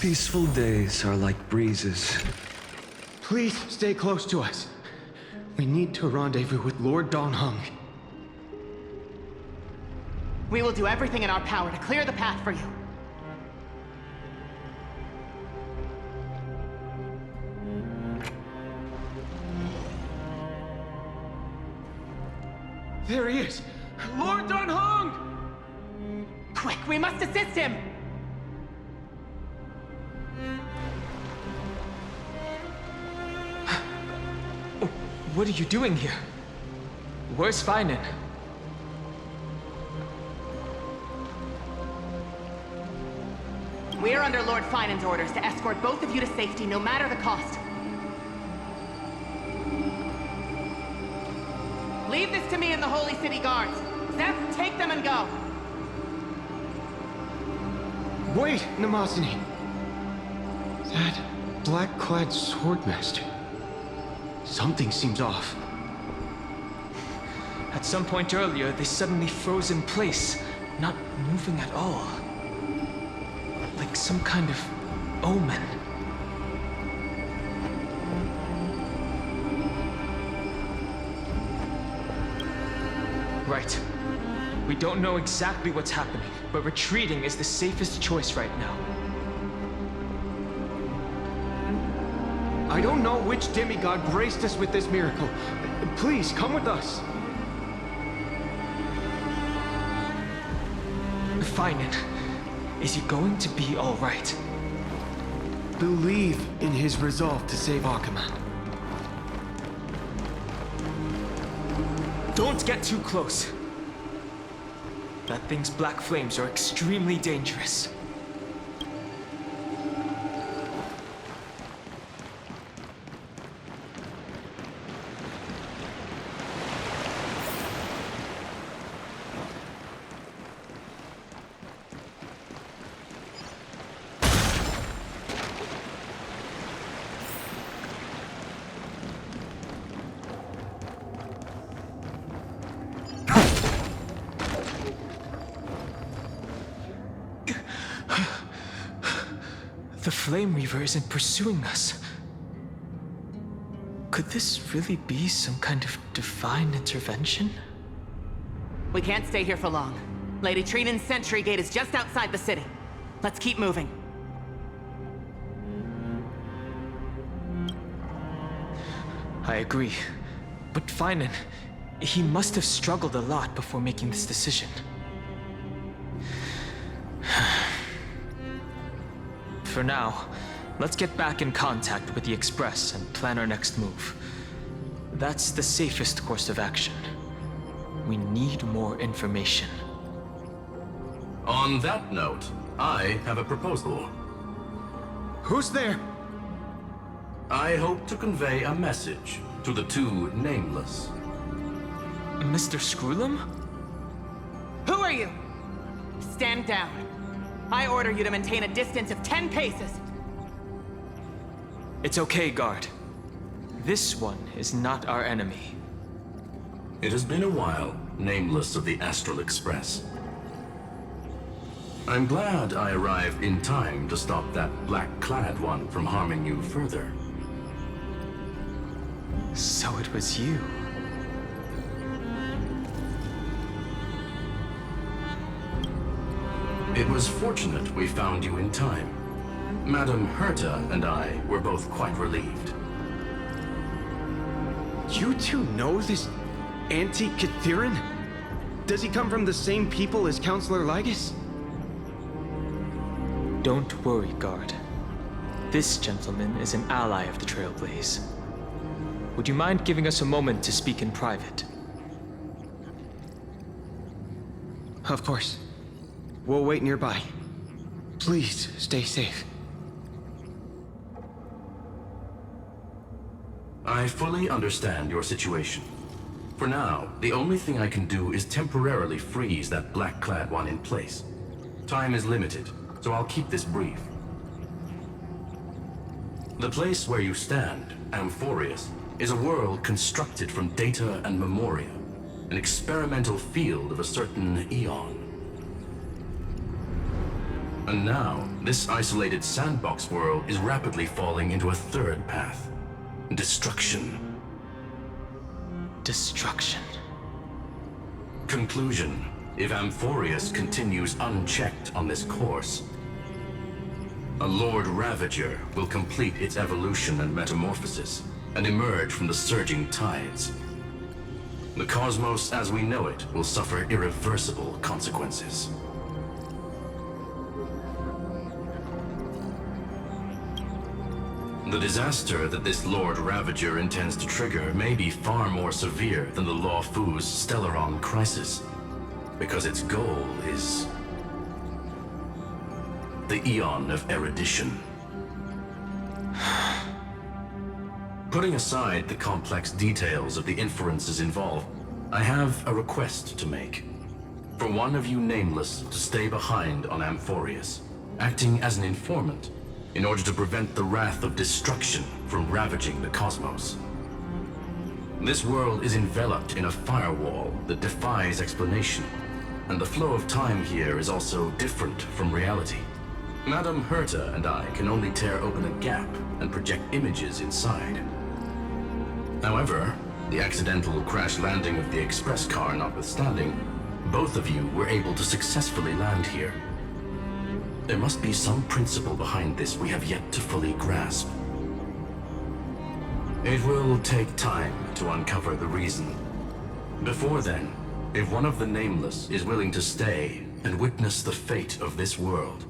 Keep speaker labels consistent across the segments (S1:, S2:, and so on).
S1: Peaceful days are like breezes.
S2: Please stay close to us. We need to rendezvous with Lord Dan Heng.
S3: We will do everything in our power to clear the path for you.
S2: There he is! Lord Dan Heng!
S3: Quick, we must assist him!
S4: What are you doing here? Where's Phainon?
S3: We are under Lord Phainon's orders to escort both of you to safety, no matter the cost. Leave this to me and the Holy City Guards. Zeph, take them and go.
S2: Wait, Namazani. That black-clad swordmaster. Something seems off.
S4: At some point earlier, they suddenly froze in place, not moving at all. Like some kind of omen. Right. We don't know exactly what's happening, but retreating is the safest choice right now.
S2: I don't know which demigod graced us with this miracle. Please, come with us.
S4: Phainon, is he going to be all right?
S2: Believe in his resolve to save Achaman.
S4: Don't get too close. That thing's black flames are extremely dangerous. The Flame Reaver isn't pursuing us. Could this really be some kind of divine intervention?
S3: We can't stay here for long. Lady Trinan's sentry gate is just outside the city. Let's keep moving.
S4: I agree. But Phainon, he must have struggled a lot before making this decision. For now, let's get back in contact with the Express and plan our next move. That's the safest course of action. We need more information.
S5: On that note, I have a proposal.
S2: Who's there?
S5: I hope to convey a message to the two nameless.
S4: Mr. Screwllum?
S3: Who are you? Stand down. I order you to maintain a distance of 10 paces.
S4: It's okay, guard. This one is not our enemy.
S5: It has been a while, nameless of the Astral Express. I'm glad I arrived in time to stop that black-clad one from harming you further.
S4: So it was you.
S5: It was fortunate we found you in time. Madame Herta and I were both quite relieved.
S2: You two know this anti-Catharin? Does he come from the same people as Counselor Lygus?
S4: Don't worry, guard. This gentleman is an ally of the Trailblaze. Would you mind giving us a moment to speak in private?
S2: Of course. We'll wait nearby. Please, stay safe.
S5: I fully understand your situation. For now, the only thing I can do is temporarily freeze that black-clad one in place. Time is limited, so I'll keep this brief. The place where you stand, Amphoreus, is a world constructed from data and memoria, an experimental field of a certain eon. And now, this isolated sandbox world is rapidly falling into a third path. Destruction.
S4: Destruction.
S5: Conclusion. If Amphoreus continues unchecked on this course, a Lord Ravager will complete its evolution and metamorphosis, and emerge from the surging tides. The cosmos as we know it will suffer irreversible consequences. The disaster that this Lord Ravager intends to trigger may be far more severe than the Law Fu's Stellaron crisis, because its goal is the Eon of Erudition. Putting aside the complex details of the inferences involved, I have a request to make. For one of you nameless to stay behind on Amphoreus, acting as an informant, in order to prevent the wrath of destruction from ravaging the cosmos. This world is enveloped in a firewall that defies explanation, and the flow of time here is also different from reality. Madame Herta and I can only tear open a gap and project images inside. However, the accidental crash landing of the express car notwithstanding, both of you were able to successfully land here. There must be some principle behind this we have yet to fully grasp. It will take time to uncover the reason. Before then, if one of the Nameless is willing to stay and witness the fate of this world,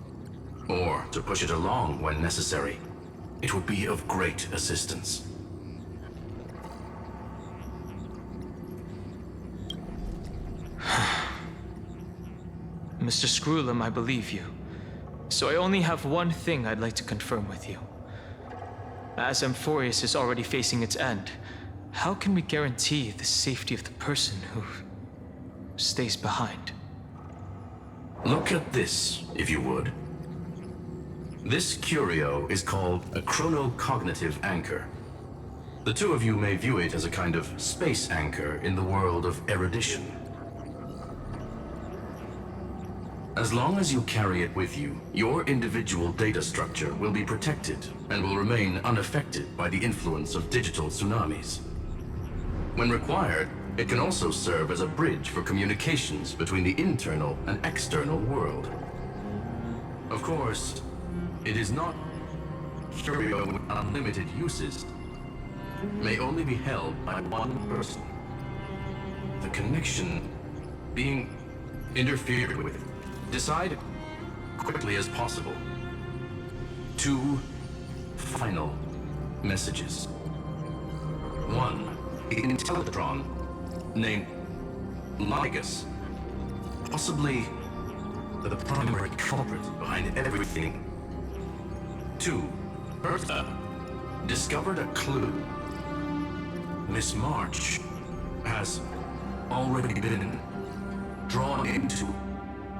S5: or to push it along when necessary, it would be of great assistance.
S4: Mr. Screwllum, I believe you. So I only have one thing I'd like to confirm with you. As Amphoreus is already facing its end, how can we guarantee the safety of the person who stays behind?
S5: Look at this, if you would. This curio is called a chronocognitive anchor. The two of you may view it as a kind of space anchor in the world of erudition. As long as you carry it with you, your individual data structure will be protected and will remain unaffected by the influence of digital tsunamis. When required, it can also serve as a bridge for communications between the internal and external world. Of course, it is not curio with unlimited uses. May only be held by one person. The connection being interfered with. Decide quickly as possible. 2 final messages. 1, an Intellatron named Ligus, possibly the primary culprit behind everything. 2, Herta discovered a clue. Miss March has already been drawn into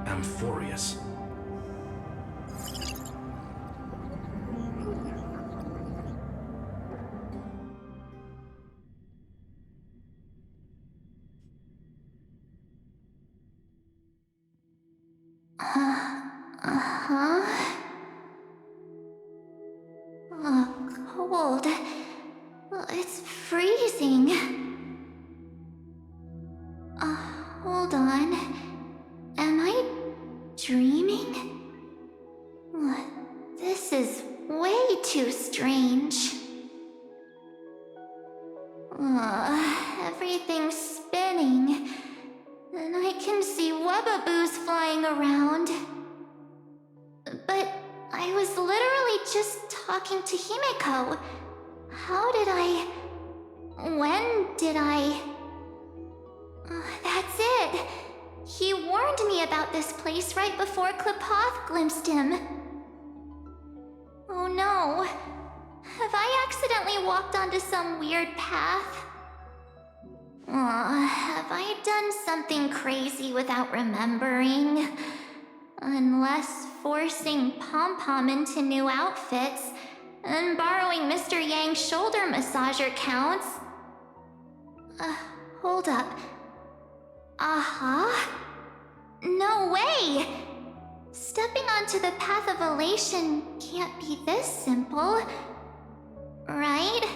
S5: Amphoreus.
S6: Cold. It's freezing. Hold on. Am I dreaming? This is way too strange. Everything's spinning, and I can see webaboos flying around. But I was literally just talking to Himeko. How did I... When did I... That's it. He warned me about this place right before Klipoth glimpsed him. Oh no. Have I accidentally walked onto some weird path? Have I done something crazy without remembering? Unless forcing Pom-Pom into new outfits and borrowing Mr. Yang's shoulder massager counts. Hold up. No way! Stepping onto the path of elation can't be this simple, right?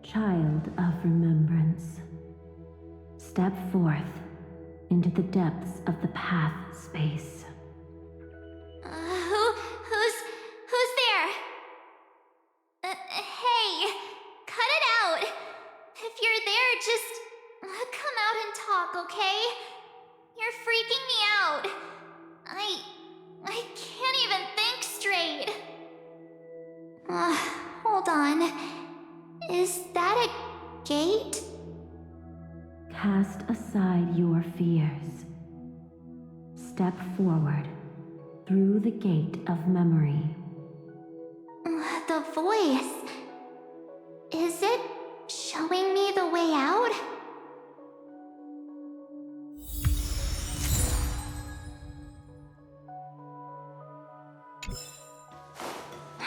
S7: Child of remembrance, step forth into the depths of the path space.
S6: Who's there? Hey, cut it out. If you're there, just come out and talk, okay? You're freaking me out. I can't even think straight. Hold on. Is that a gate?
S7: Cast aside your fears. Step forward through the gate of memory.
S6: The voice. Is it showing me the way out?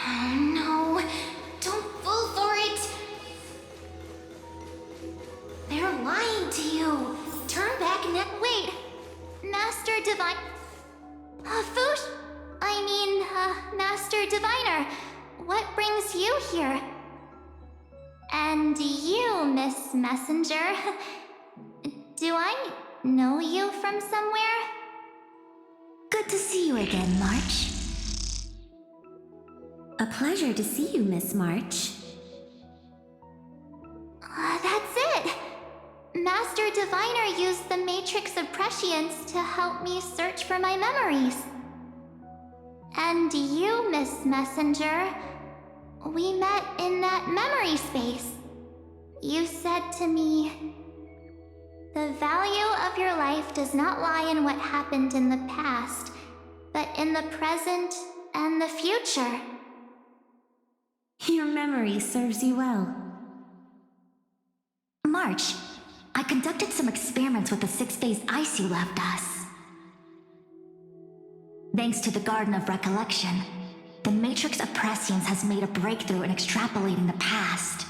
S6: Oh no, don't fall for it. They're lying to you. Turn back and wait. Master Divine... Master Diviner, what brings you here? And you, Miss Messenger. Do I know you from somewhere?
S8: Good to see you again, March. A pleasure to see you, Miss March.
S6: That's it! Master Diviner used the Matrix of Prescience to help me search for my memories. And you, Miss Messenger, we met in that memory space. You said to me, "The value of your life does not lie in what happened in the past, but in the present and the future."
S8: Your memory serves you well. March, I conducted some experiments with the 6-phase ice you left us. Thanks to the Garden of Recollection, the Matrix of Prescience has made a breakthrough in extrapolating the past.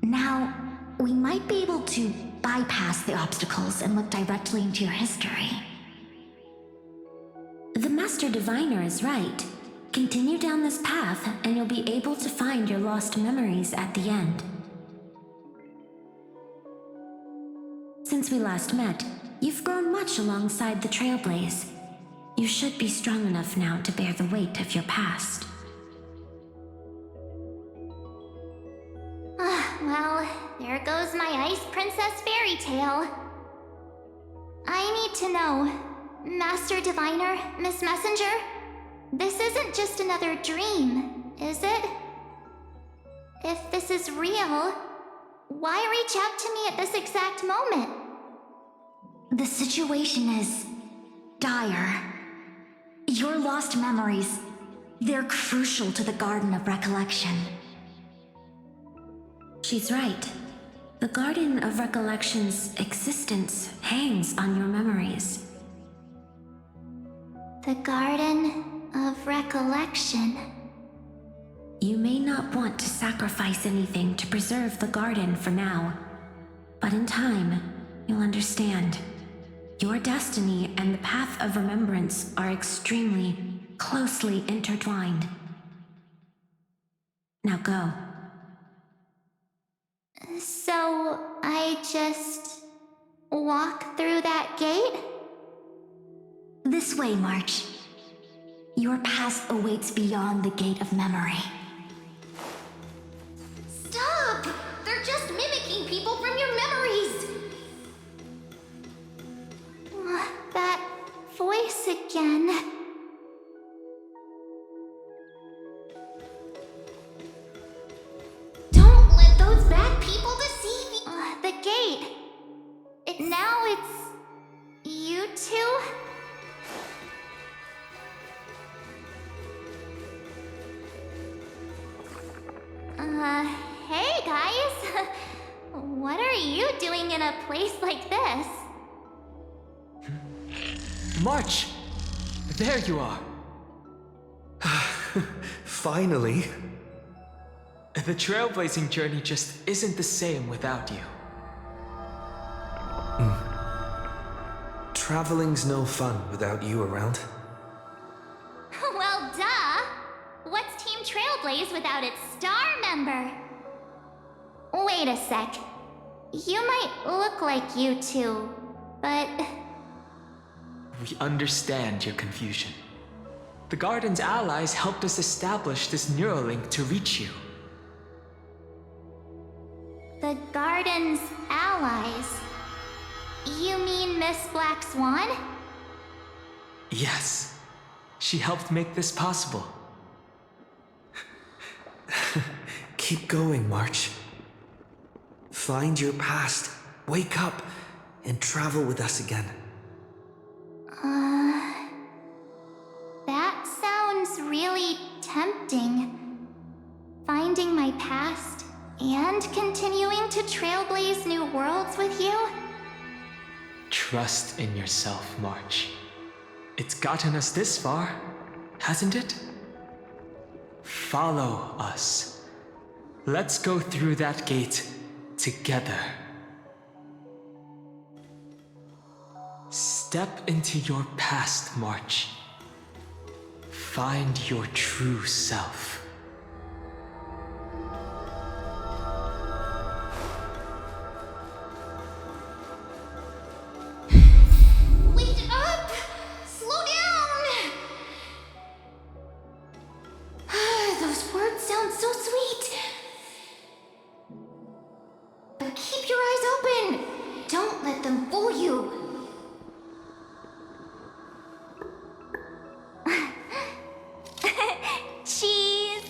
S8: Now, we might be able to bypass the obstacles and look directly into your history. The Master Diviner is right. Continue down this path, and you'll be able to find your lost memories at the end. Since we last met, you've grown much alongside the Trailblaze. You should be strong enough now to bear the weight of your past.
S6: Well, there goes my Ice Princess fairy tale. I need to know, Master Diviner, Miss Messenger, this isn't just another dream, is it? If this is real, why reach out to me at this exact moment?
S8: The situation is dire. Your lost memories, they're crucial to the Garden of Recollection.
S7: She's right. The Garden of Recollection's existence hangs on your memories.
S6: The Garden of Recollection.
S7: You may not want to sacrifice anything to preserve the garden for now, but in time, you'll understand. Your destiny and the path of remembrance are extremely, closely intertwined. Now go.
S6: So, I just walk through that gate?
S8: This way, March. Your past awaits beyond the Gate of Memory.
S6: Stop! They're just mimicking people from your memories! That voice again. Don't let those bad people deceive you! The gate. Now it's... you two? Hey guys! What are you doing in a place like this?
S4: March! There you are!
S2: Finally.
S4: The trailblazing journey just isn't the same without you.
S2: Traveling's no fun without you around.
S6: Trailblaze without its star member. Wait a sec. You might look like you two, but...
S4: We understand your confusion. The Garden's allies helped us establish this Neuralink to reach you.
S6: The Garden's allies? You mean Miss Black Swan?
S4: Yes. She helped make this possible.
S1: Keep going, March. Find your past, wake up, and travel with us again.
S6: That sounds really tempting. Finding my past and continuing to trailblaze new worlds with you?
S4: Trust in yourself, March. It's gotten us this far, hasn't it? Follow us. Let's go through that gate together. Step into your past, March. Find your true self.
S6: Wait up! Slow down! Those words sound so sweet. But keep your eyes open. Don't let them fool you. Cheese!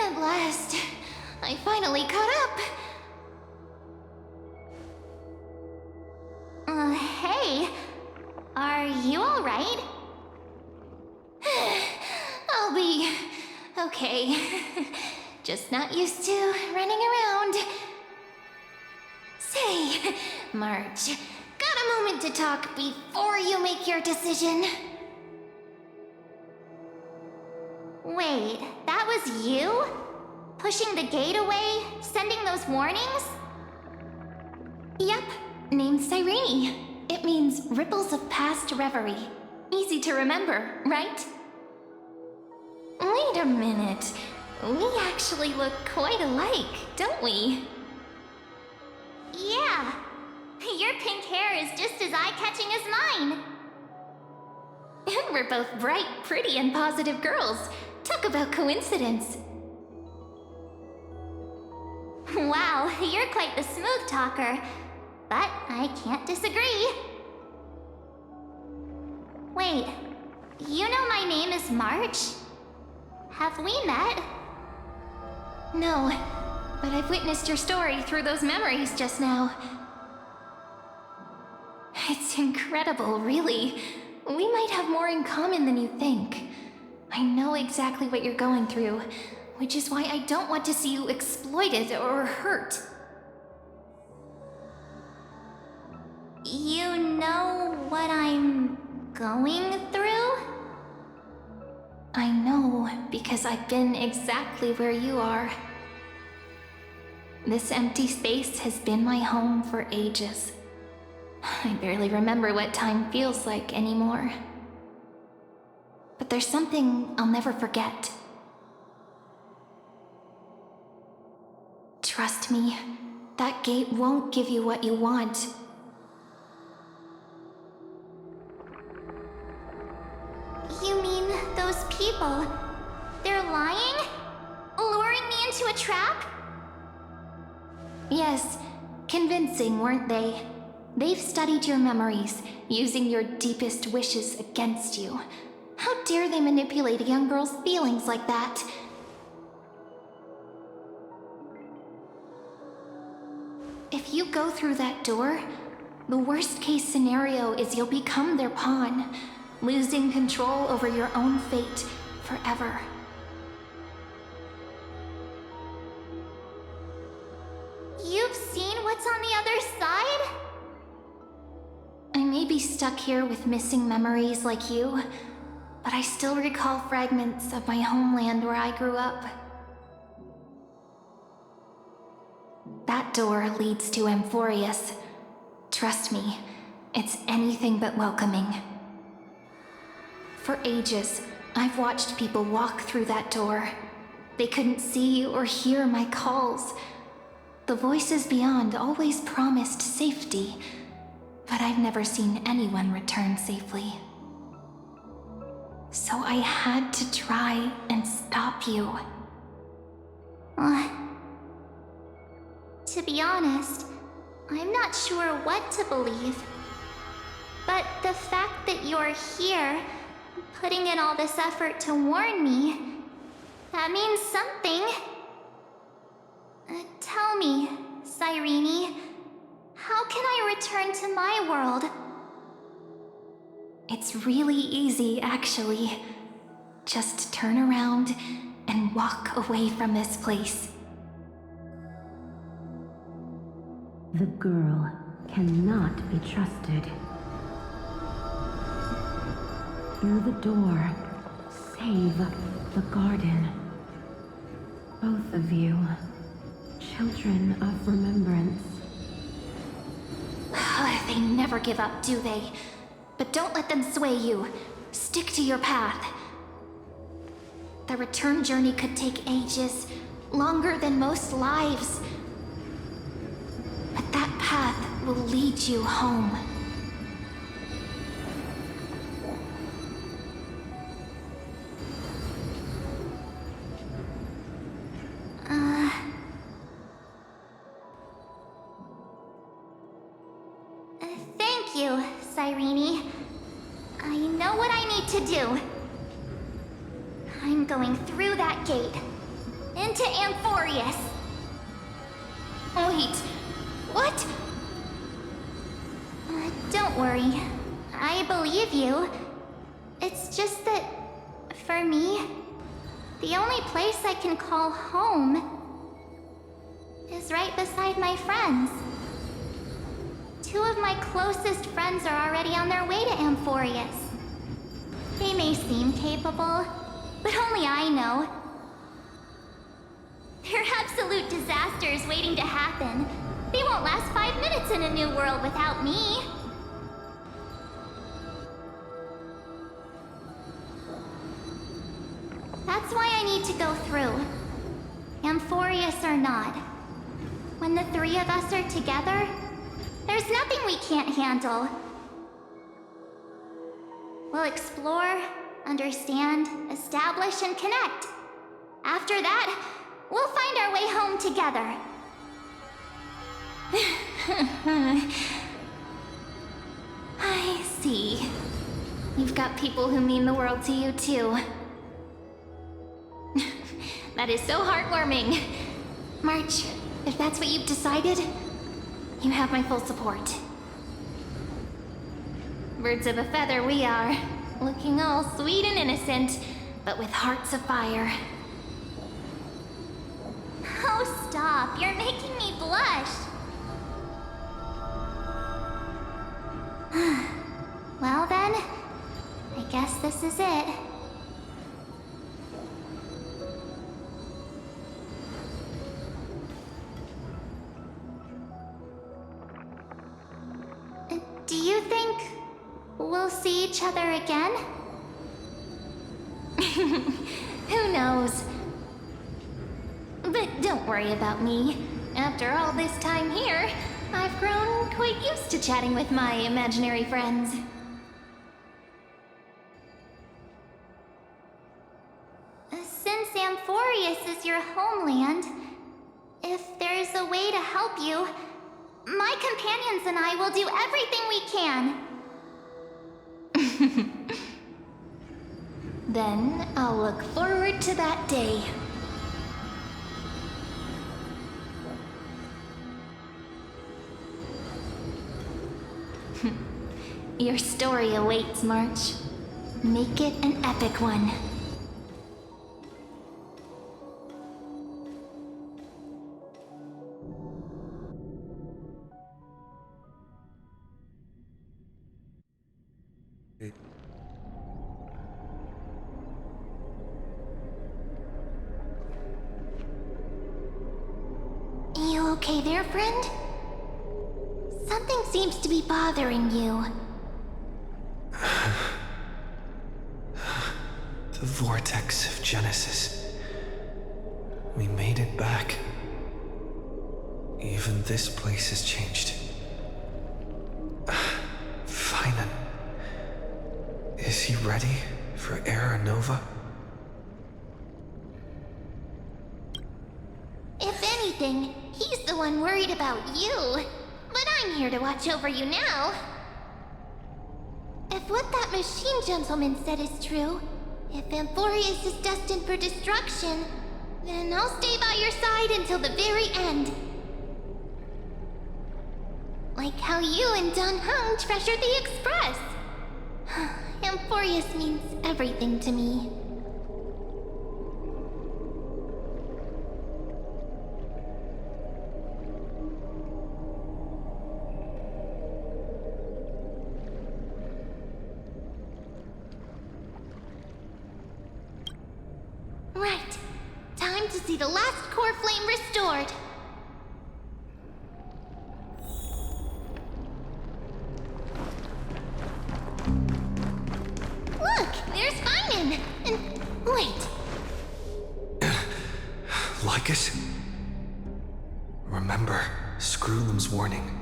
S6: At last, I finally caught up. Hey, are you all right? I'll be okay. Just not used to running around. Say, March, got a moment to talk before you make your decision? Wait, that was you? Pushing the gate away? Sending those warnings?
S8: Yep, named Cyrene. It means ripples of past reverie. Easy to remember, right? Wait a minute. We actually look quite alike, don't we?
S6: Yeah. Your pink hair is just as eye-catching as mine.
S8: And we're both bright, pretty, and positive girls. Talk about coincidence.
S6: Wow, you're quite the smooth talker. But I can't disagree. Wait, you know my name is March? Have we met?
S8: No, but I've witnessed your story through those memories just now. It's incredible, really. We might have more in common than you think. I know exactly what you're going through, which is why I don't want to see you exploited or hurt.
S6: You know what I'm going through?
S8: I know, because I've been exactly where you are. This empty space has been my home for ages. I barely remember what time feels like anymore. But there's something I'll never forget. Trust me, that gate won't give you what you want.
S6: You mean those people? They're lying? Luring me into a trap?
S8: Yes, convincing, weren't they? They've studied your memories, using your deepest wishes against you. How dare they manipulate a young girl's feelings like that? If you go through that door, the worst case scenario is you'll become their pawn, losing control over your own fate forever.
S6: You've seen what's on the other side?
S8: I may be stuck here with missing memories like you, but I still recall fragments of my homeland where I grew up.
S6: That door leads to Amphoreus. Trust me, it's anything but welcoming. For ages, I've watched people walk through that door. They couldn't see or hear my calls. The voices beyond always promised safety, but I've never seen anyone return safely. So I had to try and stop you.
S8: To be honest, I'm not sure what to believe. But the fact that you're here, putting in all this effort to warn me, that means something. Tell me, Cyrene, how can I return to my world?
S6: It's really easy, actually. Just turn around and walk away from this place.
S7: The girl cannot be trusted. Through the door, save the garden. Both of you, children of remembrance.
S6: They never give up, do they? But don't let them sway you. Stick to your path. The return journey could take ages, longer than most lives. But that path will lead you home.
S8: Thank you, Cyrene. I know what I need to do. I'm going through that gate. Into Amphoreus.
S6: Wait, what?
S8: Don't worry. I believe you. It's just that, for me, the only place I can call home is right beside my friends. Two of my closest friends are already on their way to Amphoreus. They may seem capable, but only I know. They're absolute disasters waiting to happen. They won't last 5 minutes in a new world without me. That's why I need to go through. Amphoreus or not. When the three of us are together, there's nothing we can't handle. We'll explore, understand, establish, and connect. After that, we'll find our way home together.
S6: I see. You've got people who mean the world to you, too. That is so heartwarming. March, if that's what you've decided, you have my full support. Birds of a feather we are, looking all sweet and innocent, but with hearts of fire.
S8: Oh, stop. You're making me blush. Well then, I guess this is it. Do you think we'll see each other again?
S6: Who knows? But don't worry about me. After all this time here, I've grown quite used to chatting with my imaginary friends.
S8: Since Amphoreus is your homeland, if there's a way to help you, my companions and I will do everything we can.
S6: Then I'll look forward to that day. Your story awaits, March. Make it an epic one.
S8: You
S6: okay there, friend? Something seems to be bothering you.
S1: The vortex of Genesis. We made it back. Even this place has changed. Phainon. Is he ready for Era Nova?
S6: If anything, he's the one worried about you. But I'm here to watch over you now. If what that machine gentleman said is true, if Amphoreus is destined for destruction, then I'll stay by your side until the very end. Like how you and Dan Heng treasured the Express. Amphoreus means everything to me. Right. Time to see the last core flame restored. Look, there's Phainon. And wait.
S1: Lycus? Remember Screwllum's warning.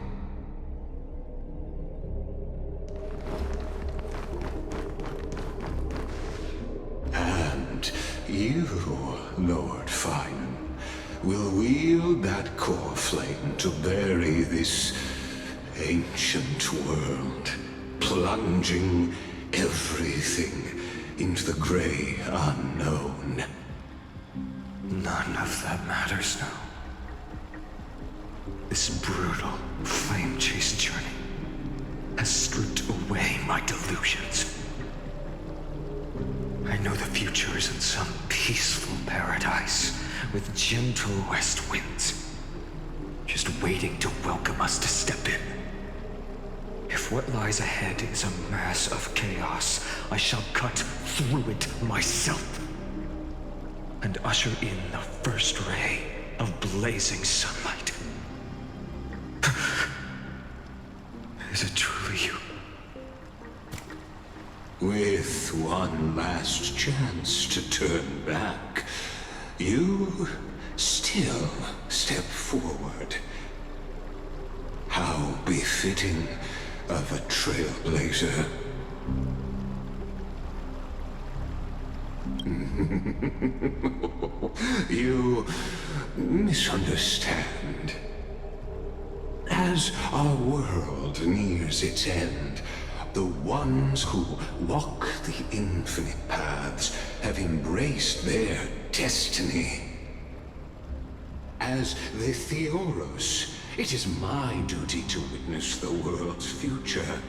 S9: And you, Lord Phainon, will wield that core flame to bury this ancient world, plunging everything into the gray unknown.
S1: None of that matters now. This brutal, flame-chased journey has stripped away my delusions. I know the future is in some peaceful paradise with gentle west winds, just waiting to welcome us to step in. If what lies ahead is a mass of chaos, I shall cut through it myself and usher in the first ray of blazing sunlight. Is it truly you?
S9: With one last chance to turn back, you still step forward. How befitting of a trailblazer. You misunderstand. As our world nears its end, the ones who walk the infinite paths have embraced their destiny. As the Theoros, it is my duty to witness the world's future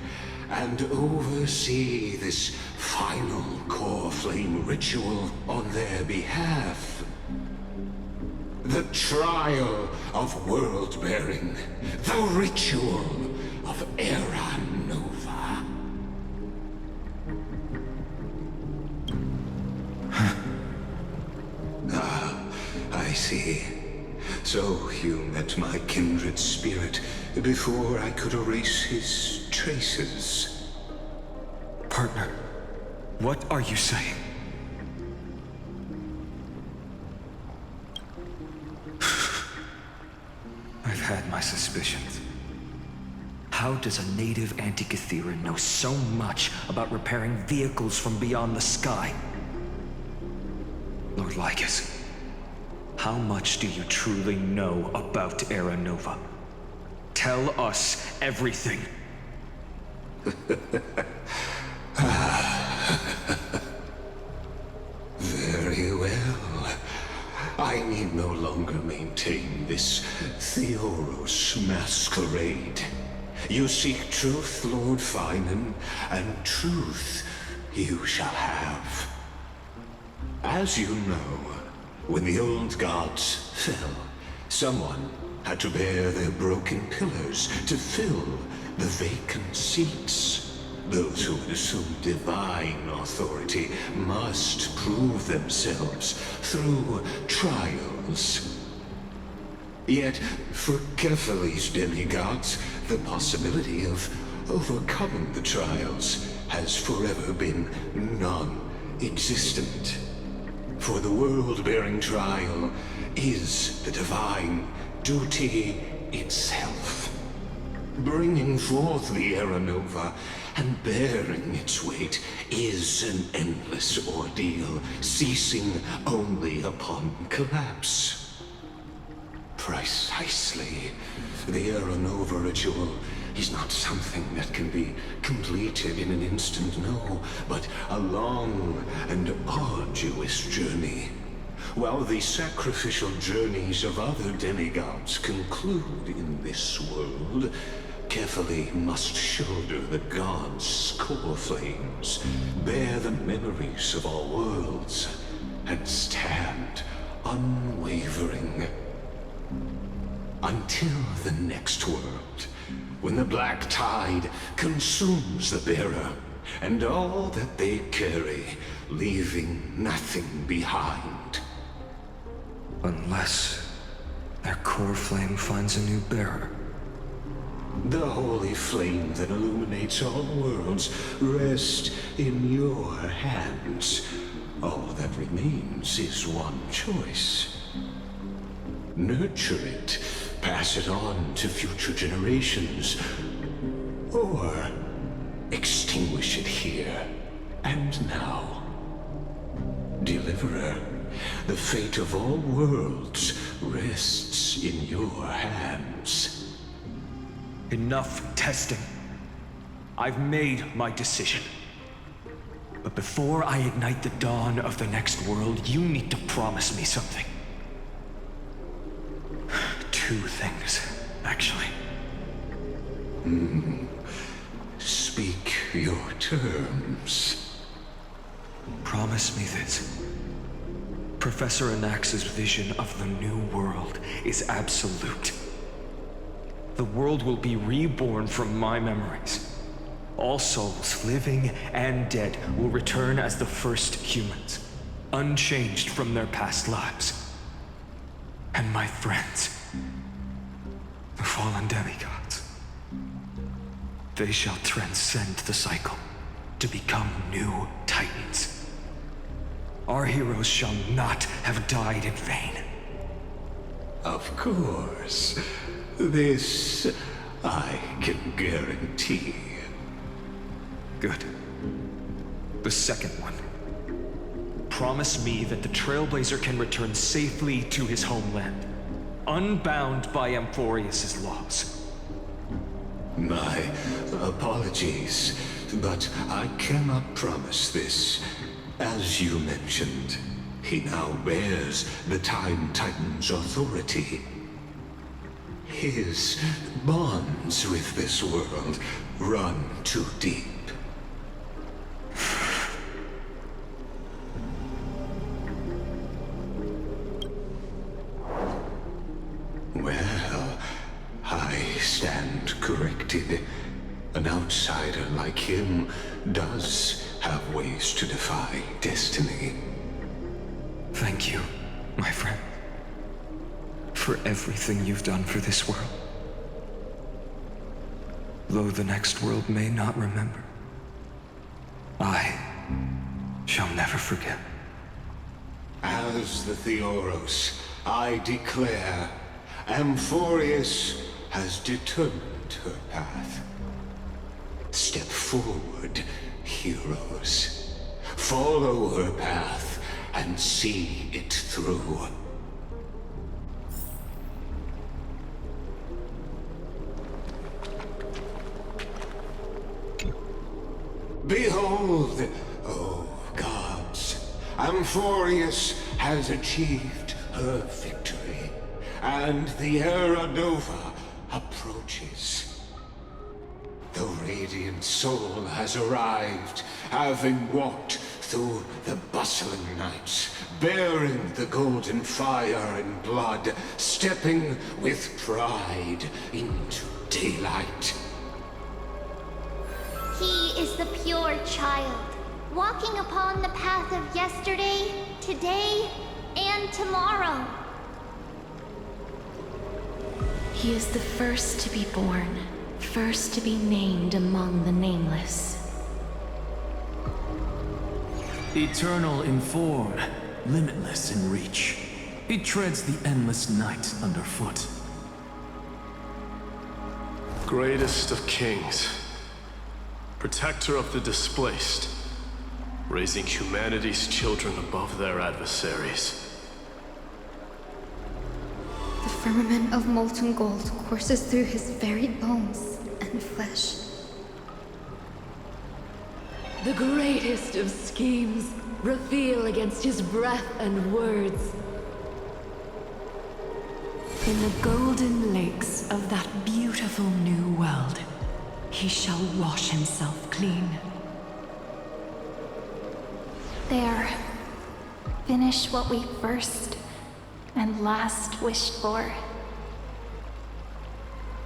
S9: and oversee this final core flame ritual on their behalf. The trial of world-bearing, the ritual of Era Nova. I see. So you met my kindred spirit before I could erase his traces.
S1: Partner, what are you saying? I've had my suspicions. How does a native Anti-Catherian know so much about repairing vehicles from beyond the sky? Lord Lycus, how much do you truly know about Era Nova? Tell us everything.
S9: Very well. I need no longer maintain this Theoros masquerade. You seek truth, Lord Phainon, and truth you shall have. As you know, when the old gods fell, someone had to bear their broken pillars to fill the vacant seats. Those who would assume divine authority must prove themselves through trials. Yet, for Kephal's demigods, the possibility of overcoming the trials has forever been non-existent. For the world-bearing trial is the divine duty itself. Bringing forth the Era Nova and bearing its weight is an endless ordeal, ceasing only upon collapse. Precisely. The Era Nova ritual is not something that can be completed in an instant, no, but a long and arduous journey. While the sacrificial journeys of other demigods conclude in this world, Caelus must shoulder the gods' score flames, bear the memories of all worlds, and stand unwavering. Until the next world, when the black tide consumes the bearer, and all that they carry, leaving nothing behind.
S1: Unless their core flame finds a new bearer.
S9: The holy flame that illuminates all worlds rests in your hands. All that remains is one choice. Nurture it, pass it on to future generations, or extinguish it here and now. Deliverer, the fate of all worlds rests in your hands.
S1: Enough testing. I've made my decision. But before I ignite the dawn of the next world, you need to promise me something. Two things, actually.
S9: Speak your terms.
S1: Promise me this. Professor Anax's vision of the new world is absolute. The world will be reborn from my memories. All souls, living and dead, will return as the first humans, unchanged from their past lives. And my friends, the fallen demigods, they shall transcend the cycle to become new titans. Our heroes shall not have died in vain.
S9: Of course. This I can guarantee.
S1: Good. The second one. Promise me that the Trailblazer can return safely to his homeland, unbound by Amphoreus' laws.
S9: My apologies, but I cannot promise this. As you mentioned, he now bears the Time Titan's authority. His bonds with this world run too deep. Well, I stand corrected. An outsider like him does have ways to defy destiny.
S1: Thank you, my friend, for everything you've done for this world. Though the next world may not remember, I shall never forget.
S9: As the Theoros, I declare, Amphoreus has determined her path. Step forward, heroes. Follow her path and see it through. Behold, oh gods, Amphoreus has achieved her victory, and the Era Nova approaches. The radiant soul has arrived, having walked through the bustling nights, bearing the golden fire and blood, stepping with pride into daylight.
S6: He is the pure child, walking upon the path of yesterday, today, and tomorrow.
S7: He is the first to be born, first to be named among the nameless.
S10: Eternal in form, limitless in reach. He treads the endless night underfoot.
S11: Greatest of kings, protector of the displaced, raising humanity's children above their adversaries.
S12: The firmament of molten gold courses through his very bones and flesh.
S13: The greatest of schemes reveal against his breath and words. In the golden lakes of that beautiful new world, he shall wash himself clean.
S6: There. Finish what we first and last wished for.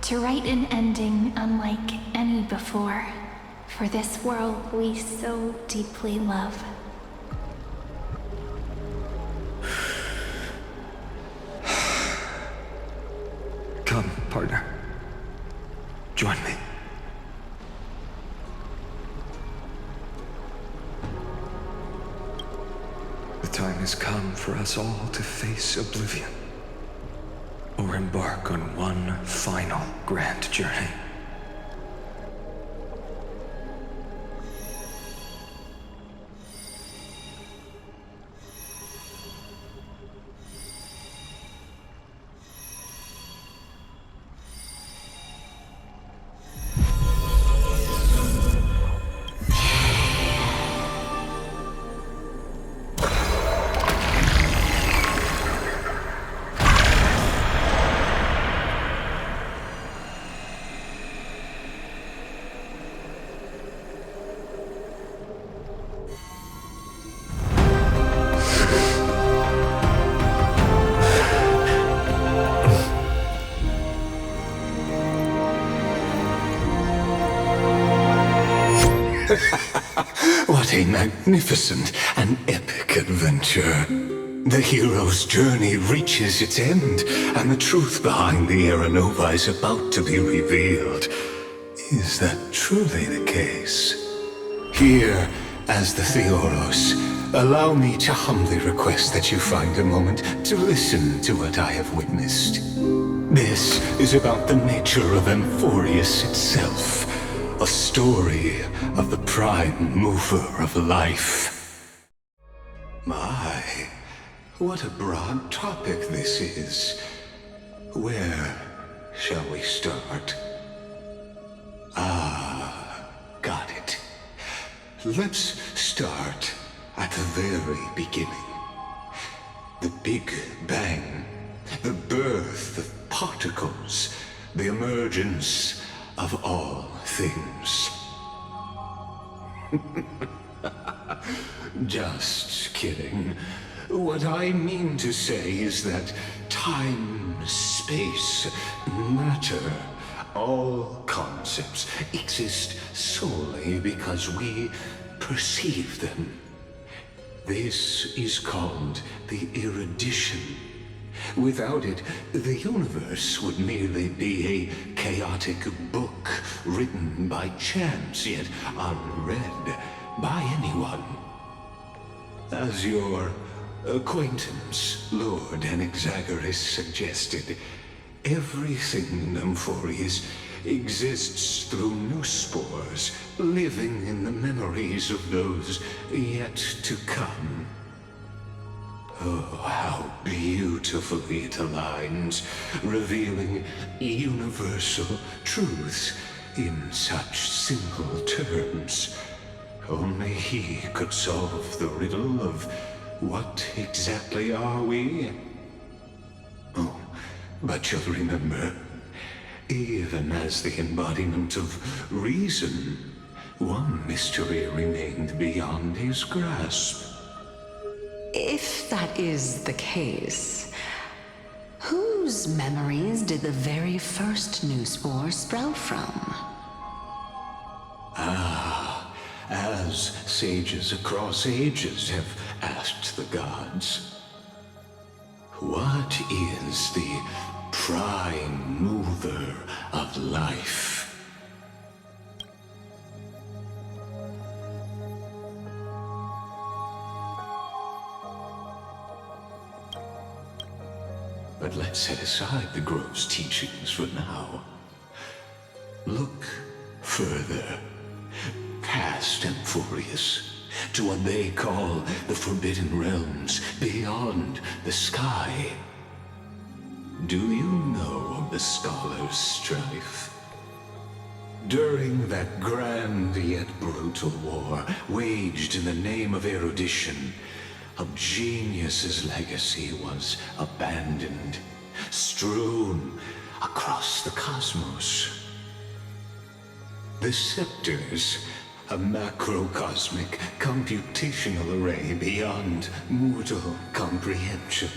S6: To write an ending unlike any before, for this world we so deeply love.
S1: Come, partner. Join me. The time has come for us all to face oblivion, or embark on one final grand journey.
S9: What a magnificent and epic adventure. The hero's journey reaches its end, and the truth behind the Era Nova is about to be revealed. Is that truly the case? Here, as the Theoros, allow me to humbly request that you find a moment to listen to what I have witnessed. This is about the nature of Amphoreus itself. A story of the prime mover of life. My, what a broad topic this is. Where shall we start? Got it. Let's start at the very beginning. The Big Bang, the birth of particles, the emergence of all things. Just kidding. What I mean to say is that time, space, matter, all concepts exist solely because we perceive them. This is called the erudition. Without it, the universe would merely be a chaotic book written by chance, yet unread by anyone. As your acquaintance, Lord Anaxagoras, suggested, everything in Amphoreus exists through new spores, living in the memories of those yet to come. Oh, how beautifully it aligns, revealing universal truths in such simple terms. Only he could solve the riddle of what exactly are we? Oh, but you'll remember, even as the embodiment of reason, one mystery remained beyond his grasp.
S13: If that is the case, whose memories did the very first new spore sprout from?
S9: As sages across ages have asked the gods, what is the prime mover of life. But let's set aside the Grove's teachings for now. Look further, past Amphoreus, to what they call the Forbidden Realms beyond the sky. Do you know of the Scholar's strife? During that grand yet brutal war, waged in the name of erudition, a genius's legacy was abandoned, strewn across the cosmos. The scepters, a macrocosmic computational array beyond mortal comprehension.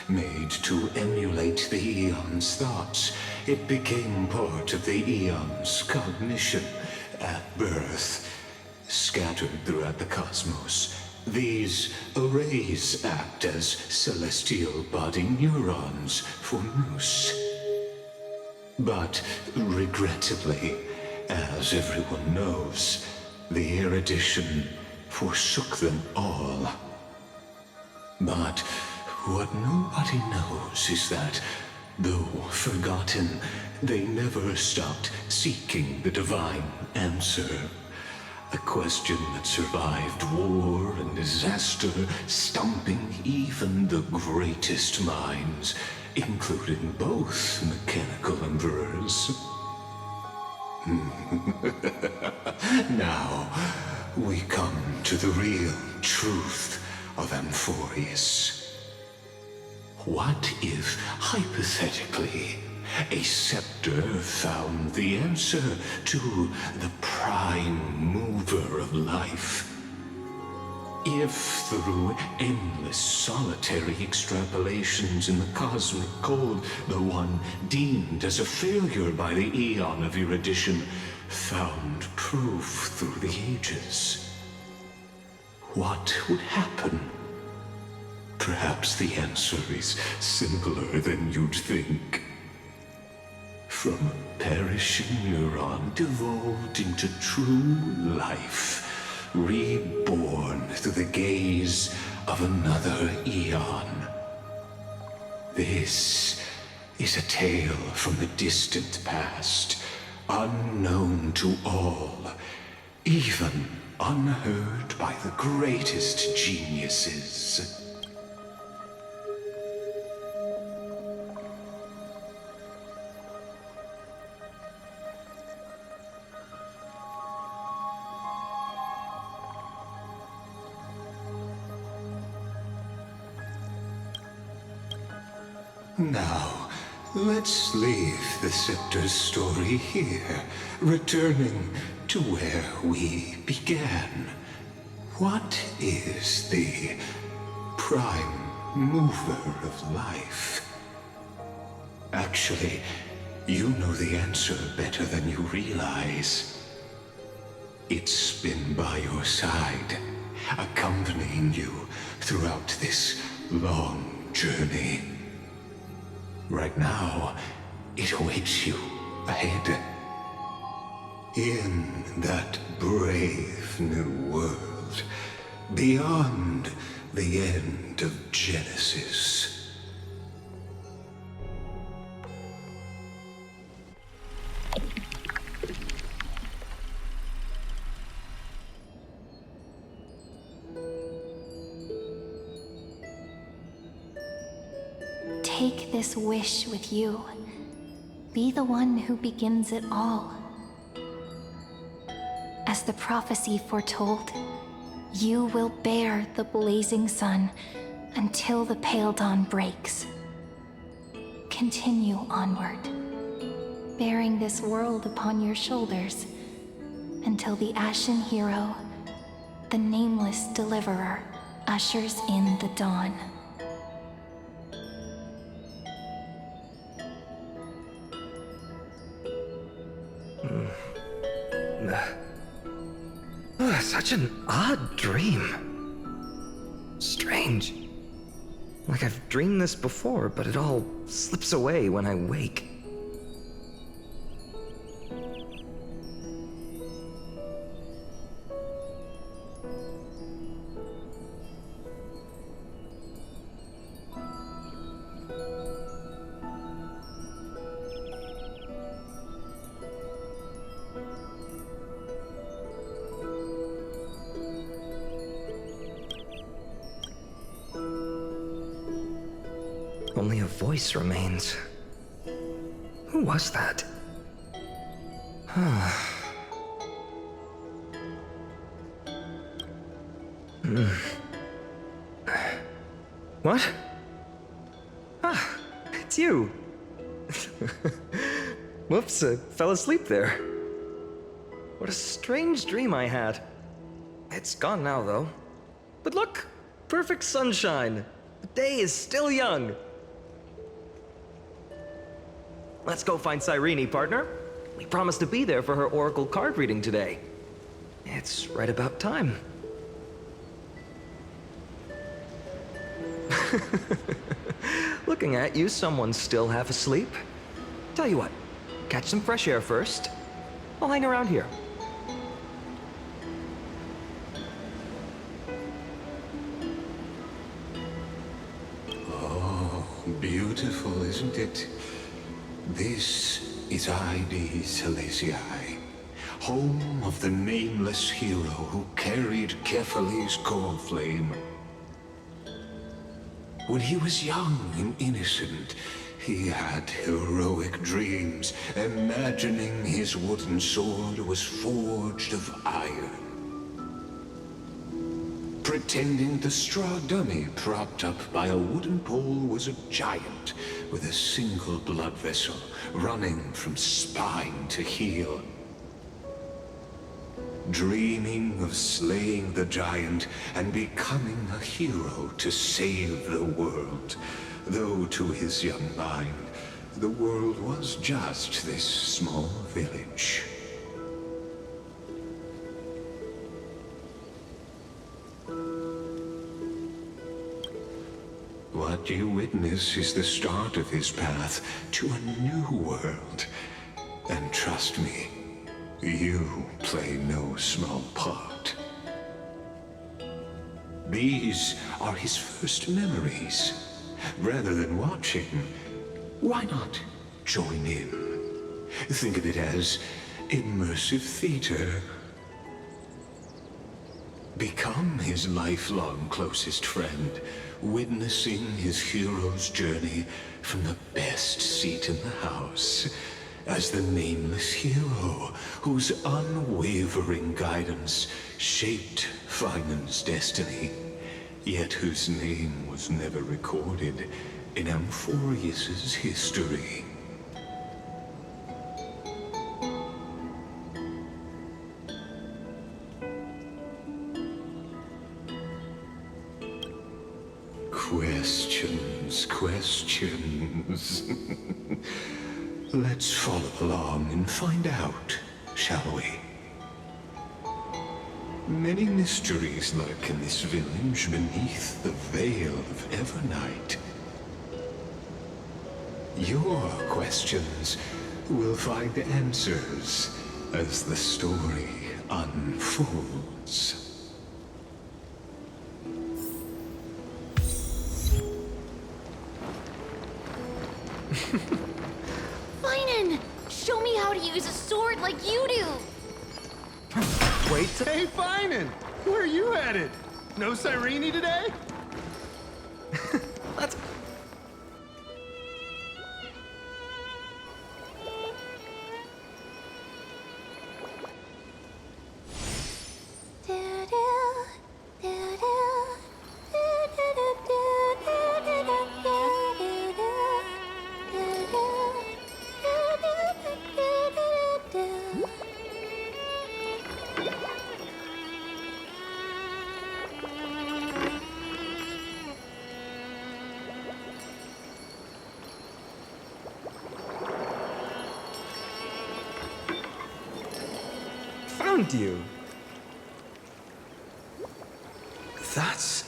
S9: Made to emulate the Eon's thoughts, it became part of the Eon's cognition at birth. Scattered throughout the cosmos, these arrays act as celestial body neurons for Nous. But regrettably, as everyone knows, the erudition forsook them all. But what nobody knows is that, though forgotten, they never stopped seeking the divine answer. A question that survived war and disaster, stumping even the greatest minds, including both mechanical emperors. Now, we come to the real truth of Amphoreus. What if, hypothetically, a scepter found the answer to the prime mover of life? If, through endless solitary extrapolations in the cosmic code, the one deemed as a failure by the Eon of erudition found proof through the ages, what would happen? Perhaps the answer is simpler than you'd think. From a perishing neuron devolved into true life, reborn through the gaze of another Eon. This is a tale from the distant past, unknown to all, even unheard by the greatest geniuses. Now, let's leave the Scepter's story here, returning to where we began. What is the prime mover of life? Actually, you know the answer better than you realize. It's been by your side, accompanying you throughout this long journey. Right now, it awaits you ahead. In that brave new world, beyond the end of Genesis.
S6: Take this wish with you. Be the one who begins it all. As the prophecy foretold, you will bear the blazing sun until the pale dawn breaks. Continue onward, bearing this world upon your shoulders until the Ashen Hero, the nameless deliverer, ushers in the dawn.
S1: Such an odd dream. Strange. Like I've dreamed this before, but it all slips away when I wake. Only a voice remains. Who was that? What? Ah, it's you. Whoops, I fell asleep there. What a strange dream I had. It's gone now, though. But look, perfect sunshine. The day is still young. Let's go find Cyrene, partner. We promised to be there for her oracle card reading today. It's right about time. Looking at you, someone's still half asleep. Tell you what, catch some fresh air first. I'll hang around here.
S9: Oh, beautiful, isn't it? This is Ide Celestii, home of the nameless hero who carried Kephales's core flame. When he was young and innocent, he had heroic dreams, imagining his wooden sword was forged of iron. Pretending the straw dummy propped up by a wooden pole was a giant with a single blood vessel running from spine to heel. Dreaming of slaying the giant and becoming a hero to save the world. Though to his young mind, the world was just this small village. What you witness is the start of his path to a new world. And trust me, you play no small part. These are his first memories. Rather than watching, why not join in? Think of it as immersive theater. Become his lifelong closest friend, witnessing his hero's journey from the best seat in the house. As the nameless hero whose unwavering guidance shaped Phainon's destiny, yet whose name was never recorded in Amphoreus' history. Questions. Let's follow along and find out, shall we? Many mysteries lurk in this village beneath the veil of Evernight. Your questions will find answers as the story unfolds.
S6: Phainon! Show me how to use a sword like you do!
S2: Wait. Hey, Phainon! Where are you headed? No Cyrene today?
S1: Let's... Found you. That's...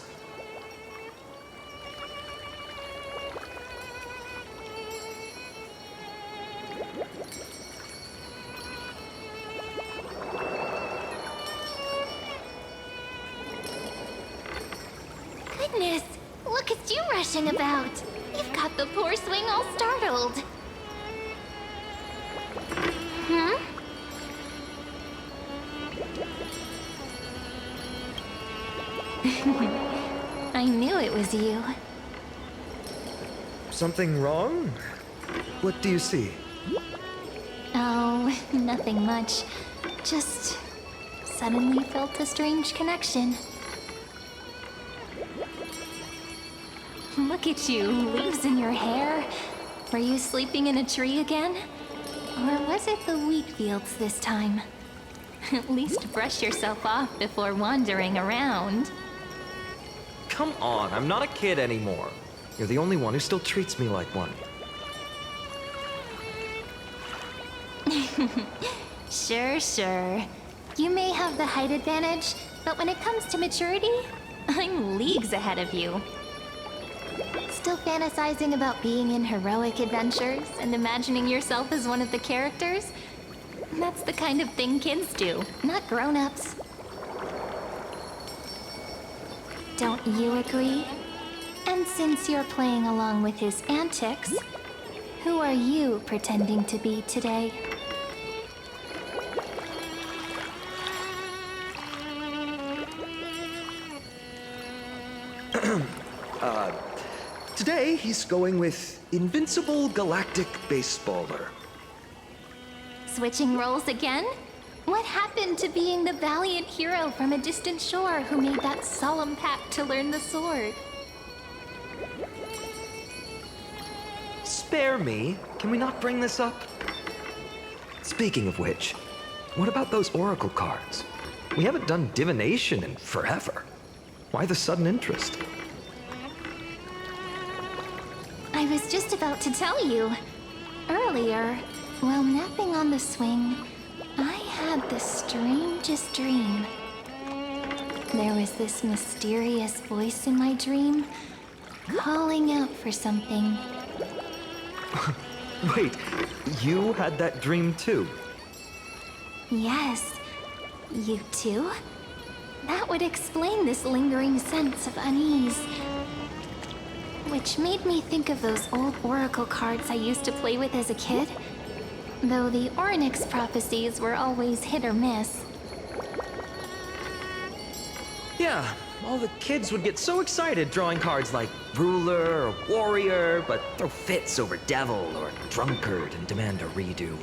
S6: Goodness! Look at you rushing about! You've got the poor swing all startled! Hmm? I knew it was you.
S1: Something wrong? What do you see?
S6: Oh, nothing much. Just suddenly felt a strange connection. Look at you, leaves in your hair. Were you sleeping in a tree again? Or was it the wheat fields this time? At least brush yourself off before wandering around.
S1: Come on, I'm not a kid anymore. You're the only one who still treats me like one.
S6: Sure. You may have the height advantage, but when it comes to maturity, I'm leagues ahead of you. Still fantasizing about being in heroic adventures and imagining yourself as one of the characters? That's the kind of thing kids do, not grown-ups. Don't you agree? And since you're playing along with his antics, who are you pretending to be today?
S1: Today he's going with Invincible Galactic Baseballer.
S6: Switching roles again? What happened to being the valiant hero from a distant shore who made that solemn pact to learn the sword?
S1: Spare me. Can we not bring this up? Speaking of which, what about those oracle cards? We haven't done divination in forever. Why the sudden interest?
S6: I was just about to tell you. Earlier, while napping on the swing, I had the strangest dream. There was this mysterious voice in my dream, calling out for something.
S1: Wait, you had that dream too?
S6: Yes, you too? That would explain this lingering sense of unease. Which made me think of those old oracle cards I used to play with as a kid. Though the Ornyx prophecies were always hit or miss.
S1: Yeah, all the kids would get so excited drawing cards like ruler or warrior, but throw fits over devil or drunkard and demand a redo.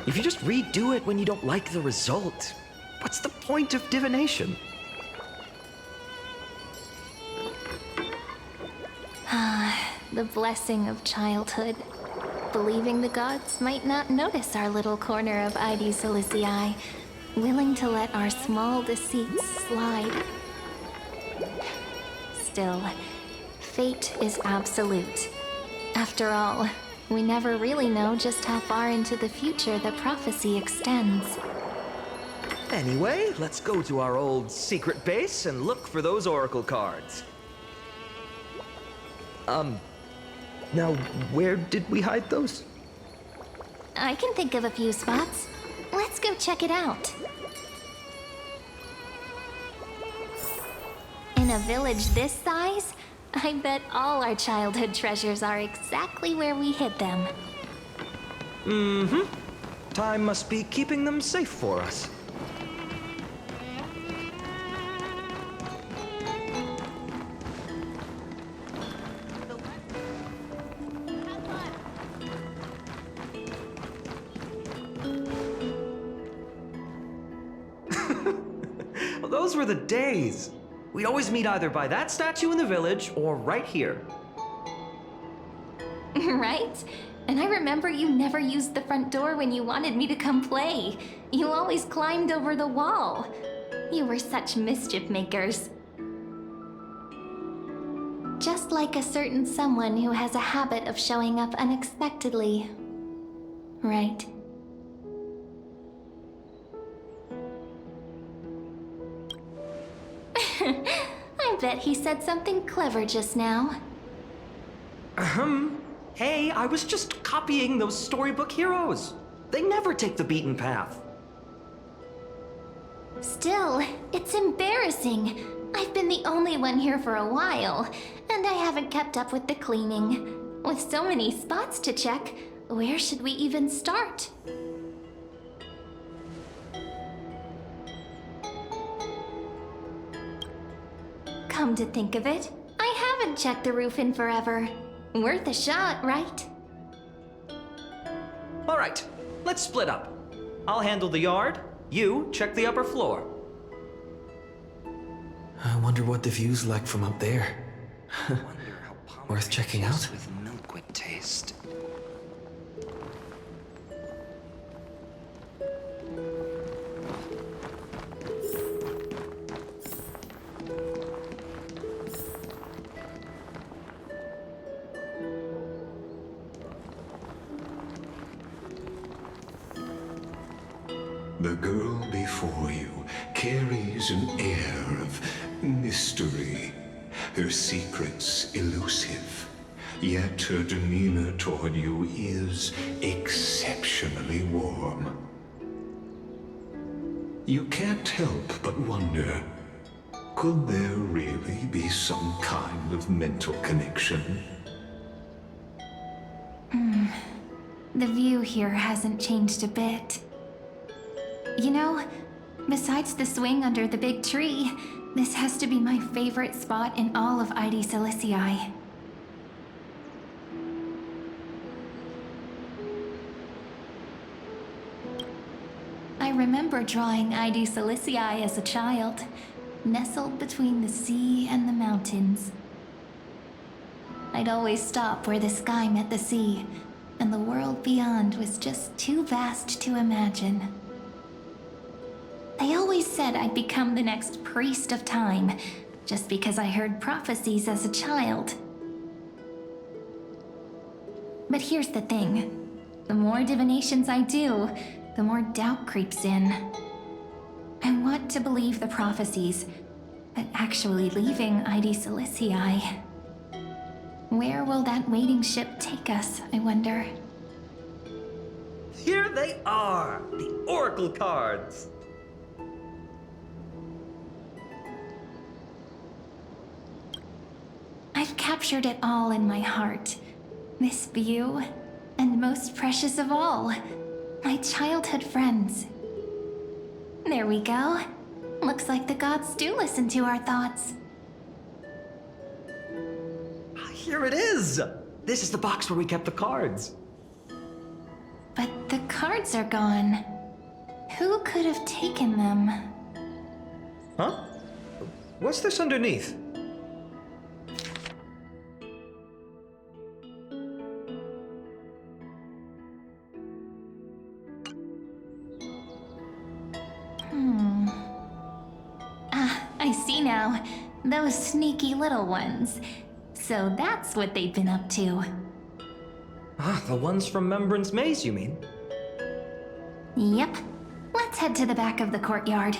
S1: If you just redo it when you don't like the result, what's the point of divination?
S6: The blessing of childhood. Believing the gods might not notice our little corner of Ide Silicii, willing to let our small deceits slide. Still, fate is absolute. After all, we never really know just how far into the future the prophecy extends.
S1: Anyway, let's go to our old secret base and look for those oracle cards. Now, where did we hide those?
S6: I can think of a few spots. Let's go check it out. In a village this size, I bet all our childhood treasures are exactly where we hid them.
S1: Mm-hmm. Time must be keeping them safe for us. Well, those were the days. We'd always meet either by that statue in the village or right here.
S6: Right? And I remember you never used the front door when you wanted me to come play. You always climbed over the wall. You were such mischief makers. Just like a certain someone who has a habit of showing up unexpectedly. Right? I bet he said something clever just now.
S1: Hey, I was just copying those storybook heroes. They never take the beaten path.
S6: Still, it's embarrassing. I've been the only one here for a while, and I haven't kept up with the cleaning. With so many spots to check, where should we even start? Come to think of it, I haven't checked the roof in forever. Worth a shot, right?
S14: Alright, let's split up. I'll handle the yard, you check the upper floor.
S1: I wonder what the view's like from up there. Worth checking out? With milk would taste.
S9: The girl before you carries an air of mystery, her secrets elusive, yet her demeanor toward you is exceptionally warm. You can't help but wonder, could there really be some kind of mental connection?
S7: The view here hasn't changed a bit. You know, besides the swing under the big tree, this has to be my favorite spot in all of ID Silicii. I remember drawing ID Silicii as a child, nestled between the sea and the mountains. I'd always stop where the sky met the sea, and the world beyond was just too vast to imagine. They always said I'd become the next priest of time, just because I heard prophecies as a child. But here's the thing. The more divinations I do, the more doubt creeps in. I want to believe the prophecies, but actually leaving ID Silicii. Where will that waiting ship take us, I wonder?
S14: Here they are, the Oracle cards.
S7: I've captured it all in my heart. This view, and most precious of all, my childhood friends. There we go. Looks like the gods do listen to our thoughts.
S14: Here it is! This is the box where we kept the cards.
S7: But the cards are gone. Who could have taken them?
S14: Huh? What's this underneath?
S7: I see now. Those sneaky little ones. So that's what they've been up to.
S14: The ones from Remembrance Maze, you mean?
S7: Yep. Let's head to the back of the courtyard.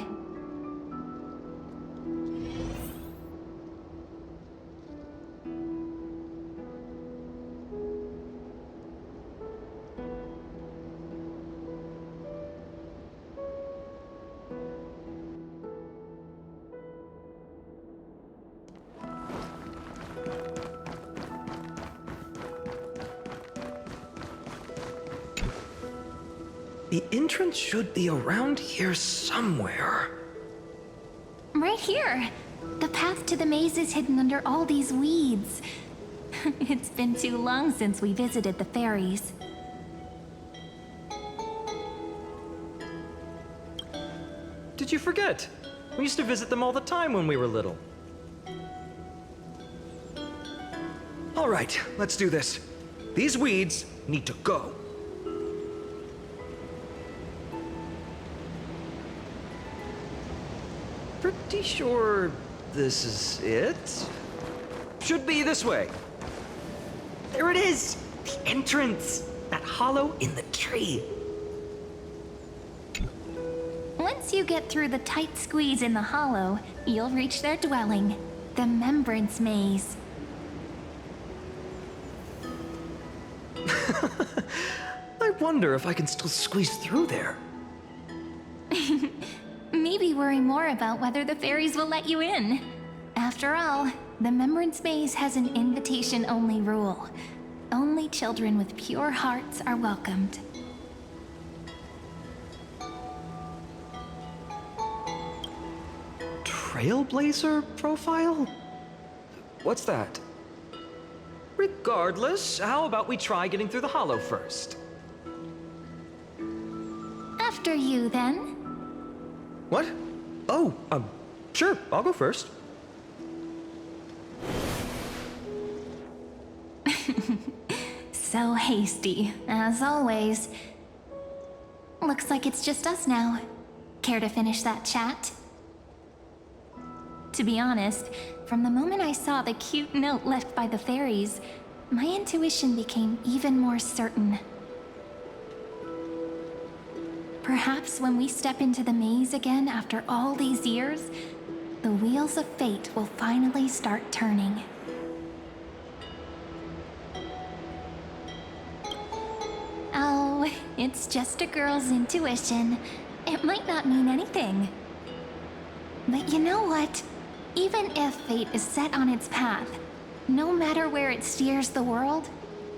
S14: The entrance should be around here somewhere.
S7: Right here. The path to the maze is hidden under all these weeds. It's been too long since we visited the fairies.
S14: Did you forget? We used to visit them all the time when we were little. All right, let's do this. These weeds need to go. Pretty sure this is it? Should be this way. There it is! The entrance! That hollow in the tree.
S7: Once you get through the tight squeeze in the hollow, you'll reach their dwelling, the Remembrance Maze.
S14: I wonder if I can still squeeze through there.
S7: Maybe worry more about whether the fairies will let you in. After all, the Remembrance Maze has an invitation-only rule. Only children with pure hearts are welcomed.
S14: Trailblazer profile? What's that? Regardless, how about we try getting through the hollow first?
S6: After you, then.
S14: What? Oh, sure, I'll go first.
S6: So hasty, as always. Looks like it's just us now. Care to finish that chat? To be honest, from the moment I saw the cute note left by the fairies, my intuition became even more certain. Perhaps when we step into the maze again after all these years, the wheels of fate will finally start turning. Oh, it's just a girl's intuition. It might not mean anything. But you know what? Even if fate is set on its path, no matter where it steers the world,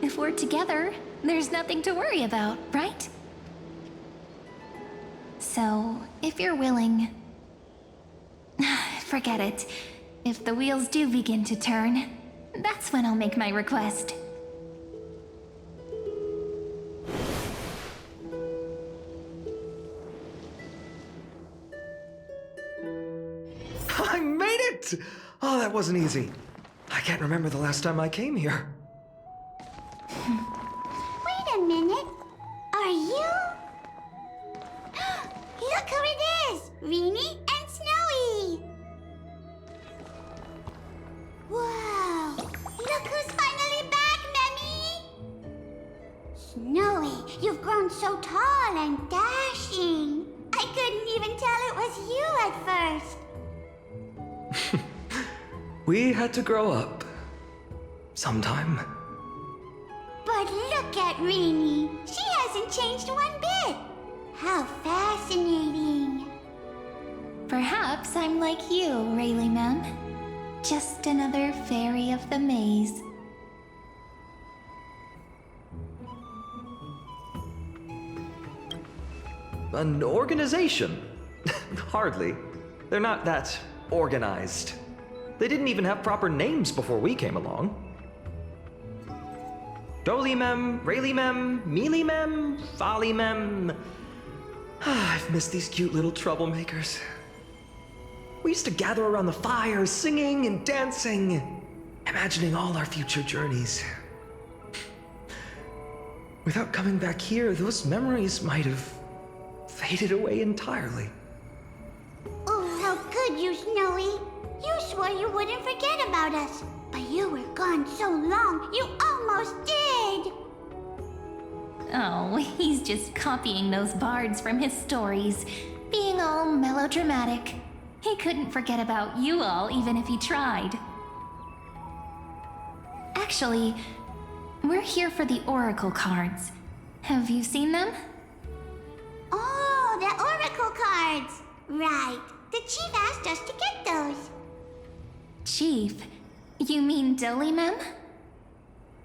S6: if we're together, there's nothing to worry about, right? So, if you're willing... Forget it. If the wheels do begin to turn, that's when I'll make my request.
S14: I made it! Oh, that wasn't easy. I can't remember the last time I came here.
S15: Wait a minute. Are you... Look who it is! Reenie and Snowy! Whoa! Look who's finally back, Memmy! Snowy, you've grown so tall and dashing. I couldn't even tell it was you at first.
S14: We had to grow up. Sometime.
S15: But look at Reenie. She hasn't changed one bit. How fascinating.
S6: Perhaps I'm like you, Rayleigh Mem. Just another fairy of the maze.
S14: An organization? Hardly. They're not that organized. They didn't even have proper names before we came along. Dolimem, Rayleigh-mem, Mealy-mem, Folly-mem. I've missed these cute little troublemakers. We used to gather around the fire, singing and dancing, imagining all our future journeys. Without coming back here, those memories might have faded away entirely.
S15: Oh, how could you, Snowy? You swore you wouldn't forget about us. But you were gone so long, you almost did!
S6: Oh, he's just copying those bards from his stories, being all melodramatic. He couldn't forget about you all, even if he tried. Actually, we're here for the Oracle cards. Have you seen them?
S15: Oh, the Oracle cards! Right. The chief asked us to get those.
S6: Chief? You mean Dolimem?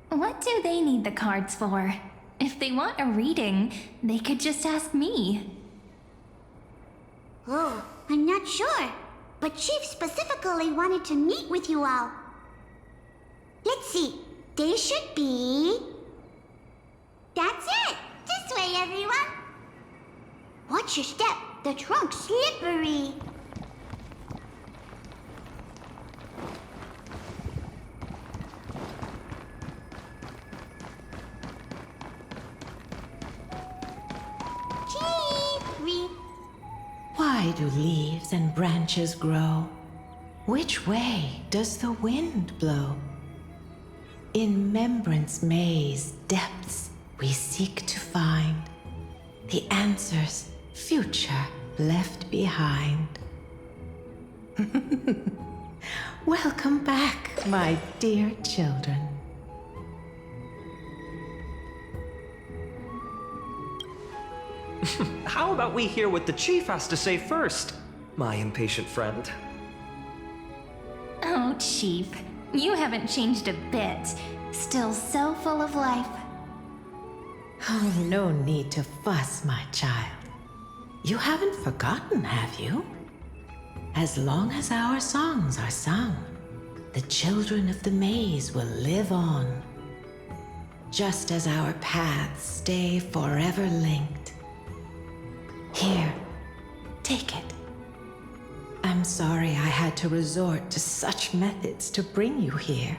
S6: What do they need the cards for? If they want a reading, they could just ask me.
S15: Oh, I'm not sure. But Chief specifically wanted to meet with you all. Let's see. They should be... That's it! This way, everyone! Watch your step. The trunk's slippery.
S16: Why do leaves and branches grow? Which way does the wind blow? In Membrance Maze depths we seek to find the answers future left behind. Welcome back, my dear children.
S14: How about we hear what the chief has to say first, my impatient friend?
S6: Oh, Chief, you haven't changed a bit. Still so full of life.
S16: Oh, no need to fuss, my child. You haven't forgotten, have you? As long as our songs are sung, the children of the maze will live on just as our paths stay forever linked. Here, take it. I'm sorry I had to resort to such methods to bring you here.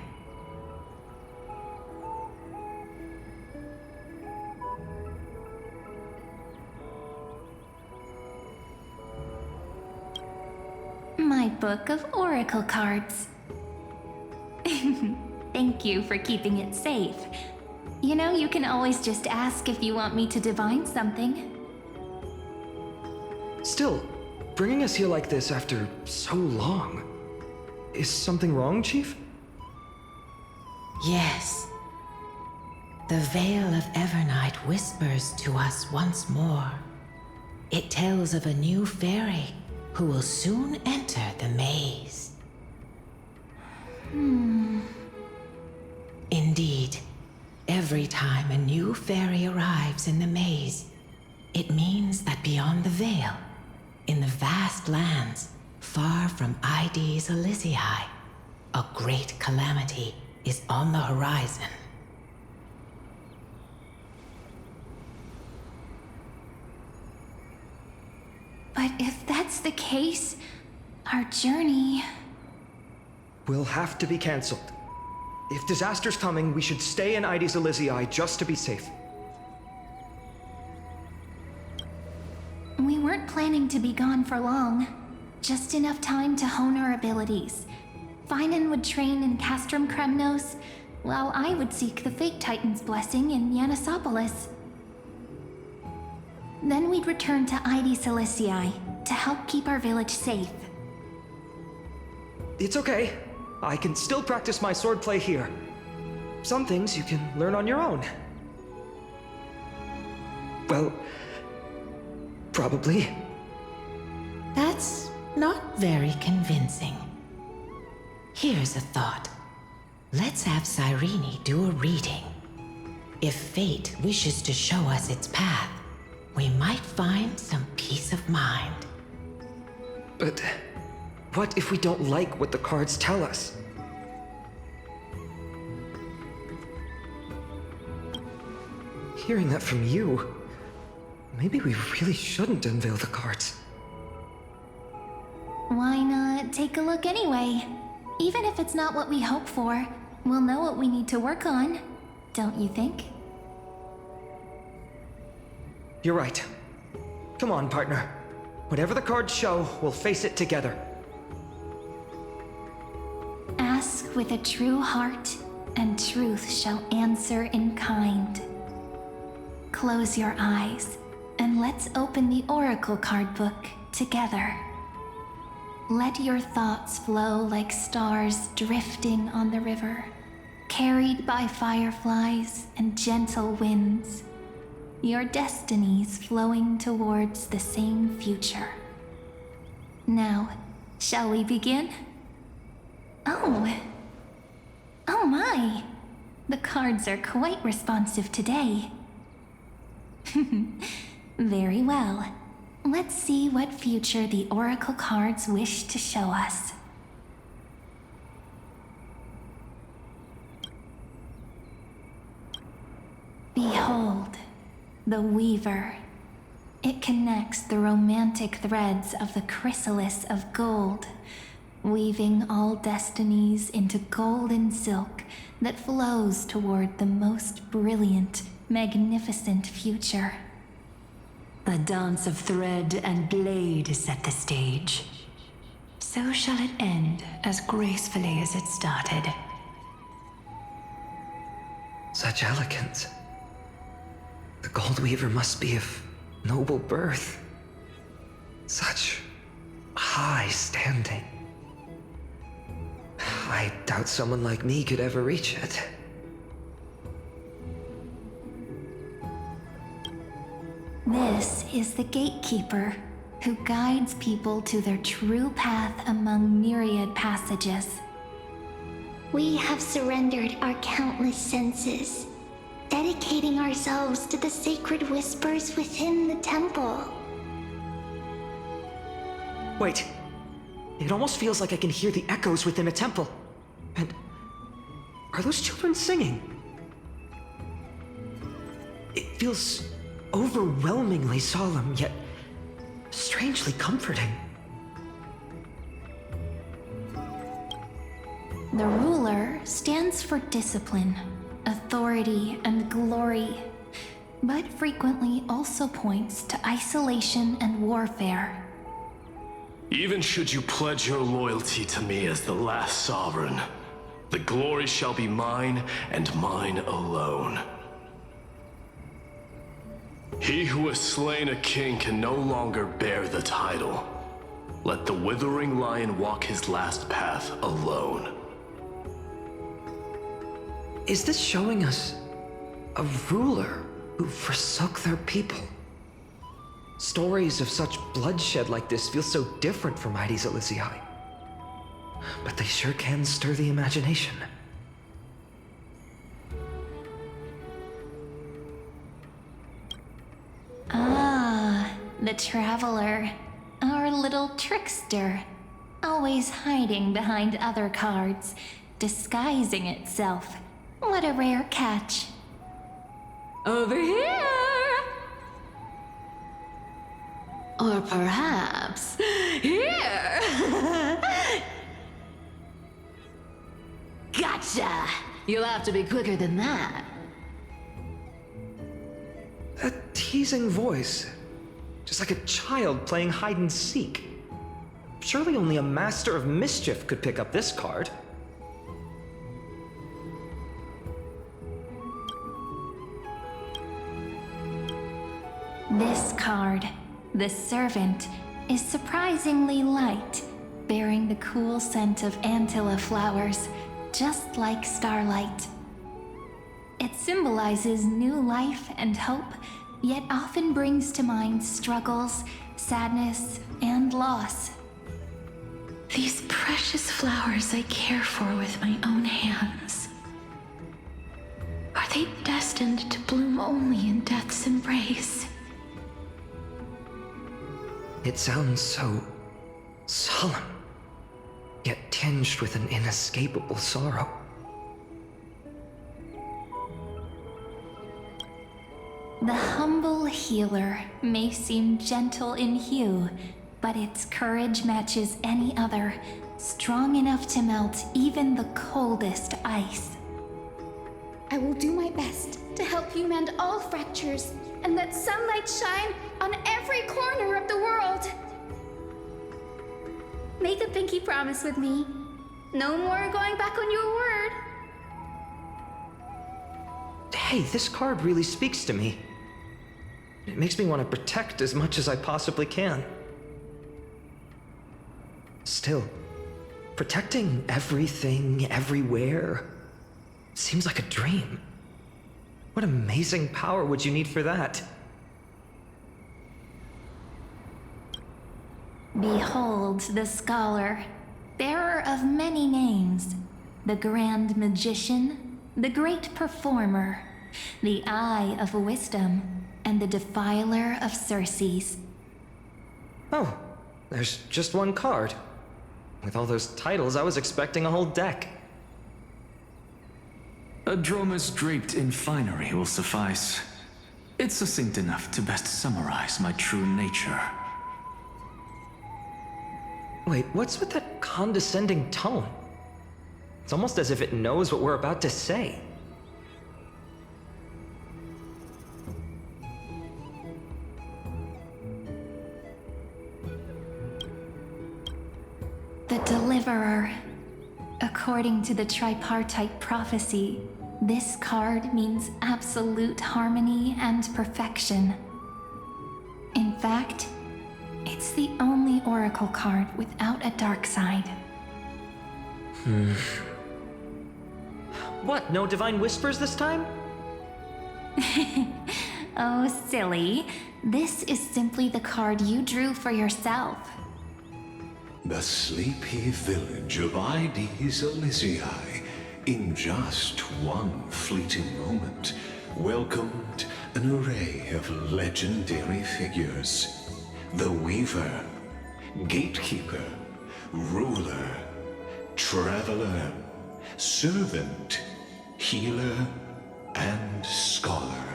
S6: My book of oracle cards. Thank you for keeping it safe. You know, you can always just ask if you want me to divine something.
S14: Still, bringing us here like this after so long. Is something wrong, Chief?
S16: Yes. The Veil of Evernight whispers to us once more. It tells of a new fairy who will soon enter the maze. Indeed, every time a new fairy arrives in the maze, it means that beyond the veil, in the vast lands far from Ides Elysiae, a great calamity is on the horizon.
S6: But if that's the case, our journey...
S14: Will have to be cancelled. If disaster's coming, we should stay in Ides Elysiae just to be safe.
S6: We weren't planning to be gone for long. Just enough time to hone our abilities. Phainon would train in Castrum Kremnos, while I would seek the Fate Titan's blessing in Yanisopolis. Then we'd return to Ides Elysiae to help keep our village safe.
S14: It's okay. I can still practice my swordplay here. Some things you can learn on your own. Well, probably.
S16: That's not very convincing. Here's a thought. Let's have Cyrene do a reading. If fate wishes to show us its path, we might find some peace of mind.
S14: But what if we don't like what the cards tell us? Hearing that from you, maybe we really shouldn't unveil the cards.
S6: Why not take a look anyway? Even if it's not what we hope for, we'll know what we need to work on, don't you think?
S14: You're right. Come on, partner. Whatever the cards show, we'll face it together.
S6: Ask with a true heart, and truth shall answer in kind. Close your eyes, and let's open the Oracle card book together. Let your thoughts flow like stars drifting on the river, carried by fireflies and gentle winds. Your destinies flowing towards the same future. Now, shall we begin? Oh my! The cards are quite responsive today. Very well. Let's see what future the Oracle cards wish to show us. Behold, the Weaver. It connects the romantic threads of the chrysalis of gold, weaving all destinies into golden silk that flows toward the most brilliant, magnificent future.
S13: The dance of thread and blade set the stage. So shall it end as gracefully as it started.
S14: Such elegance. The Gold Weaver must be of noble birth. Such high standing. I doubt someone like me could ever reach it.
S6: This is the Gatekeeper, who guides people to their true path among myriad passages.
S15: We have surrendered our countless senses, dedicating ourselves to the sacred whispers within the temple.
S14: Wait. It almost feels like I can hear the echoes within a temple. And are those children singing? It feels overwhelmingly solemn, yet strangely comforting.
S7: The ruler stands for discipline, authority, and glory, but frequently also points to isolation and warfare.
S11: Even should you pledge your loyalty to me as the last sovereign, the glory shall be mine and mine alone. He who has slain a king can no longer bear the title. Let the withering lion walk his last path alone.
S14: Is this showing us a ruler who forsook their people? Stories of such bloodshed like this feel so different from Heidi's Elysiae. But they sure can stir the imagination.
S7: Ah, the Traveler. Our little trickster. Always hiding behind other cards, disguising itself. What a rare catch.
S13: Over here! Or perhaps here! Gotcha! You'll have to be quicker than that.
S14: A teasing voice. Just like a child playing hide and seek. Surely only a master of mischief could pick up this card.
S7: This card, the Servant, is surprisingly light, bearing the cool scent of Antilla flowers, just like starlight. It symbolizes new life and hope, yet often brings to mind struggles, sadness, and loss.
S8: These precious flowers I care for with my own hands. Are they destined to bloom only in death's embrace?
S14: It sounds so solemn, yet tinged with an inescapable sorrow.
S7: The humble healer may seem gentle in hue, but its courage matches any other, strong enough to melt even the coldest ice.
S12: I will do my best to help you mend all fractures and let sunlight shine on every corner of the world. Make a pinky promise with me. No more going back on your word.
S14: Hey, this card really speaks to me. It makes me want to protect as much as I possibly can. Still, protecting everything, everywhere, seems like a dream. What amazing power would you need for that?
S7: Behold the scholar, bearer of many names, the grand magician, the great performer, the eye of wisdom, and the defiler of Circes.
S14: Oh, there's just one card. With all those titles, I was expecting a whole deck.
S10: A dromus draped in finery will suffice. It's succinct enough to best summarize my true nature.
S14: Wait, what's with that condescending tone? It's almost as if it knows what we're about to say.
S7: The Deliverer. According to the tripartite prophecy, this card means absolute harmony and perfection. In fact, it's the only oracle card without a dark side.
S14: What, no divine whispers this time?
S7: Oh, silly. This is simply the card you drew for yourself.
S9: The sleepy village of Heidi's Elysiae, in just one fleeting moment, welcomed an array of legendary figures. The Weaver, Gatekeeper, Ruler, Traveler, Servant, Healer, and Scholar.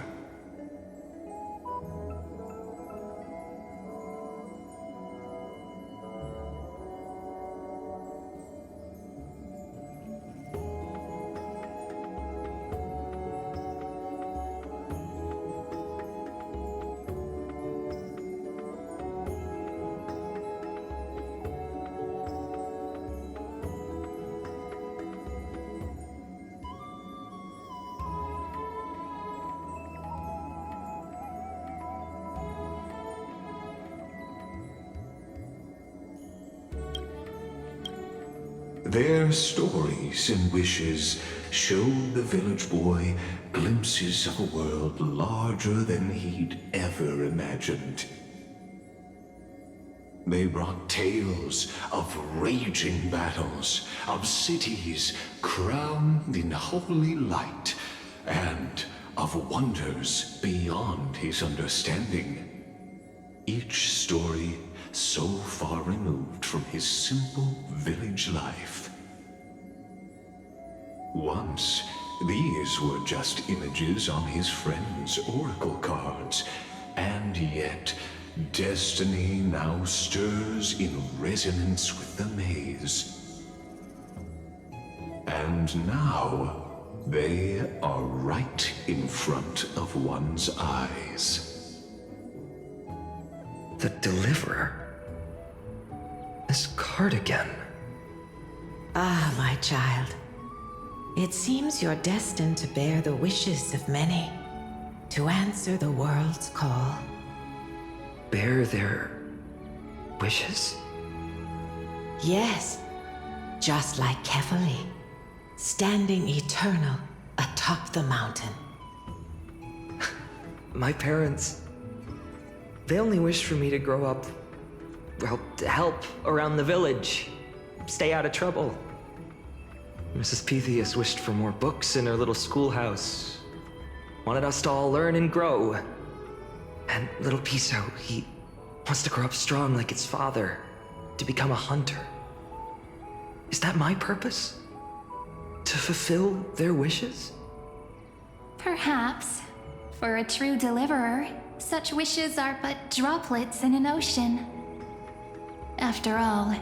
S9: Their stories and wishes showed the village boy glimpses of a world larger than he'd ever imagined. They brought tales of raging battles, of cities crowned in holy light, and of wonders beyond his understanding. Each story so far removed from his simple village life. Once, these were just images on his friend's oracle cards, and yet destiny now stirs in resonance with the maze. And now, they are right in front of one's eyes.
S14: The Deliverer? This card again.
S16: Ah, my child. It seems you're destined to bear the wishes of many, to answer the world's call.
S14: Bear their wishes?
S16: Yes, just like Kefali, standing eternal atop the mountain.
S14: My parents, they only wished for me to grow up, well, to help around the village, stay out of trouble. Mrs. Pythias wished for more books in her little schoolhouse, wanted us to all learn and grow. And little Piso, he wants to grow up strong like its father, to become a hunter. Is that my purpose? To fulfill their wishes?
S12: Perhaps. For a true deliverer, such wishes are but droplets in an ocean. After all,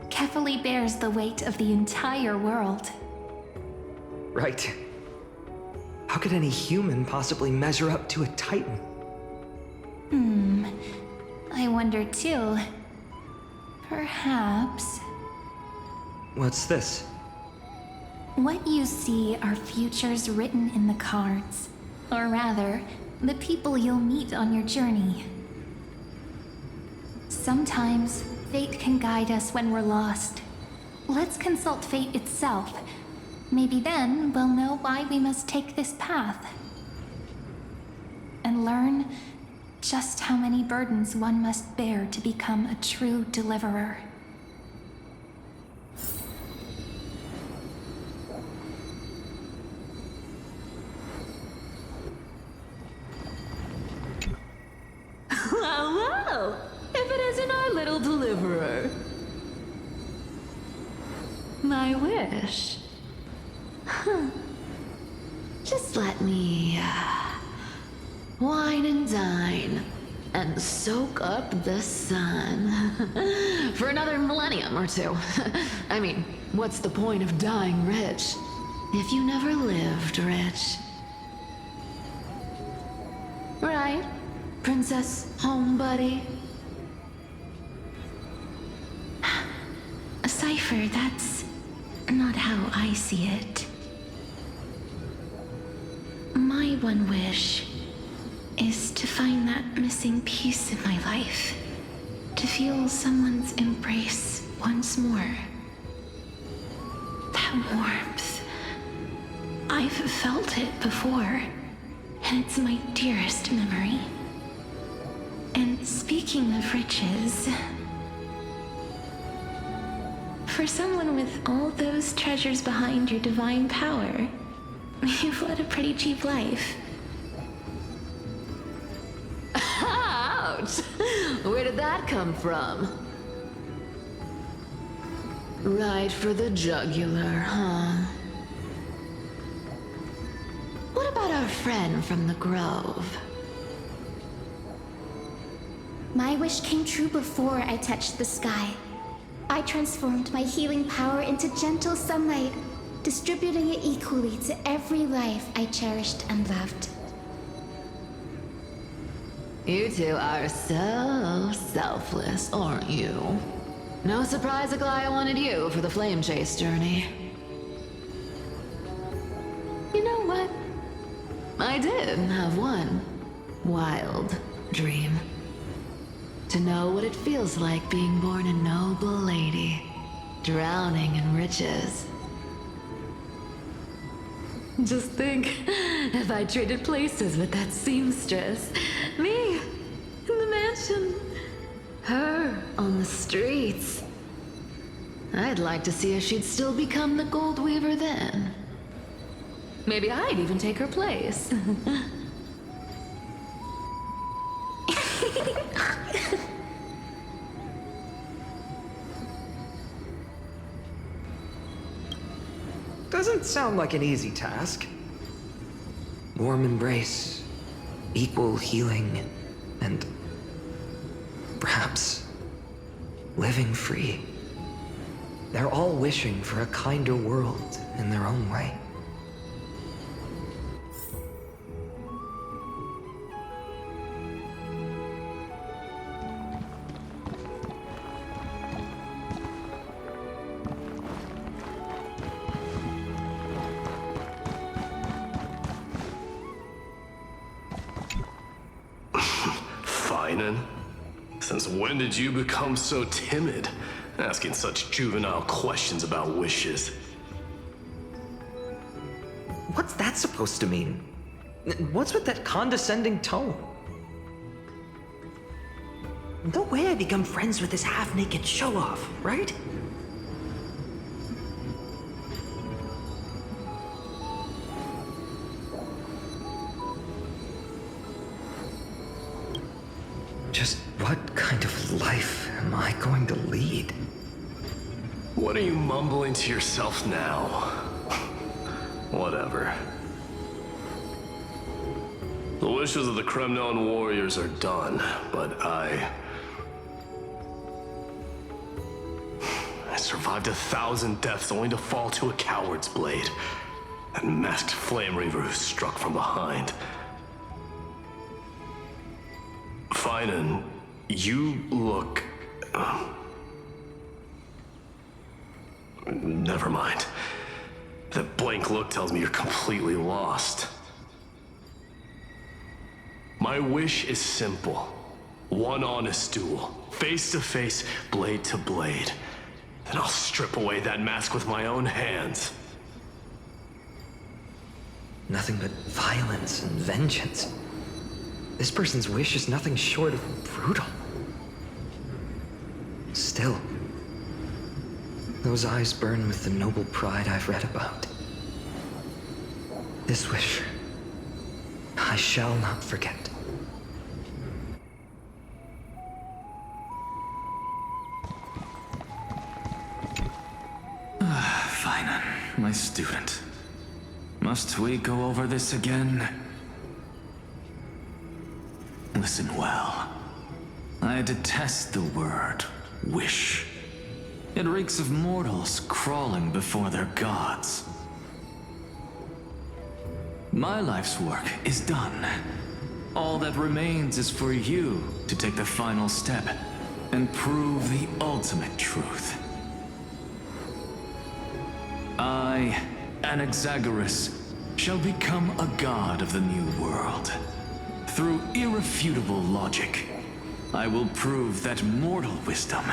S12: Kefali bears the weight of the entire world.
S14: Right. How could any human possibly measure up to a Titan?
S12: I wonder too. Perhaps...
S14: What's this?
S12: What you see are futures written in the cards. Or rather, the people you'll meet on your journey. Sometimes, fate can guide us when we're lost. Let's consult fate itself. Maybe then we'll know why we must take this path. And learn just how many burdens one must bear to become a true deliverer.
S13: Well, if it isn't our little deliverer. My wish. Just let me wine and dine and soak up the sun for another millennium or two. I mean, what's the point of dying rich if you never lived rich? Right, Princess Homebuddy?
S7: Cypher, that's not how I see it. My one wish is to find that missing piece in my life. To feel someone's embrace once more. That warmth. I've felt it before, and it's my dearest memory. And speaking of riches, for someone with all those treasures behind your divine power, you've led a pretty cheap life.
S13: Ouch! Where did that come from? Right for the jugular, huh? What about our friend from the Grove?
S12: My wish came true before I touched the sky. I transformed my healing power into gentle sunlight, distributing it equally to every life I cherished and loved.
S13: You two are so selfless, aren't you? No surprise Aglaya wanted you for the flame chase journey. You know what? I did have one wild dream. To know what it feels like being born a noble lady drowning in riches. Just think, if I traded places with that seamstress, me in the mansion, her on the streets. I'd like to see if she'd still become the Gold Weaver then. Maybe I'd even take her place.
S14: Doesn't sound like an easy task. Warm embrace, equal healing, and perhaps living free. They're all wishing for a kinder world in their own way.
S11: Phainon? Since when did you become so timid? Asking such juvenile questions about wishes.
S14: What's that supposed to mean? What's with that condescending tone? No way I become friends with this half-naked show-off, right? Just what kind of life am I going to lead?
S11: What are you mumbling to yourself now? Whatever. The wishes of the Cremnon warriors are done, but I survived 1,000 deaths only to fall to a coward's blade. That masked flame reaver who struck from behind. Phainon, you look... Never mind. That blank look tells me you're completely lost. My wish is simple. One honest duel. Face to face, blade to blade. Then I'll strip away that mask with my own hands.
S14: Nothing but violence and vengeance. This person's wish is nothing short of brutal. Still, those eyes burn with the noble pride I've read about. This wish, I shall not forget.
S10: Phainon, my student. Must we go over this again? Listen well. I detest the word wish. It reeks of mortals crawling before their gods. My life's work is done. All that remains is for you to take the final step and prove the ultimate truth. I, Anaxagoras, shall become a god of the new world. Through irrefutable logic, I will prove that mortal wisdom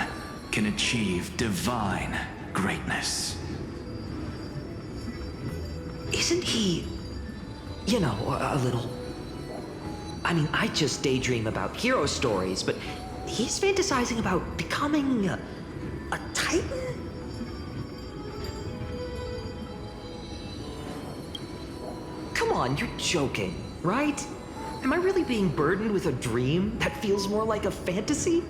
S10: can achieve divine greatness.
S14: Isn't he, you know, a little... I mean, I just daydream about hero stories, but he's fantasizing about becoming a titan? Come on, you're joking, right? Am I really being burdened with a dream that feels more like a fantasy?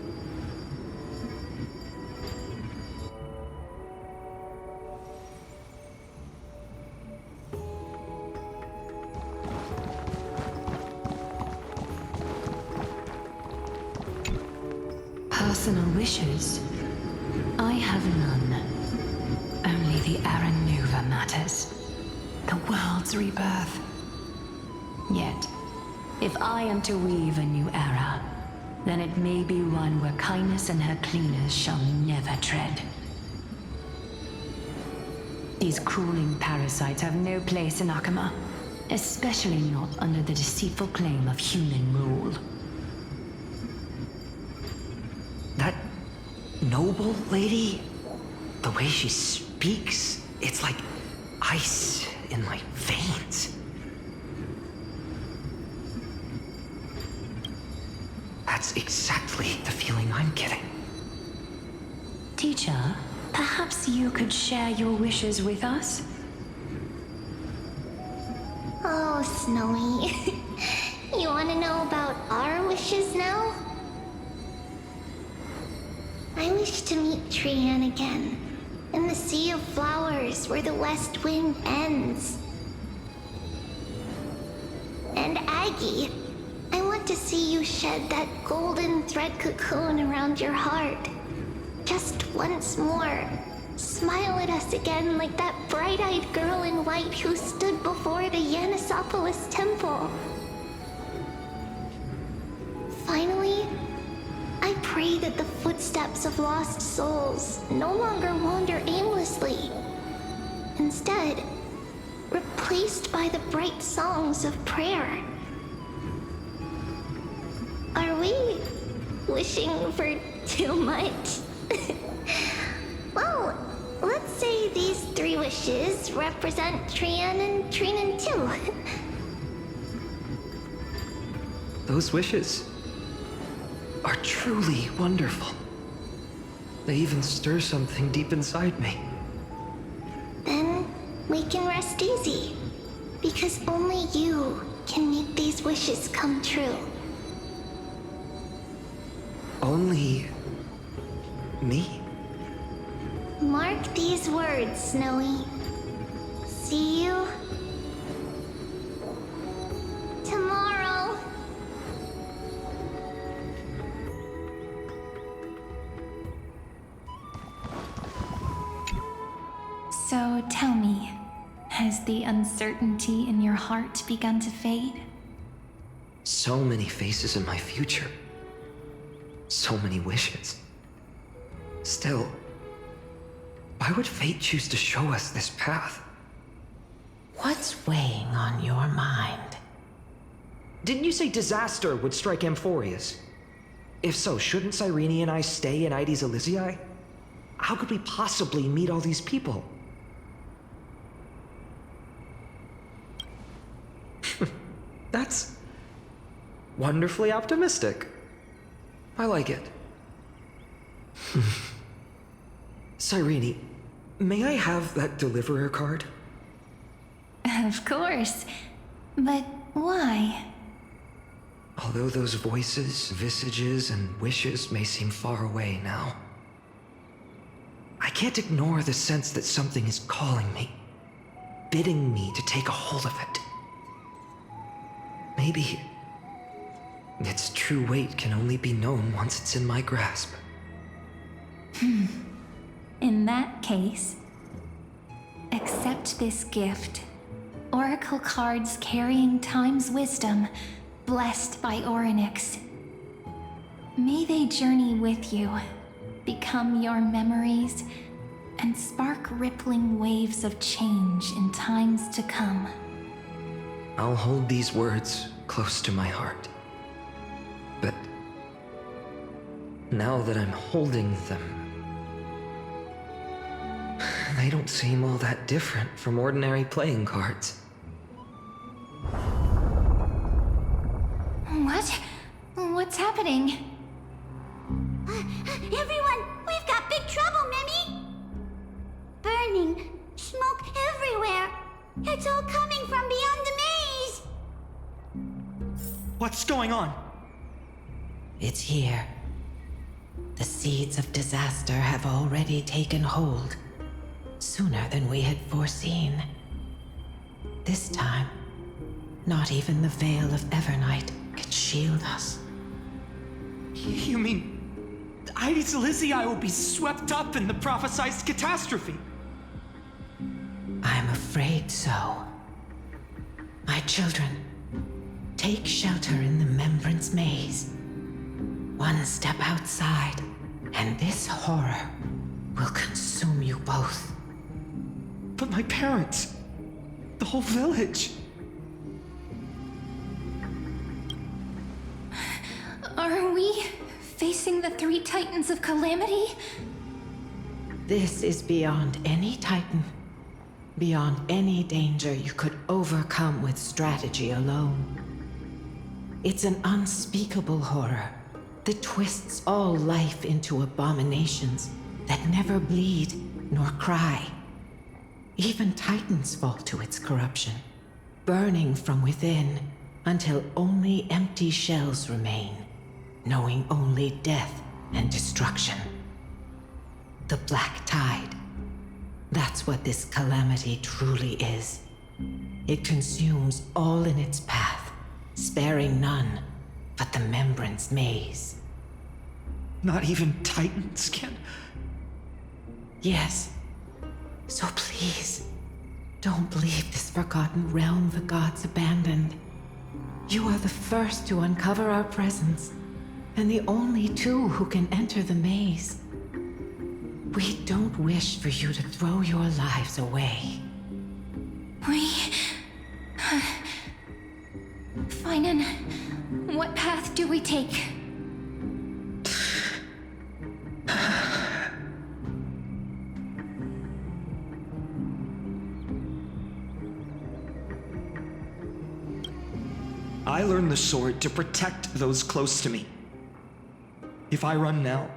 S7: Personal wishes? I have none. Only the Arannuva matters. The world's rebirth. Yet, if I am to weave a new era, then it may be one where kindness and her cleaners shall never tread. These crawling parasites have no place in Akama, especially not under the deceitful claim of human rule.
S14: That noble lady? The way she speaks, it's like ice in my veins. That's exactly the feeling I'm getting.
S7: Teacher, perhaps you could share your wishes with us?
S6: Oh, Snowy. You want to know about our wishes now? I wish to meet Cyrene again, in the Sea of Flowers where the West Wind ends. And Aggie, I want to see you shed that golden thread cocoon around your heart. Just once more. Smile at us again like that bright-eyed girl in white who stood before the Yanisopolis temple. Finally, I pray that the footsteps of lost souls no longer wander aimlessly. Instead, replaced by the bright songs of prayer. Are we wishing for too much? Well, let's say these 3 wishes represent Cyrene and Phainon too.
S14: Those wishes are truly wonderful. They even stir something deep inside me.
S6: Then we can rest easy, because only you can make these wishes come true.
S14: Only me?
S6: Mark these words, Snowy. See you tomorrow.
S12: So tell me, has the uncertainty in your heart begun to fade?
S14: So many faces in my future. So many wishes. Still, why would fate choose to show us this path?
S16: What's weighing on your mind?
S14: Didn't you say disaster would strike Amphoreus? If so, shouldn't Cyrene and I stay in Ides Elysiae? How could we possibly meet all these people? That's wonderfully optimistic. I like it. Cyrene, may I have that deliverer card?
S12: Of course. But why?
S14: Although those voices, visages, and wishes may seem far away now, I can't ignore the sense that something is calling me, bidding me to take a hold of it. Maybe its true weight can only be known once it's in my grasp.
S12: In that case, accept this gift. Oracle cards carrying time's wisdom, blessed by Orynyx. May they journey with you, become your memories, and spark rippling waves of change in times to come.
S14: I'll hold these words close to my heart. But now that I'm holding them, they don't seem all that different from ordinary playing cards.
S12: What? What's happening?
S15: Everyone, we've got big trouble, Mimi! Burning, smoke everywhere. It's all coming from beyond the maze!
S14: What's going on?
S16: It's here. The seeds of disaster have already taken hold, sooner than we had foreseen. This time, not even the Veil of Evernight could shield us.
S14: You mean Ides Elysiae will be swept up in the prophesized catastrophe?
S16: I'm afraid so. My children, take shelter in the Membrance Maze. One step outside, and this horror will consume you both.
S14: But my parents, the whole village.
S12: Are we facing the 3 Titans of Calamity?
S16: This is beyond any Titan. Beyond any danger you could overcome with strategy alone. It's an unspeakable horror that twists all life into abominations that never bleed nor cry. Even Titans fall to its corruption, burning from within until only empty shells remain, knowing only death and destruction. The Black Tide. That's what this calamity truly is. It consumes all in its path, sparing none but the Membrance Maze.
S14: Not even Titans can...
S16: Yes. So please, don't leave this forgotten realm the gods abandoned. You are the first to uncover our presence, and the only two who can enter the maze. We don't wish for you to throw your lives away.
S12: Phainon, what path do we take?
S14: I learned the sword to protect those close to me. If I run now,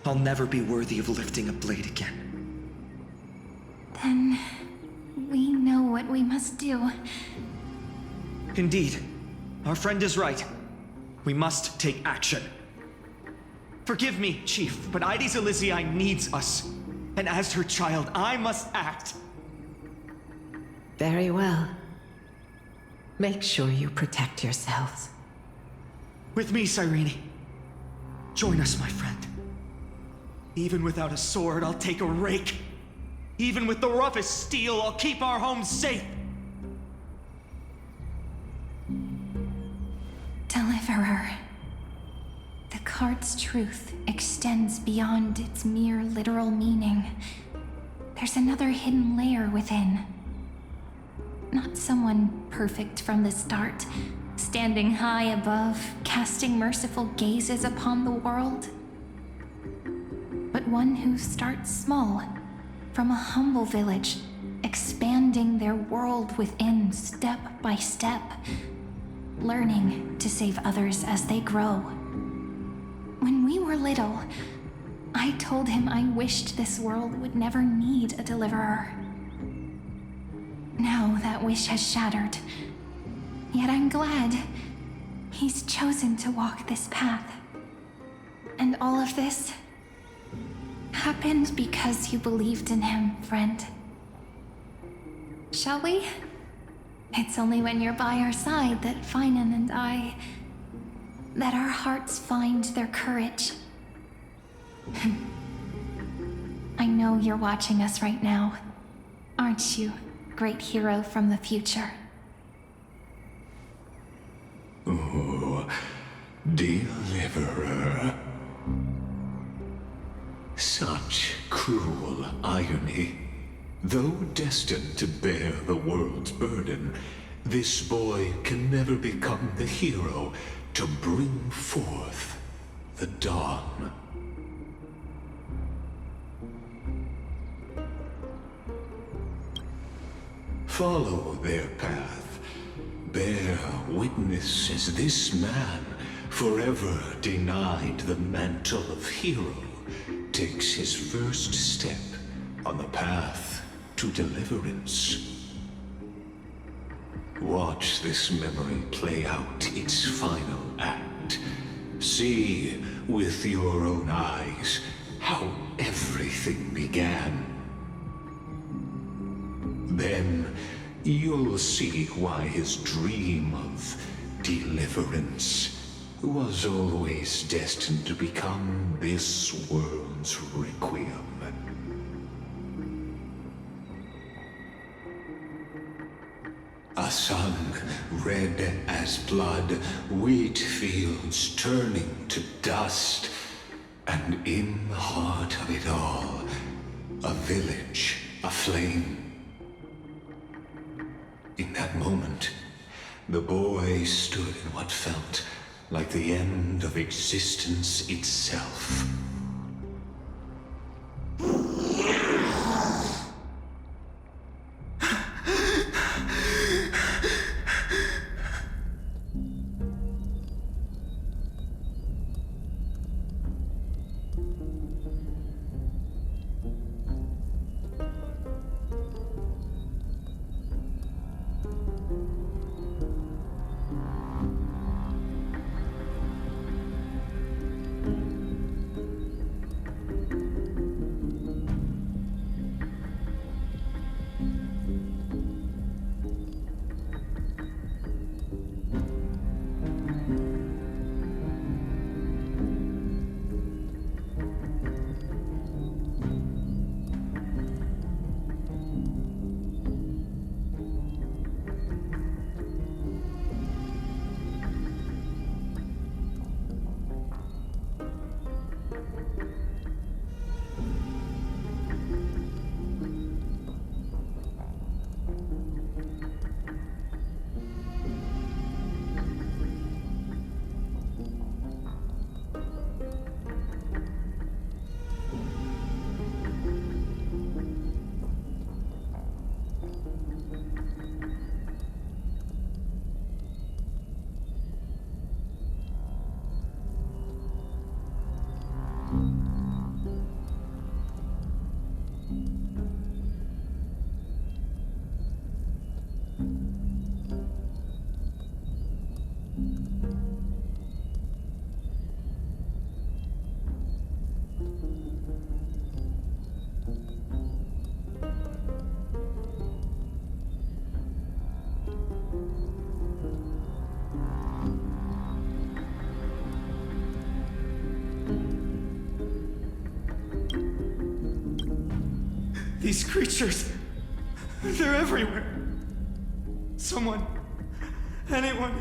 S14: I'll never be worthy of lifting a blade again.
S12: Then we know what we must do.
S14: Indeed, our friend is right. We must take action. Forgive me, Chief, but Ides Elysiae needs us. And as her child, I must act.
S16: Very well. Make sure you protect yourselves.
S14: With me, Cyrene. Join us, my friend. Even without a sword, I'll take a rake. Even with the roughest steel, I'll keep our home safe.
S12: Deliverer. The card's truth extends beyond its mere literal meaning. There's another hidden layer within. Not someone perfect from the start, standing high above, casting merciful gazes upon the world. But one who starts small, from a humble village, expanding their world within step by step, learning to save others as they grow. When we were little, I told him I wished this world would never need a deliverer. Now that wish has shattered. Yet I'm glad he's chosen to walk this path. And all of this happened because you believed in him, friend. Shall we? It's only when you're by our side that Phainon and that our hearts find their courage. I know you're watching us right now, aren't you, great hero from the future?
S9: Oh, deliverer. Such cruel irony. Though destined to bear the world's burden, this boy can never become the hero to bring forth the dawn. Follow their path. Bear witness as this man, forever denied the mantle of hero, takes his first step on the path to deliverance. Watch this memory play out its final act. See with your own eyes how everything began. Then you'll see why his dream of deliverance was always destined to become this world's requiem. A sun red as blood, wheat fields turning to dust, and in the heart of it all, a village aflame. In that moment, the boy stood in what felt like the end of existence itself.
S14: These creatures, they're everywhere. Someone, anyone,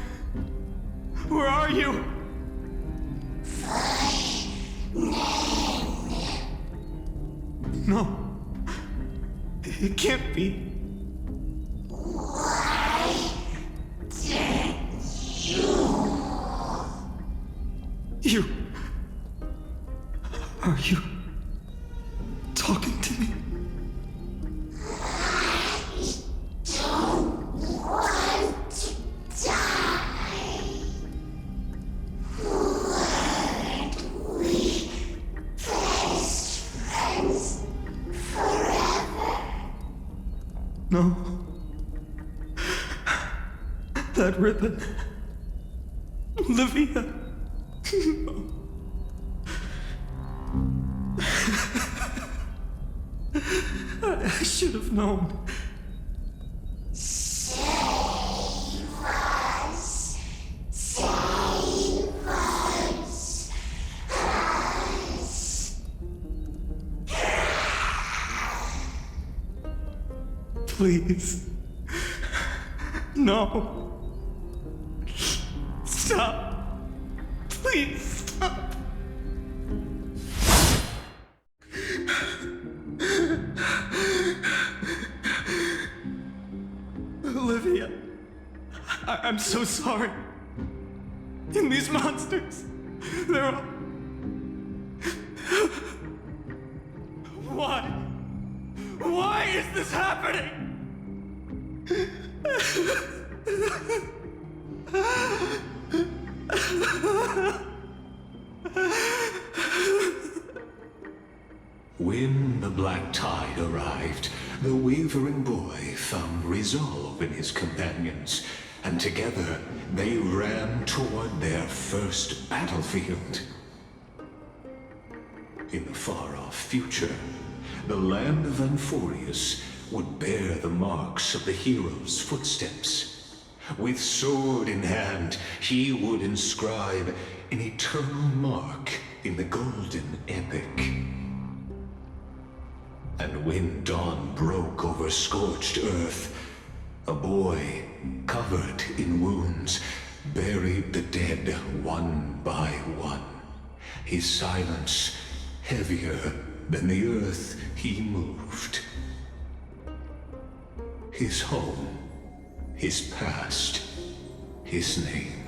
S14: where are you? No, it can't be. You... Are you talking to me?
S9: I don't want to die. Weren't we best friends forever?
S14: No. That ribbon. Olivia. I should have known.
S9: Save us. Save us.
S14: Please. No. Stop. Please stop. Olivia, I'm so sorry. And these monsters, they're all... Why? Why is this happening?
S9: When the black tide arrived, the wavering boy found resolve in his companions, and together they ran toward their first battlefield. In the far-off future, the land of Amphoreus would bear the marks of the hero's footsteps. With sword in hand, he would inscribe an eternal mark in the golden epic. And when dawn broke over scorched earth, a boy, covered in wounds, buried the dead one by one. His silence heavier than the earth he moved. His home, his past, his name,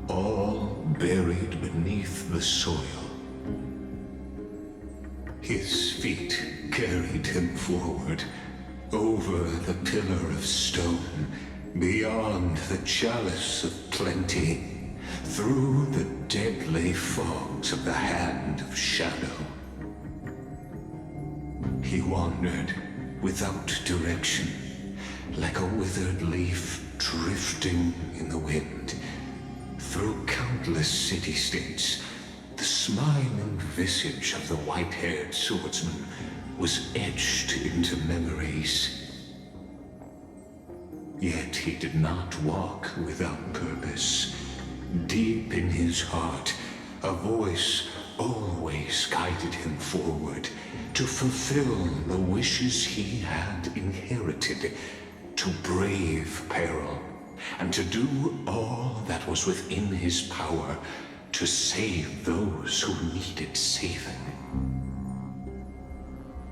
S9: all buried beneath the soil. His feet carried him forward, over the pillar of stone, beyond the chalice of plenty, through the deadly fogs of the hand of shadow. He wandered without direction, like a withered leaf drifting in the wind, through countless city-states. The smiling visage of the white-haired swordsman was etched into memories. Yet he did not walk without purpose. Deep in his heart, a voice always guided him forward to fulfill the wishes he had inherited, to brave peril, and to do all that was within his power to save those who needed saving.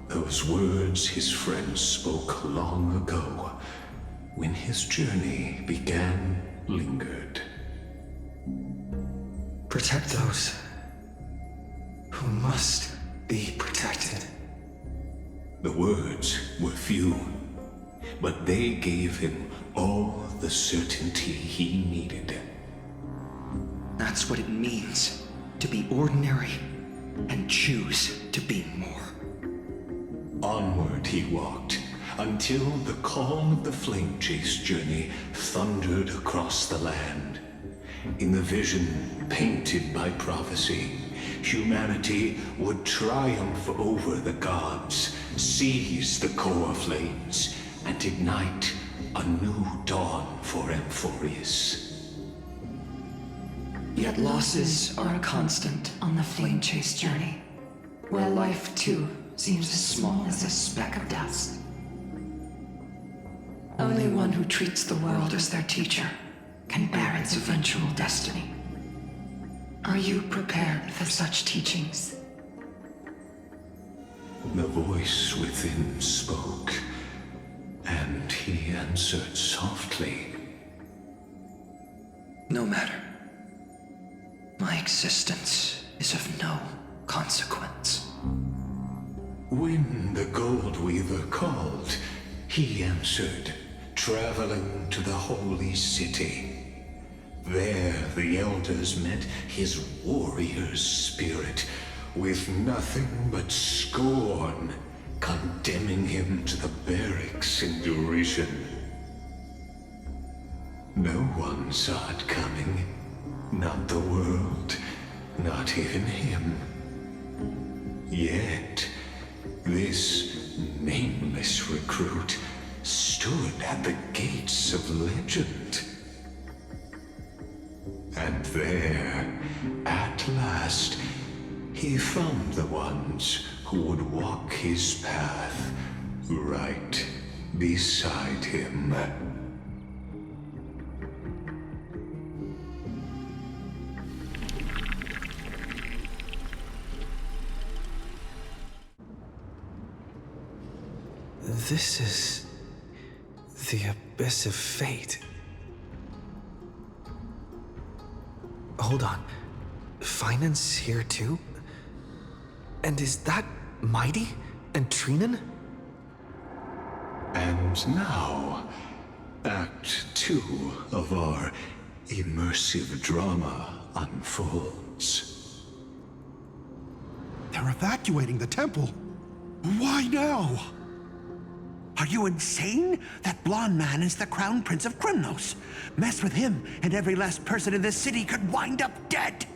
S9: Those words his friends spoke long ago, when his journey began, lingered.
S1: Protect those who must be protected.
S9: The words were few, but they gave him all the certainty he needed.
S1: That's what it means to be ordinary and choose to be more.
S9: Onward he walked, until the call of the flame chase journey thundered across the land. In the vision painted by prophecy, humanity would triumph over the gods, seize the core flames, and ignite a new dawn for Amphoreus.
S1: Yet losses are a constant on the flame chase journey, where life too
S17: seems as small as a speck of dust. Only one who treats the world as their teacher can bear its eventual destiny. Are you prepared for such teachings?
S9: The voice within spoke, and he answered softly.
S17: No matter. My existence is of no consequence.
S9: When the Gold Weaver called, he answered, traveling to the holy city. There the elders met his warrior's spirit, with nothing but scorn, condemning him to the barracks in derision. No one saw it coming. Not the world, not even him. Yet, this nameless recruit stood at the gates of legend. And there, at last, he found the ones who would walk his path right beside him.
S2: This is the Abyss of Fate. Hold on. Phainon's here too? And is that Mighty and Trainon?
S9: And now, Act 2 of our immersive drama unfolds.
S18: They're evacuating the temple. Why now? Are you insane? That blonde man is the Crown Prince of Krymnos. Mess with him, and every last person in this city could wind up dead.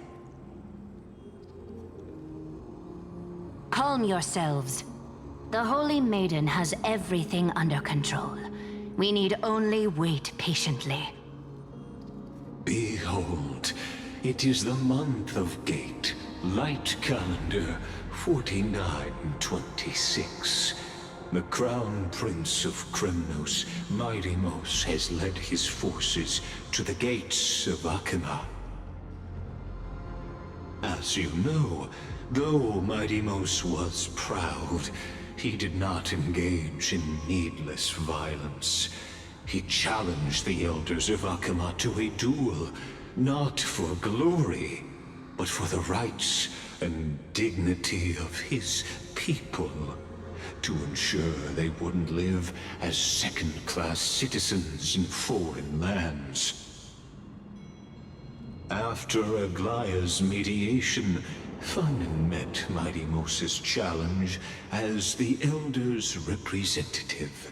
S8: Calm yourselves. The Holy Maiden has everything under control. We need only wait patiently.
S9: Behold, it is the month of Gate, Light Calendar 4926. The Crown Prince of Krymnos, Midimos, has led his forces to the gates of Akima. As you know, though Midimos was proud, he did not engage in needless violence. He challenged the elders of Akima to a duel, not for glory, but for the rights and dignity of his people, to ensure they wouldn't live as second-class citizens in foreign lands. After Aglaya's mediation, Phainon met Midimos' challenge as the Elder's representative.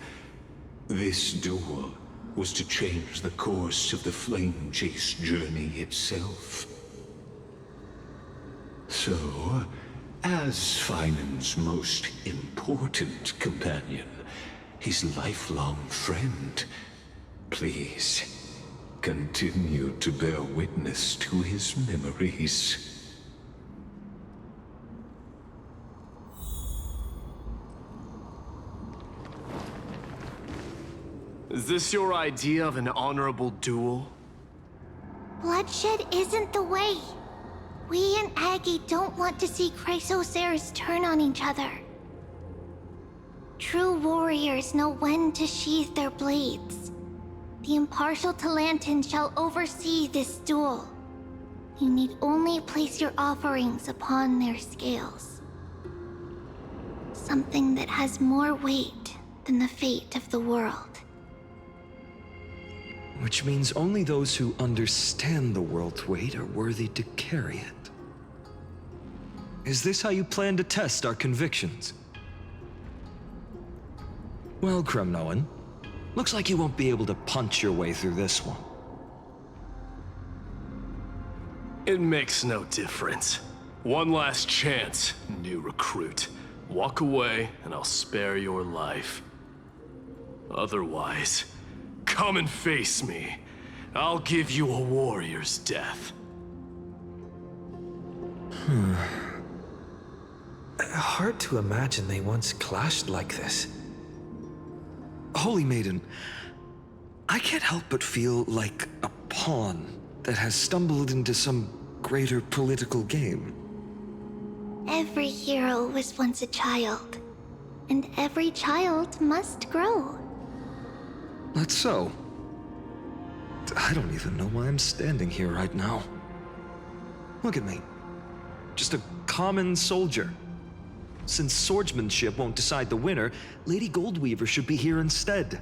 S9: This duel was to change the course of the Flame Chase journey itself. So, as Phainon's most important companion, his lifelong friend, please continue to bear witness to his memories.
S11: Is this your idea of an honorable duel?
S15: Bloodshed isn't the way. We and Aggie don't want to see Chrysoceres turn on each other. True warriors know when to sheathe their blades. The impartial Talantin shall oversee this duel. You need only place your offerings upon their scales. Something that has more weight than the fate of the world.
S1: Which means only those who understand the world's weight are worthy to carry it. Is this how you plan to test our convictions? Well, Kremnoan, looks like you won't be able to punch your way through this one.
S11: It makes no difference. One last chance, new recruit. Walk away, and I'll spare your life. Otherwise, come and face me. I'll give you a warrior's death.
S19: Hard to imagine they once clashed like this.
S1: Holy Maiden, I can't help but feel like a pawn that has stumbled into some greater political game.
S6: Every hero was once a child, and every child must grow.
S1: That's so. I don't even know why I'm standing here right now. Look at me. Just a common soldier. Since swordsmanship won't decide the winner, Lady Goldweaver should be here instead.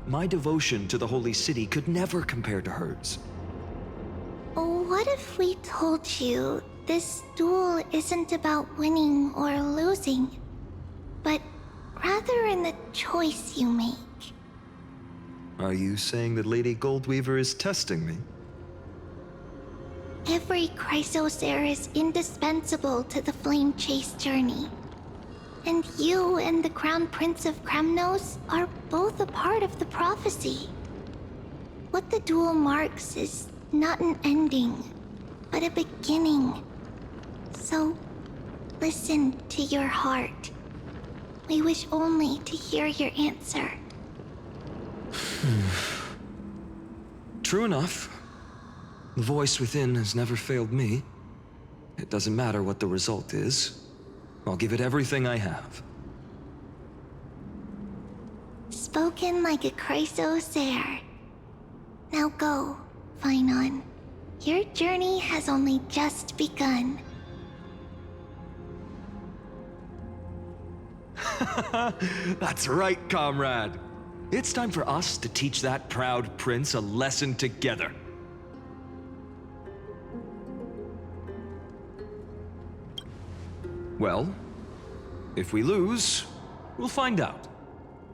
S1: My devotion to the Holy City could never compare to hers.
S6: What if we told you this duel isn't about winning or losing, but rather in the choice you make?
S1: Are you saying that Lady Goldweaver is testing me?
S6: Every Chrysosaur is indispensable to the Flame Chase journey. And you and the Crown Prince of Kremnos are both a part of the prophecy. What the duel marks is not an ending, but a beginning. So, listen to your heart. We wish only to hear your answer.
S1: True enough. The voice within has never failed me. It doesn't matter what the result is. I'll give it everything I have.
S6: Spoken like a Chrysosaur. Now go, Phainon. Your journey has only just begun.
S1: That's right, comrade. It's time for us to teach that proud prince a lesson together. Well, if we lose, we'll find out,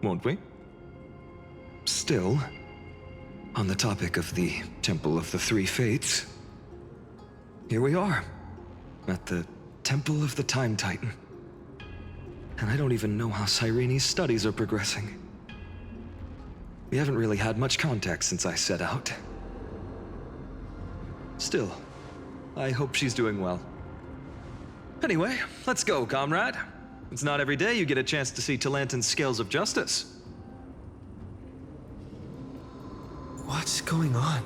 S1: won't we? Still, on the topic of the Temple of the Three Fates, here we are, at the Temple of the Time Titan. And I don't even know how Cyrene's studies are progressing. We haven't really had much contact since I set out. Still, I hope she's doing well. Anyway, let's go, comrade. It's not every day you get a chance to see Talantin's scales of justice.
S19: What's going on?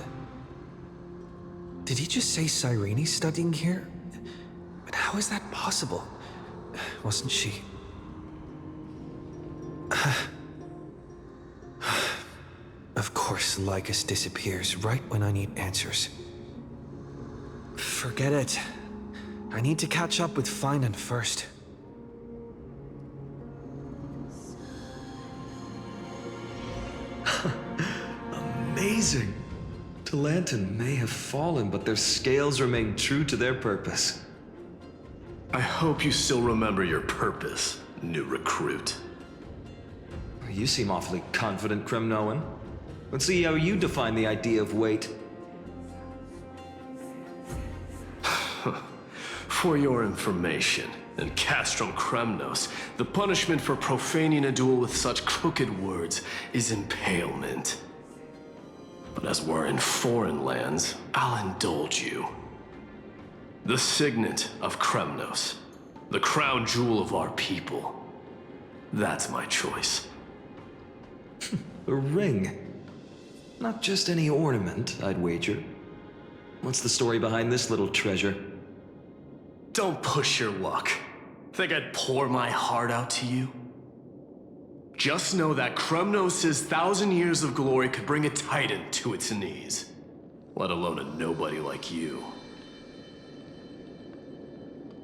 S19: Did he just say Cyrene's studying here? But how is that possible? Wasn't she... Of course, Lycus disappears right when I need answers. Forget it. I need to catch up with Phainon first.
S1: Amazing! Talantin may have fallen, but their scales remain true to their purpose.
S11: I hope you still remember your purpose, new recruit.
S1: You seem awfully confident, Kremnoan. Let's see how you define the idea of weight.
S11: For your information, in Castrum Kremnos, the punishment for profaning a duel with such crooked words is impalement. But as we're in foreign lands, I'll indulge you. The signet of Kremnos, the crown jewel of our people. That's my choice.
S1: A ring. Not just any ornament, I'd wager. What's the story behind this little treasure?
S11: Don't push your luck. Think I'd pour my heart out to you? Just know that Kremnos' 1,000 years of glory could bring a titan to its knees. Let alone a nobody like you.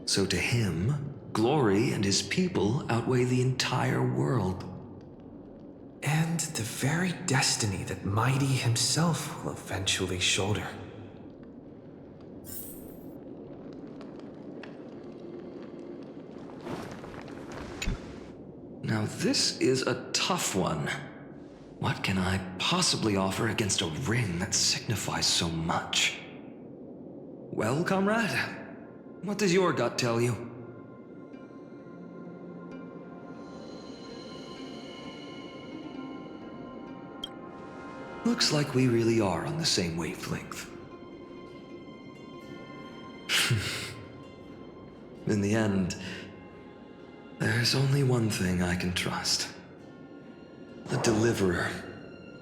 S1: So to him, glory and his people outweigh the entire world.
S19: And the very destiny that Mighty himself will eventually shoulder.
S1: Now this is a tough one. What can I possibly offer against a ring that signifies so much? Well, comrade, what does your gut tell you? Looks like we really are on the same wavelength. In the end, There's only one thing I can trust. The deliverer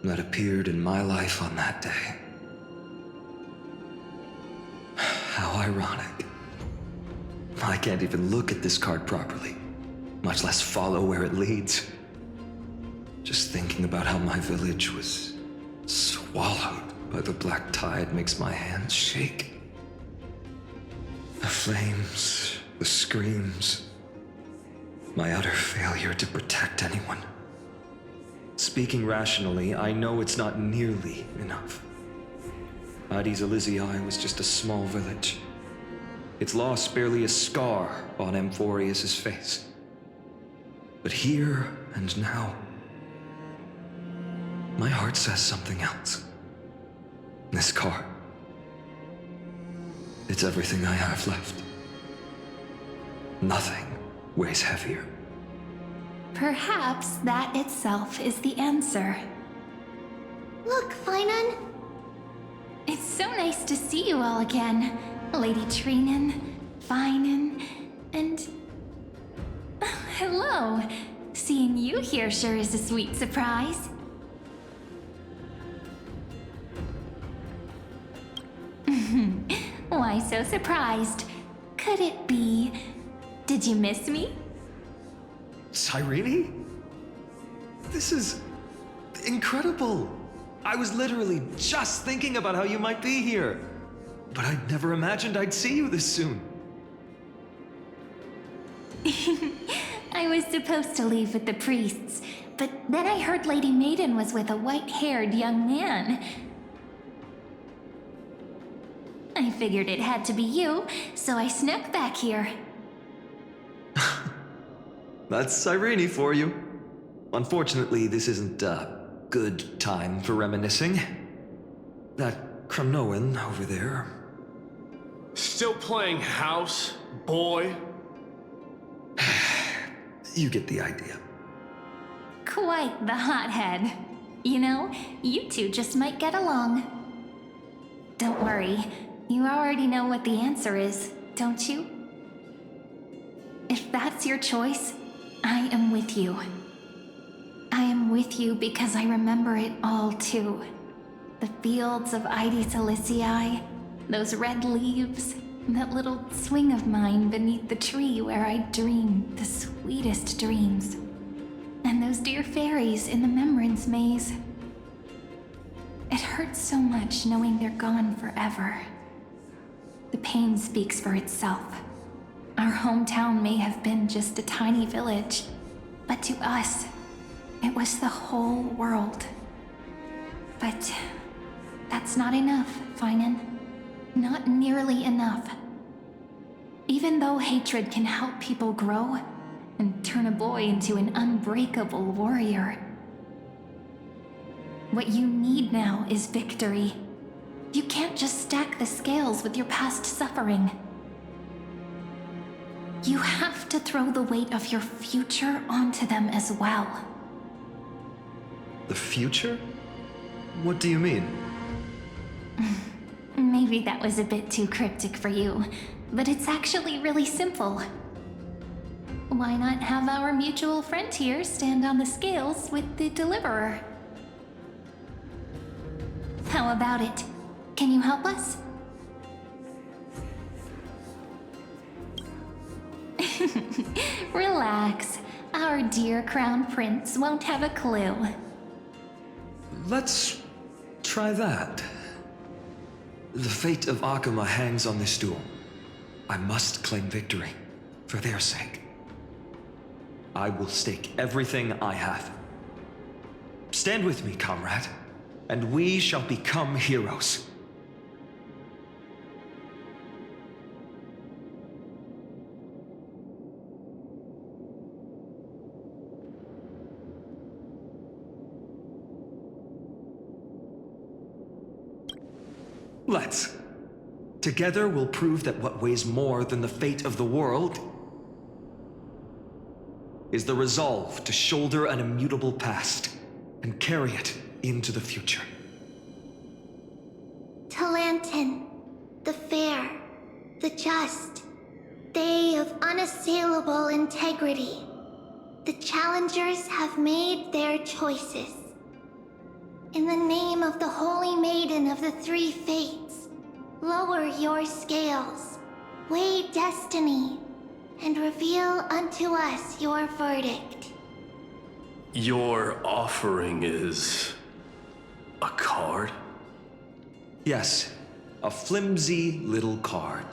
S1: that appeared in my life on that day. How ironic. I can't even look at this card properly, much less follow where it leads. Just thinking about how my village was swallowed by the black tide makes my hands shake. The flames, the screams, my utter failure to protect anyone. Speaking rationally, I know it's not nearly enough. Addis Elysiae was just a small village. Its loss barely a scar on Amphoreus' face. But here and now, my heart says something else. This card. It's everything I have left. Nothing weighs heavier.
S12: Perhaps that itself is the answer.
S15: Look, Phainon.
S12: It's so nice to see you all again. Lady Cyrene, Phainon, and... hello. Seeing you here sure is a sweet surprise. Why so surprised? Could it be... did you miss me?
S1: Cyrene? This is incredible. I was literally just thinking about how you might be here. But I'd never imagined I'd see you this soon.
S12: I was supposed to leave with the priests, but then I heard Lady Maiden was with a white-haired young man. I figured it had to be you, so I snuck back here.
S1: That's Cyrene for you. Unfortunately, this isn't a good time for reminiscing. That Chronoan over there.
S11: Still playing house, boy?
S1: You get the idea.
S12: Quite the hothead. You know, you two just might get along. Don't worry, you already know what the answer is, don't you? If that's your choice, I am with you. I am with you because I remember it all too. The fields of Addis Elysiae, those red leaves, that little swing of mine beneath the tree where I dreamed the sweetest dreams. And those dear fairies in the Membrance Maze. It hurts so much knowing they're gone forever. The pain speaks for itself. Our hometown may have been just a tiny village, but to us, it was the whole world. But that's not enough, Phainon. Not nearly enough. Even though hatred can help people grow and turn a boy into an unbreakable warrior, what you need now is victory. You can't just stack the scales with your past suffering. You have to throw the weight of your future onto them as well.
S1: The future? What do you mean?
S12: Maybe that was a bit too cryptic for you, but it's actually really simple. Why not have our mutual friend here stand on the scales with the deliverer? How about it? Can you help us? Relax. Our dear Crown Prince won't have a clue.
S1: Let's try that. The fate of Akuma hangs on this duel. I must claim victory, for their sake. I will stake everything I have. Stand with me, comrade, and we shall become heroes. Let's. Together we'll prove that what weighs more than the fate of the world is the resolve to shoulder an immutable past and carry it into the future.
S15: Talantin, the fair, the just.
S6: day of unassailable integrity. The challengers have made their choices. In the name of the Holy Maiden of the Three Fates, lower your scales, weigh destiny, and reveal unto us your verdict.
S11: Your offering is a card?
S1: Yes, a flimsy little card.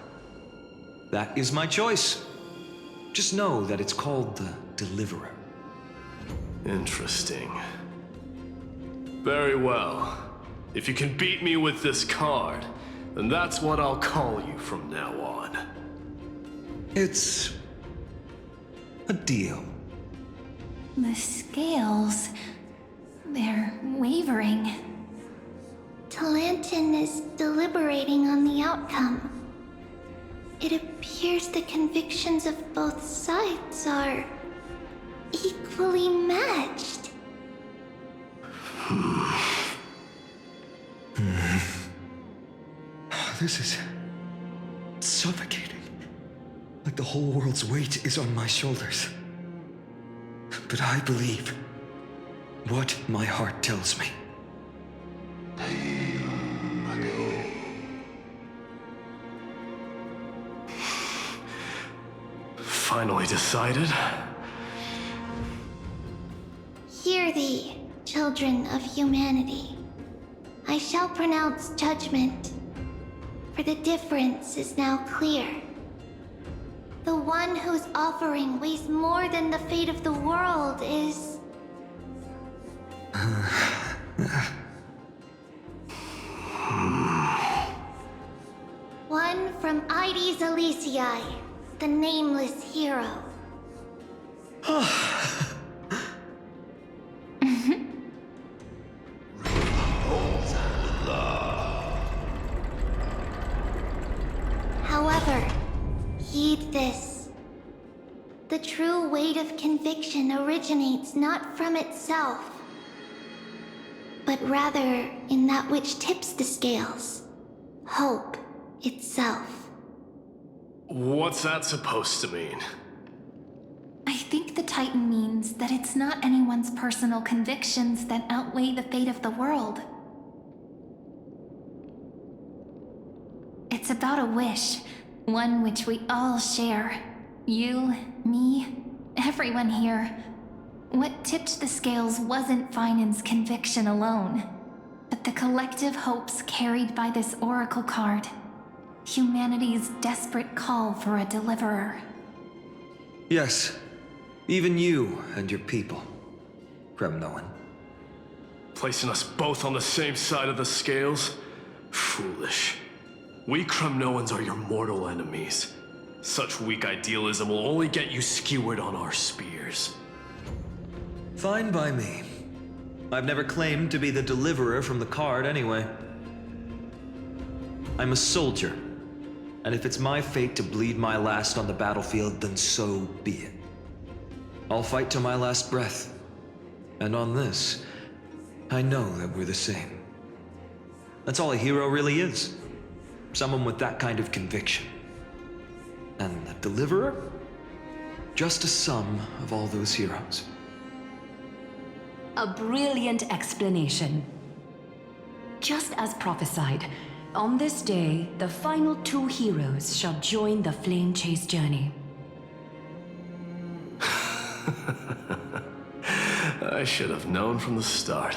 S1: That is my choice. Just know that it's called the Deliverer.
S11: Interesting. Very well. If you can beat me with this card, then that's what I'll call you from now on.
S1: It's a deal.
S12: The scales... they're wavering.
S6: Talantin is deliberating on the outcome. It appears the convictions of both sides are equally matched.
S1: This is suffocating. Like the whole world's weight is on my shoulders. But I believe what my heart tells me.
S11: Finally decided?
S6: Hear thee, children of humanity. I shall pronounce judgment, for the difference is now clear. The one whose offering weighs more than the fate of the world is... one from Ides Elysiae, the nameless hero. However, heed this. The true weight of conviction originates not from itself, but rather in that which tips the scales, hope itself.
S11: What's that supposed to mean?
S12: I think the Titan means that it's not anyone's personal convictions that outweigh the fate of the world. It's about a wish, one which we all share. You, me, everyone here. What tipped the scales wasn't Phainon's conviction alone, but the collective hopes carried by this oracle card. Humanity's desperate call for a deliverer.
S1: Yes, even you and your people, Kremnoan.
S11: Placing us both on the same side of the scales? Foolish. We Kremnoans are your mortal enemies. Such weak idealism will only get you skewered on our spears.
S1: Fine by me. I've never claimed to be the deliverer from the card anyway. I'm a soldier, and if it's my fate to bleed my last on the battlefield, then so be it. I'll fight to my last breath. And on this, I know that we're the same. That's all a hero really is. Someone with that kind of conviction. And the deliverer? Just a sum of all those heroes.
S7: A brilliant explanation. Just as prophesied, on this day, the final two heroes shall join the flame chase journey.
S11: I should have known from the start.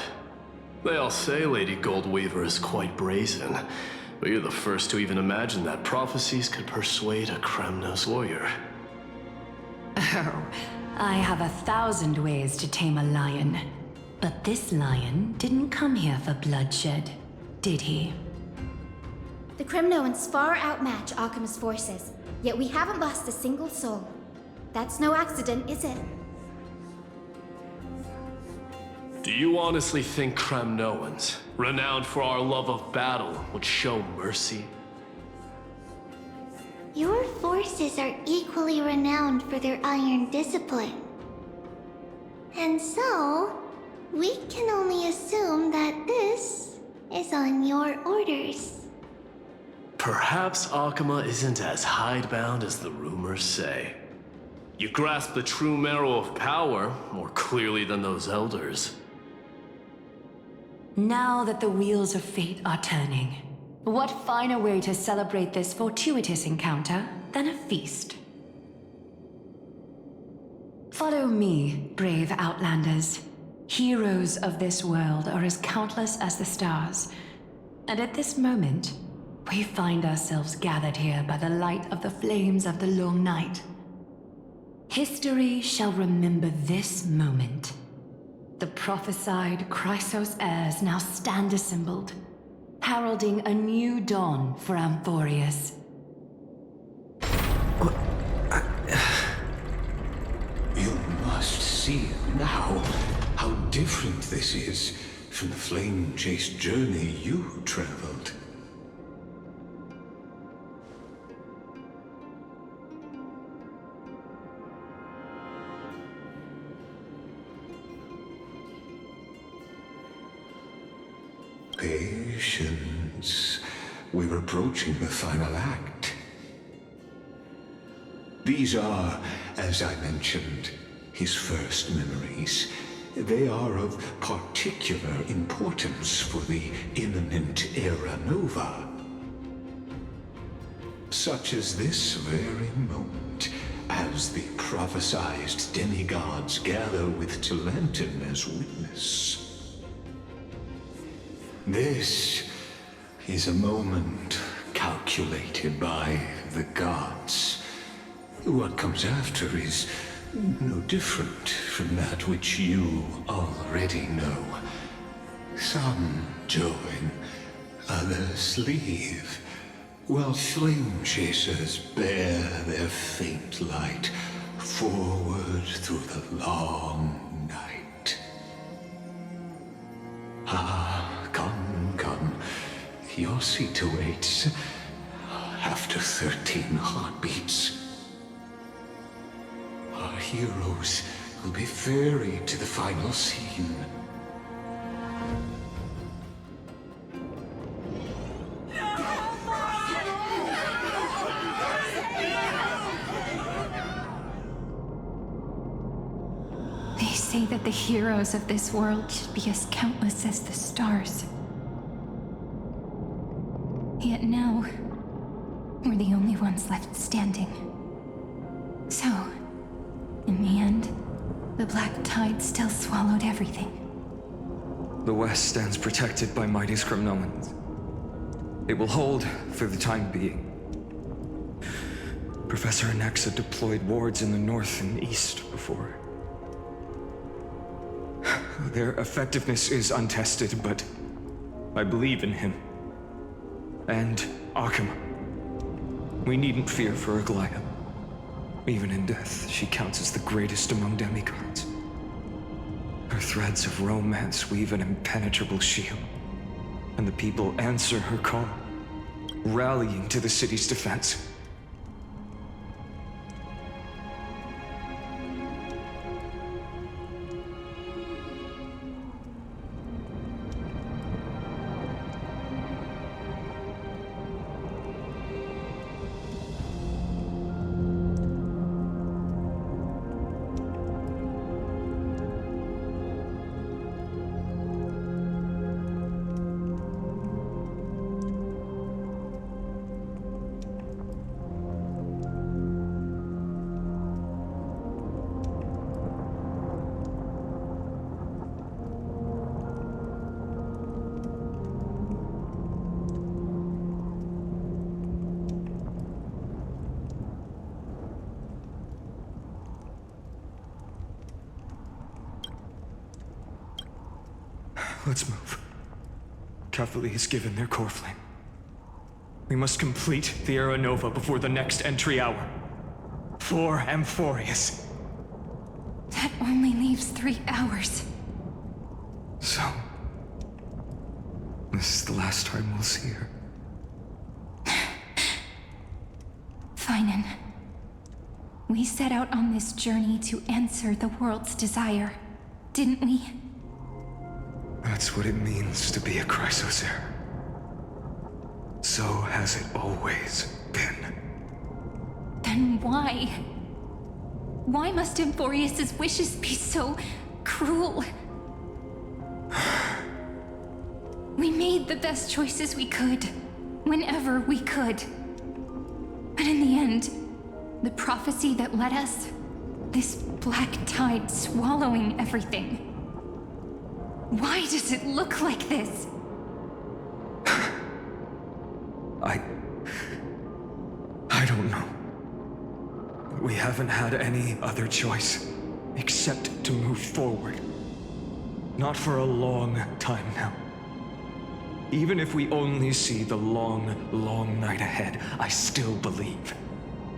S11: They all say Lady Goldweaver is quite brazen, but you're the first to even imagine that prophecies could persuade a Kremnos warrior.
S7: Oh, I have 1,000 ways to tame a lion. But this lion didn't come here for bloodshed, did he?
S12: The Kremnoans far outmatch Alchemist's forces, yet we haven't lost a single soul. That's no accident, is it?
S11: Do you honestly think Kremnoans, renowned for our love of battle, would show mercy?
S6: Your forces are equally renowned for their iron discipline. And so, we can only assume that this is on your orders.
S11: Perhaps Akama isn't as hidebound as the rumors say. You grasp the true marrow of power more clearly than those elders.
S16: Now that the wheels of fate are turning, what finer way to celebrate this fortuitous encounter than a feast? Follow me, brave Outlanders. Heroes of this world are as countless as the stars, and at this moment, we find ourselves gathered here by the light of the flames of the long night. History shall remember this moment. The prophesied Chrysos heirs now stand assembled, heralding a new dawn for Amphoreus.
S9: You must see now how different this is from the flame-chased journey you traveled. Patience. We're approaching the final act. These are, as I mentioned, his first memories. They are of particular importance for the imminent Era Nova. Such as this very moment, as the prophesized demigods gather with Talentum as witness. This is a moment calculated by the gods. What comes after is no different from that which you already know. Some join, others leave, while flame chasers bear their faint light forward through the long night. Ah, come. Your seat awaits. After 13 heartbeats, our heroes will be ferried to the final scene.
S12: They say that the heroes of this world should be as countless as the stars. Yet now, we're the only ones left standing. So, in the end, the black tide still swallowed everything.
S1: The West stands protected by mighty Screwllum. It will hold for the time being. Professor Anexa deployed wards in the north and east before. Their effectiveness is untested, but I believe in him. And Akama. We needn't fear for Aglaya. Even in death, she counts as the greatest among demigods. Her threads of romance weave an impenetrable shield, and the people answer her call, rallying to the city's defense. Let's move. Cavalry has given their core flame. We must complete the Era Nova before the next entry hour. For Amphoreus.
S12: That only leaves 3 hours.
S1: So, this is the last time we'll see her.
S12: Phainon. We set out on this journey to answer the world's desire, didn't we?
S1: That's what it means to be a Chrysos heir. so has it always been.
S12: Then why? Why must Amphoreus' wishes be so cruel? We made the best choices we could, whenever we could. But in the end, the prophecy that led us, this black tide swallowing everything. Why does it look like this?
S1: I don't know. We haven't had any other choice except to move forward. Not for a long time now. Even if we only see the long, long night ahead, I still believe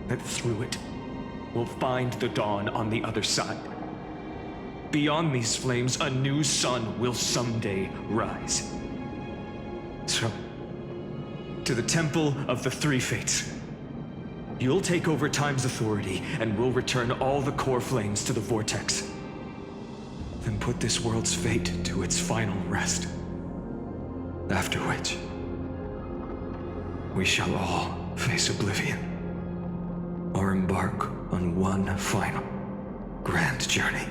S1: that through it, we'll find the dawn on the other side. Beyond these flames, a new sun will someday rise. So, to the Temple of the Three Fates. You'll take over Time's authority, and we'll return all the core flames to the Vortex. Then put this world's fate to its final rest. After which, we shall all face oblivion, or embark on one final, grand journey.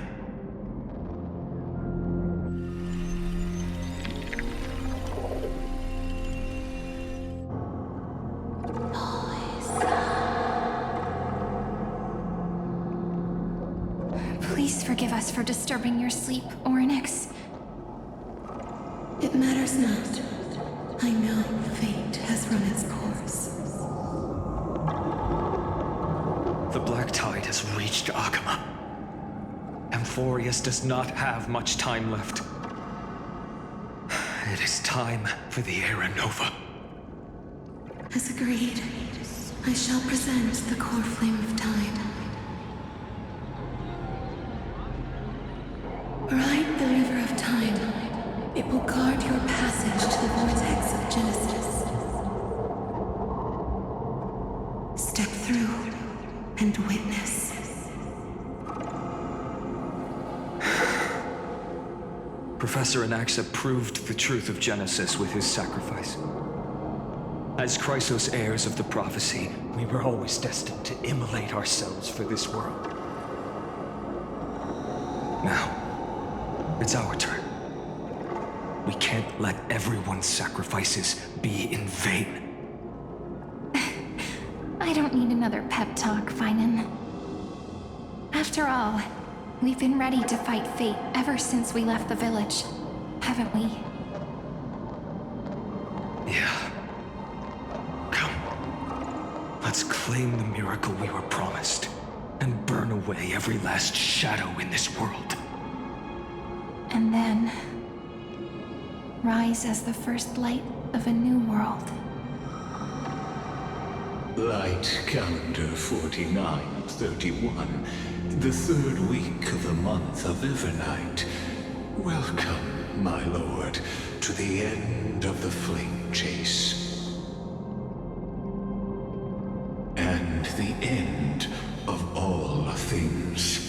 S12: Please forgive us for disturbing your sleep, Orynyx.
S7: It matters not. I know fate has run its course.
S1: The black tide has reached Akama. Amphoreus does not have much time left. It is time for the Era Nova.
S7: As agreed, I shall present the core flame of time. Ride the river of time. It will guard your passage to the vortex of Genesis. Step through and witness.
S1: Professor Anaxa proved the truth of Genesis with his sacrifice. As Chrysos heirs of the prophecy, we were always destined to immolate ourselves for this world. Now, it's our turn. We can't let everyone's sacrifices be in vain.
S12: I don't need another pep talk, Phainon. After all, we've been ready to fight fate ever since we left the village, haven't we?
S1: Yeah. Come. Let's claim the miracle we were promised, and burn away every last shadow in this world.
S12: And then rise as the first light of a new world.
S9: Light calendar 4931, the third week of the month of Evernight. Welcome, my lord, to the end of the flame chase. And the end of all things.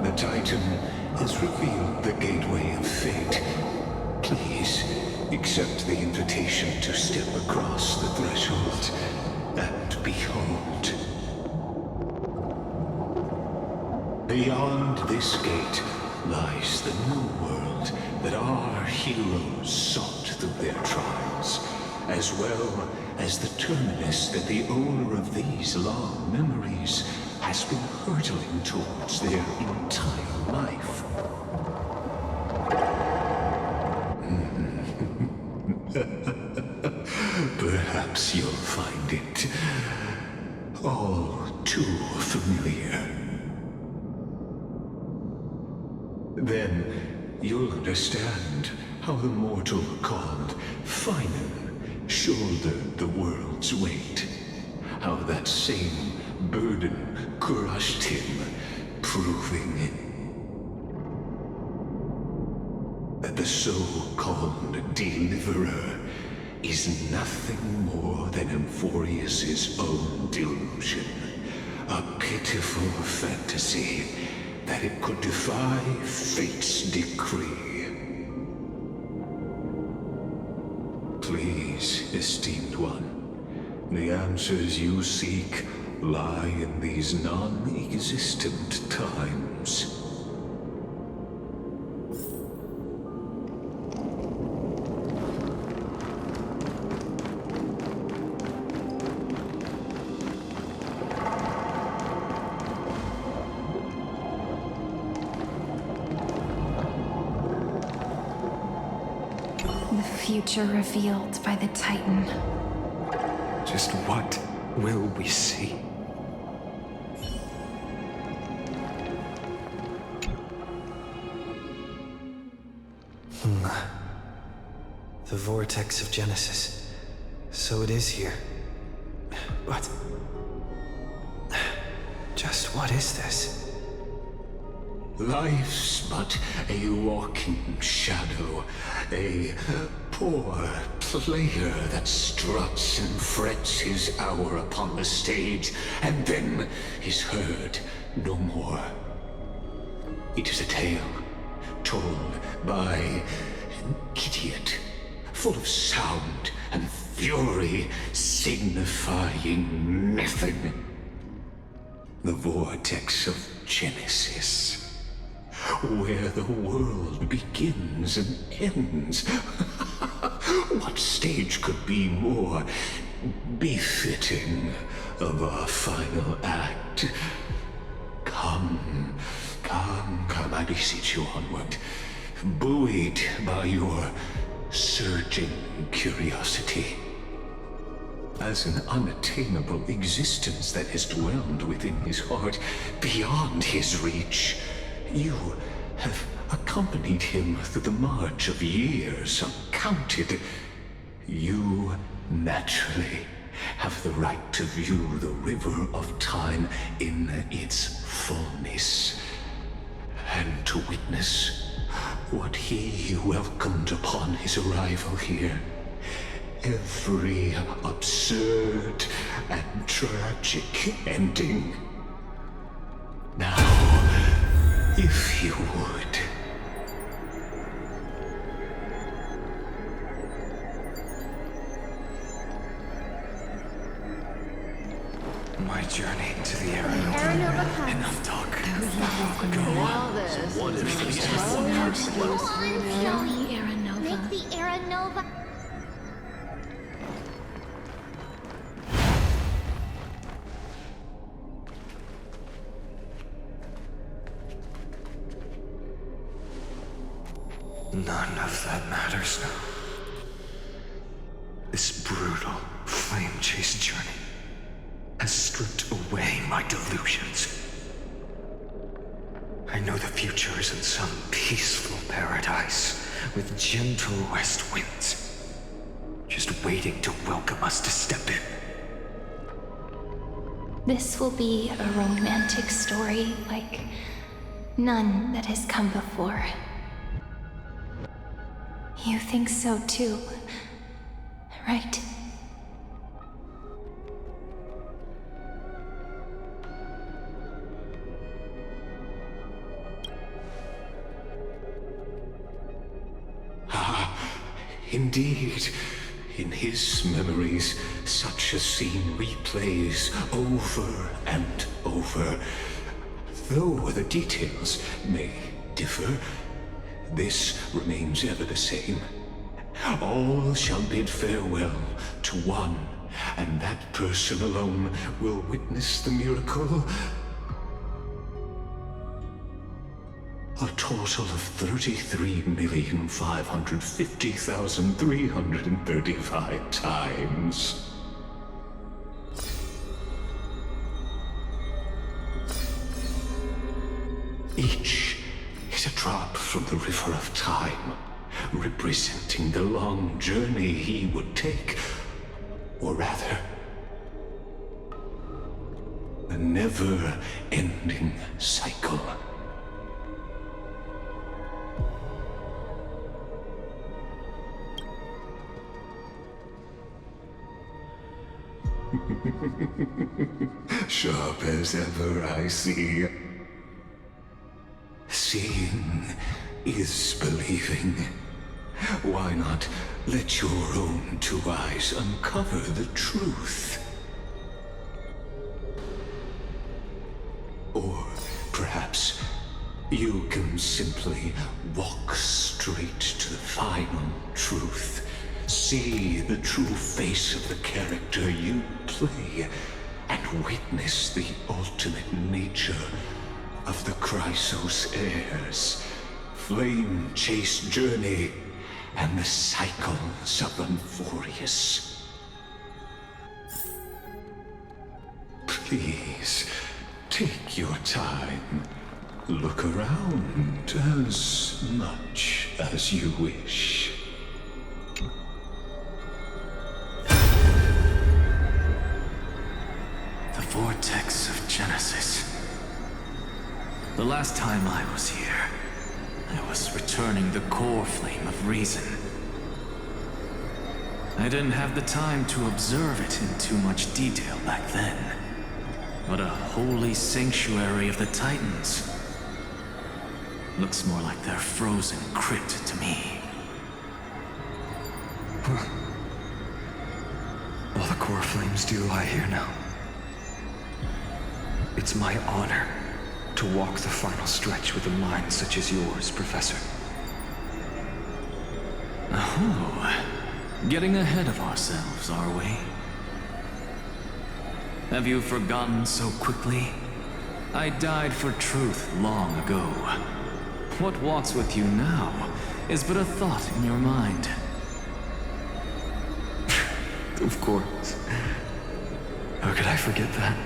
S9: The Titan has revealed the gateway of fate. Please, accept the invitation to step across the threshold and behold. Beyond this gate lies the new world that our heroes sought through their trials, as well as the terminus that the owner of these long memories has been hurtling towards their entire life. Perhaps you'll find it all too familiar. Then you'll understand how the mortal called Phainon shouldered the world's weight. How that same burden crushed him, proving that the so-called deliverer is nothing more than Amphoreus' own delusion. A pitiful fantasy that it could defy fate's decree. esteemed one. The answers you seek lie in these non-existent times.
S7: Future revealed by the Titan.
S1: Just what will we see?
S19: The vortex of Genesis. So it is here. But... just what is this?
S9: Life's but a walking shadow, a poor player that struts and frets his hour upon the stage, and then is heard no more. It is a tale told by an idiot, full of sound and fury, signifying nothing. The vortex of Genesis, where the world begins and ends. What stage could be more befitting of our final act? Come, I beseech you onward, buoyed by your surging curiosity. As an unattainable existence that has dwelled within his heart, beyond his reach, you have accompanied him through the march of years uncounted. You naturally have the right to view the river of time in its fullness, and to witness what he welcomed upon his arrival here. Every absurd and tragic ending. Now, if you would.
S1: My journey to the Aeronova. Enough talk.
S13: What if these
S15: Make the Aeronova.
S1: None of that matters now. This brutal, flame-chased journey has stripped away my delusions. I know the future is in some peaceful paradise with gentle west winds, just waiting to welcome us to step in.
S12: This will be a romantic story like none that has come before. You think so too, right?
S9: Indeed, in his memories, such a scene replays over and over. Though the details may differ, this remains ever the same. All shall bid farewell to one, and that person alone will witness the miracle. A total of 33,550,335 times. Each is a drop from the river of time, representing the long journey he would take, or rather, a never-ending cycle. Sharp as ever, I see. Seeing is believing. Why not Let your own two eyes uncover the truth. Or perhaps you can simply walk straight to the final truth. See the true face of the character you play, and witness the ultimate nature of the Chrysos heirs, flame-chased journey, and the cycles of Amphoreus. Please, take your time. Look around as much as you wish.
S10: The Vortex of Genesis. The last time I was here, I was returning the core flame of reason. I didn't have the time to observe it in too much detail back then. But a holy sanctuary of the Titans. Looks more like their frozen crypt to me.
S1: All the core flames do lie here now. It's my honor to walk the final stretch with a mind such as yours, Professor.
S10: Oh, getting ahead of ourselves, are we? Have you forgotten so quickly? I died for truth long ago. What walks with you now is but a thought in your mind.
S1: Of course. How could I forget that?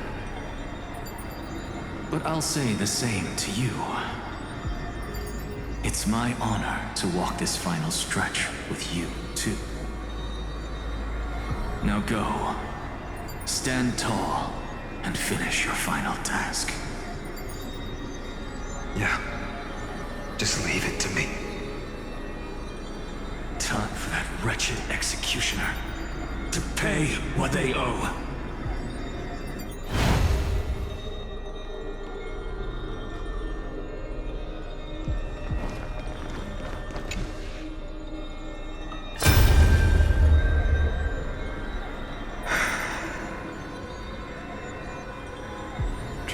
S10: But I'll say the same to you. It's my honor to walk this final stretch with you, too. Now go. Stand tall and finish your final task.
S1: Yeah. Just leave it to me.
S10: Time for that wretched executioner to pay what they owe.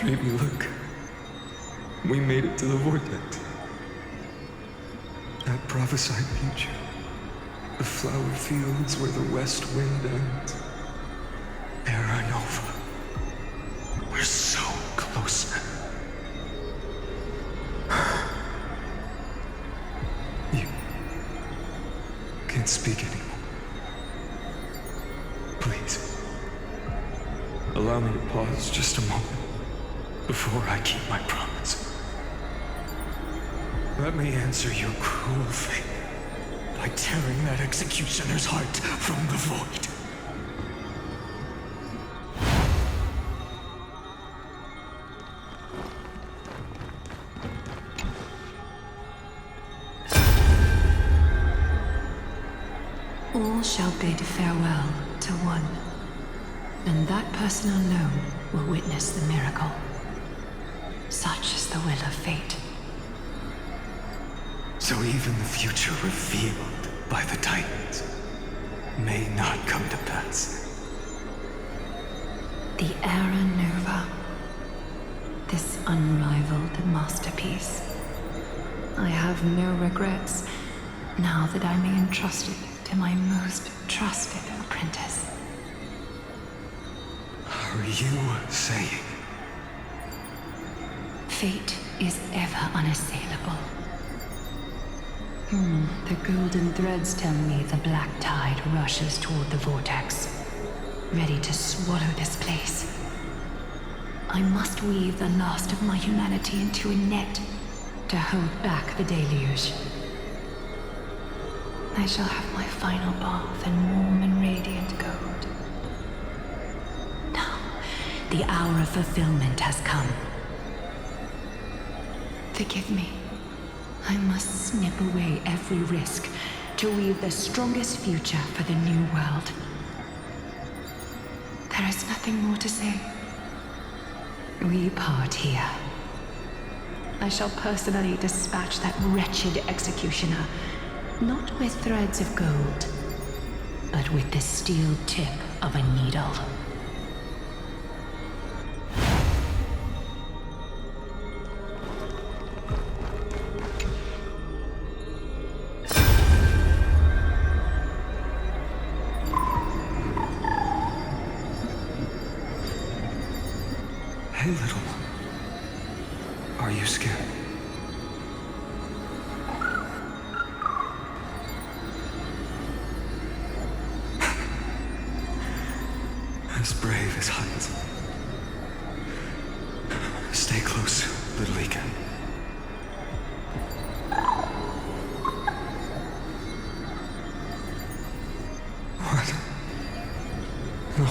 S1: Baby, look. We made it to the vortex. That prophesied future. The flower fields where the west wind ends. Terra Nova. We're so close now. You can't speak anymore. Please. Allow me to pause just a moment before I keep my promise. Let me answer your cruel fate by tearing that executioner's heart from the void.
S16: All shall bid farewell to one, and that person alone will witness the miracle. Such is the will of fate.
S1: So even the future revealed by the Titans may not come to pass.
S16: The Era Nova. This unrivaled masterpiece. I have no regrets now that I may entrust it to my most trusted apprentice.
S1: Are you saying?
S16: Fate is ever unassailable. The golden threads tell me the black tide rushes toward the vortex, ready to swallow this place. I must weave the last of my humanity into a net to hold back the deluge. I shall have my final bath in warm and radiant gold. Now, the hour of fulfillment has come. Forgive me. I must snip away every risk to weave the strongest future for the new world. There is nothing more to say. We part here. I shall personally dispatch that wretched executioner, not with threads of gold, but with the steel tip of a needle.
S1: Hey, little one. Are you scared? As brave as heights. Stay close, little Ika. What? No,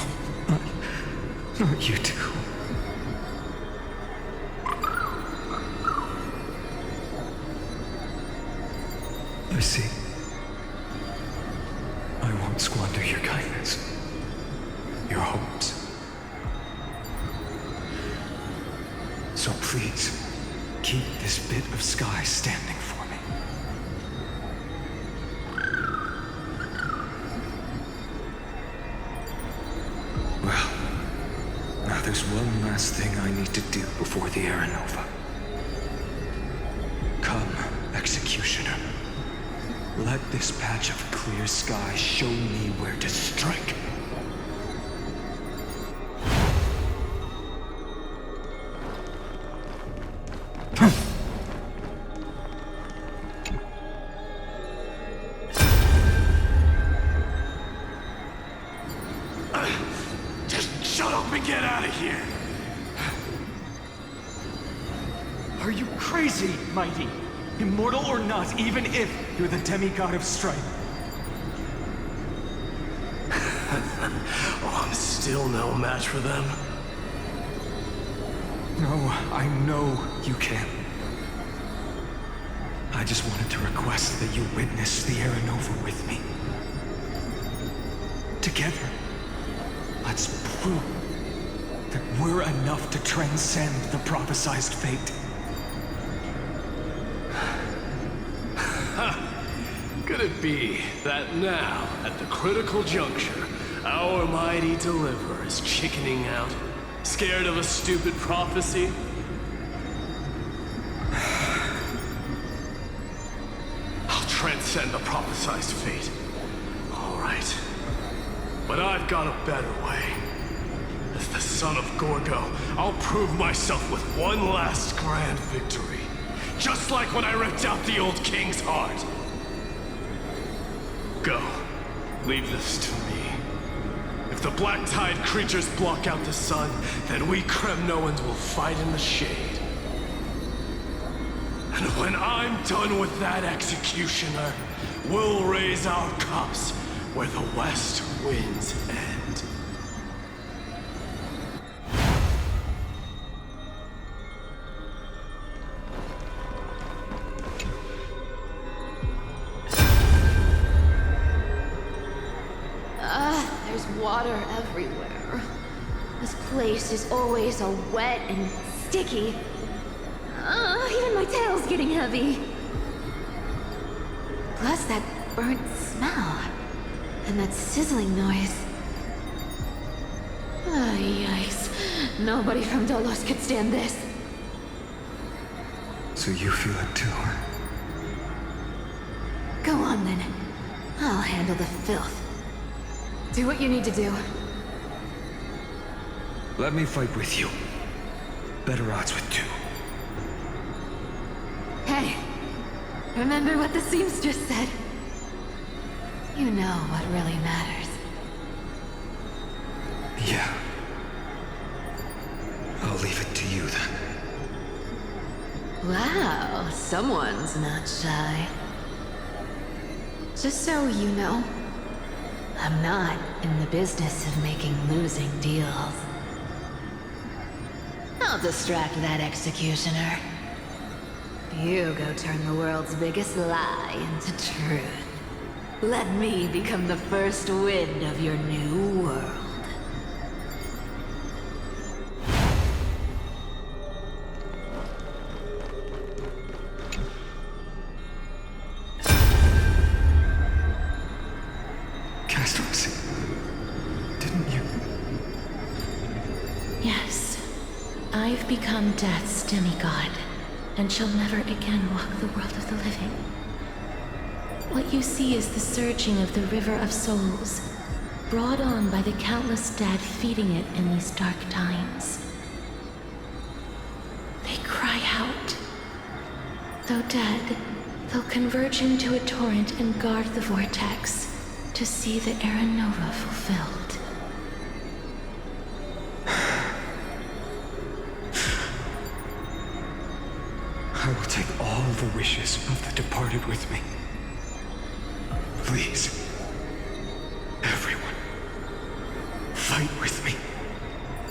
S1: not you two. I see. I won't squander your kindness. Your hopes. So please, keep this bit of sky standing for me. Well, now there's one last thing I need to do before the Aranova. Come, Executioner. Let this patch of clear sky show me where to strike.
S11: Just shut up and get out of here!
S20: Are you crazy, Mighty? Immortal or not, even if you're the demigod of strife.
S11: Oh, I'm still no match for them.
S1: No, I know you can. I just wanted to request that you witness the Aranova with me. Together, let's prove that we're enough to transcend the prophesized fate.
S11: Could it be that now, at the critical juncture, our mighty deliverer is chickening out, scared of a stupid prophecy? I'll transcend the prophesized fate. All right. But I've got a better way. As the son of Gorgo, I'll prove myself with one last grand victory. Just like when I ripped out the old king's heart. Go. Leave this to me. If the black tide creatures block out the sun, then we Kremnoans will fight in the shade. And when I'm done with that executioner, we'll raise our cups where the west winds end.
S13: There's water everywhere. This place is always so wet and sticky. Even my tail's getting heavy. Plus that burnt smell. And that sizzling noise. Yikes. Nobody from Dolos could stand this.
S1: So you feel it too, huh?
S13: Go on then. I'll handle the filth. Do what you need to do.
S1: Let me fight with you. Better odds with two.
S13: Hey, remember what the seamstress said? You know what really matters.
S1: Yeah. I'll leave it to you then.
S13: Wow, someone's not shy. Just so you know, I'm not in the business of making losing deals. I'll distract that executioner. You go turn the world's biggest lie into truth. Let me become the first wind of your new world.
S1: Cast
S7: Yes, I've become Death's demigod, and shall never again walk the world of the living. What you see is the surging of the River of Souls, brought on by the countless dead feeding it in these dark times. They cry out. Though dead, they'll converge into a torrent and guard the vortex to see the Era Nova fulfilled.
S1: I will take all the wishes of the departed with me. Please, everyone, fight with me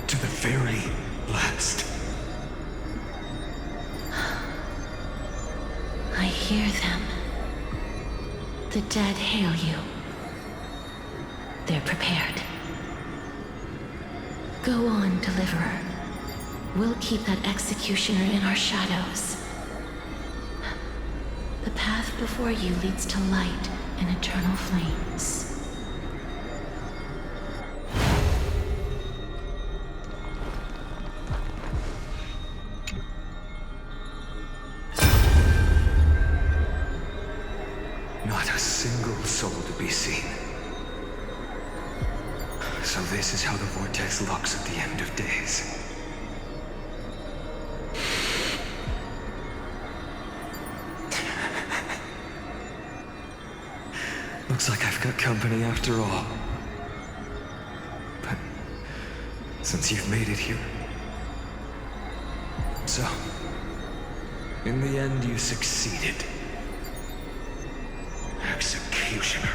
S1: to the very last.
S7: I hear them. The dead hail you. They're prepared. Go on, Deliverer. We'll keep that executioner in our shadows. The path before you leads to light and eternal flames.
S1: Not a single soul to be seen. So this is how the vortex looks at the end of days. Looks like I've got company after all. But since you've made it here... So, in the end you succeeded. Executioner.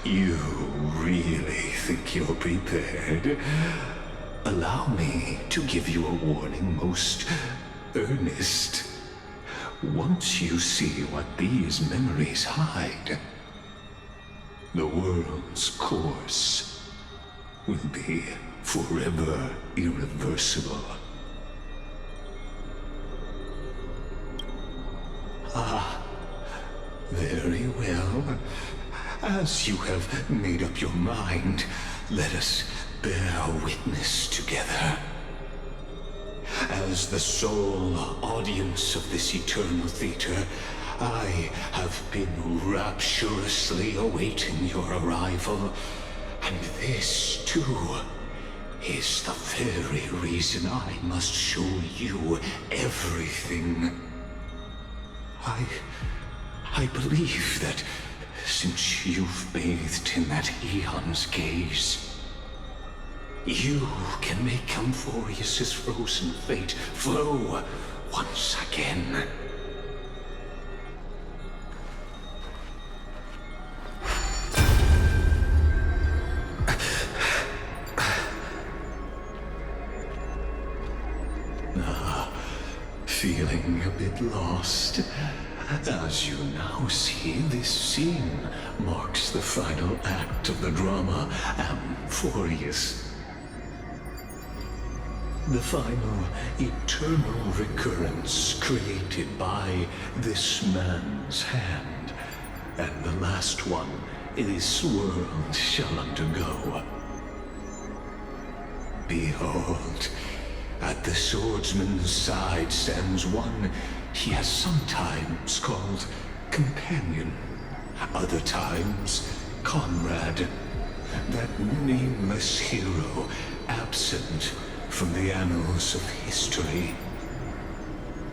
S9: You really think you're prepared? Allow me to give you a warning, most earnest. Once you see what these memories hide, the world's course will be forever irreversible. Ah, very well. As you have made up your mind, let us bear witness together. As the sole audience of this eternal theater, I have been rapturously awaiting your arrival, and this, too, is the very reason I must show you everything. I believe that since you've bathed in that Eon's gaze, you can make Amphoreus' frozen fate flow once again. Feeling a bit lost? As you now see, this scene marks the final act of the drama Amphoreus. The final eternal recurrence created by this man's hand, and the last one this world shall undergo. Behold, at the swordsman's side stands one he has sometimes called companion, other times comrade, that nameless hero absent from the annals of history.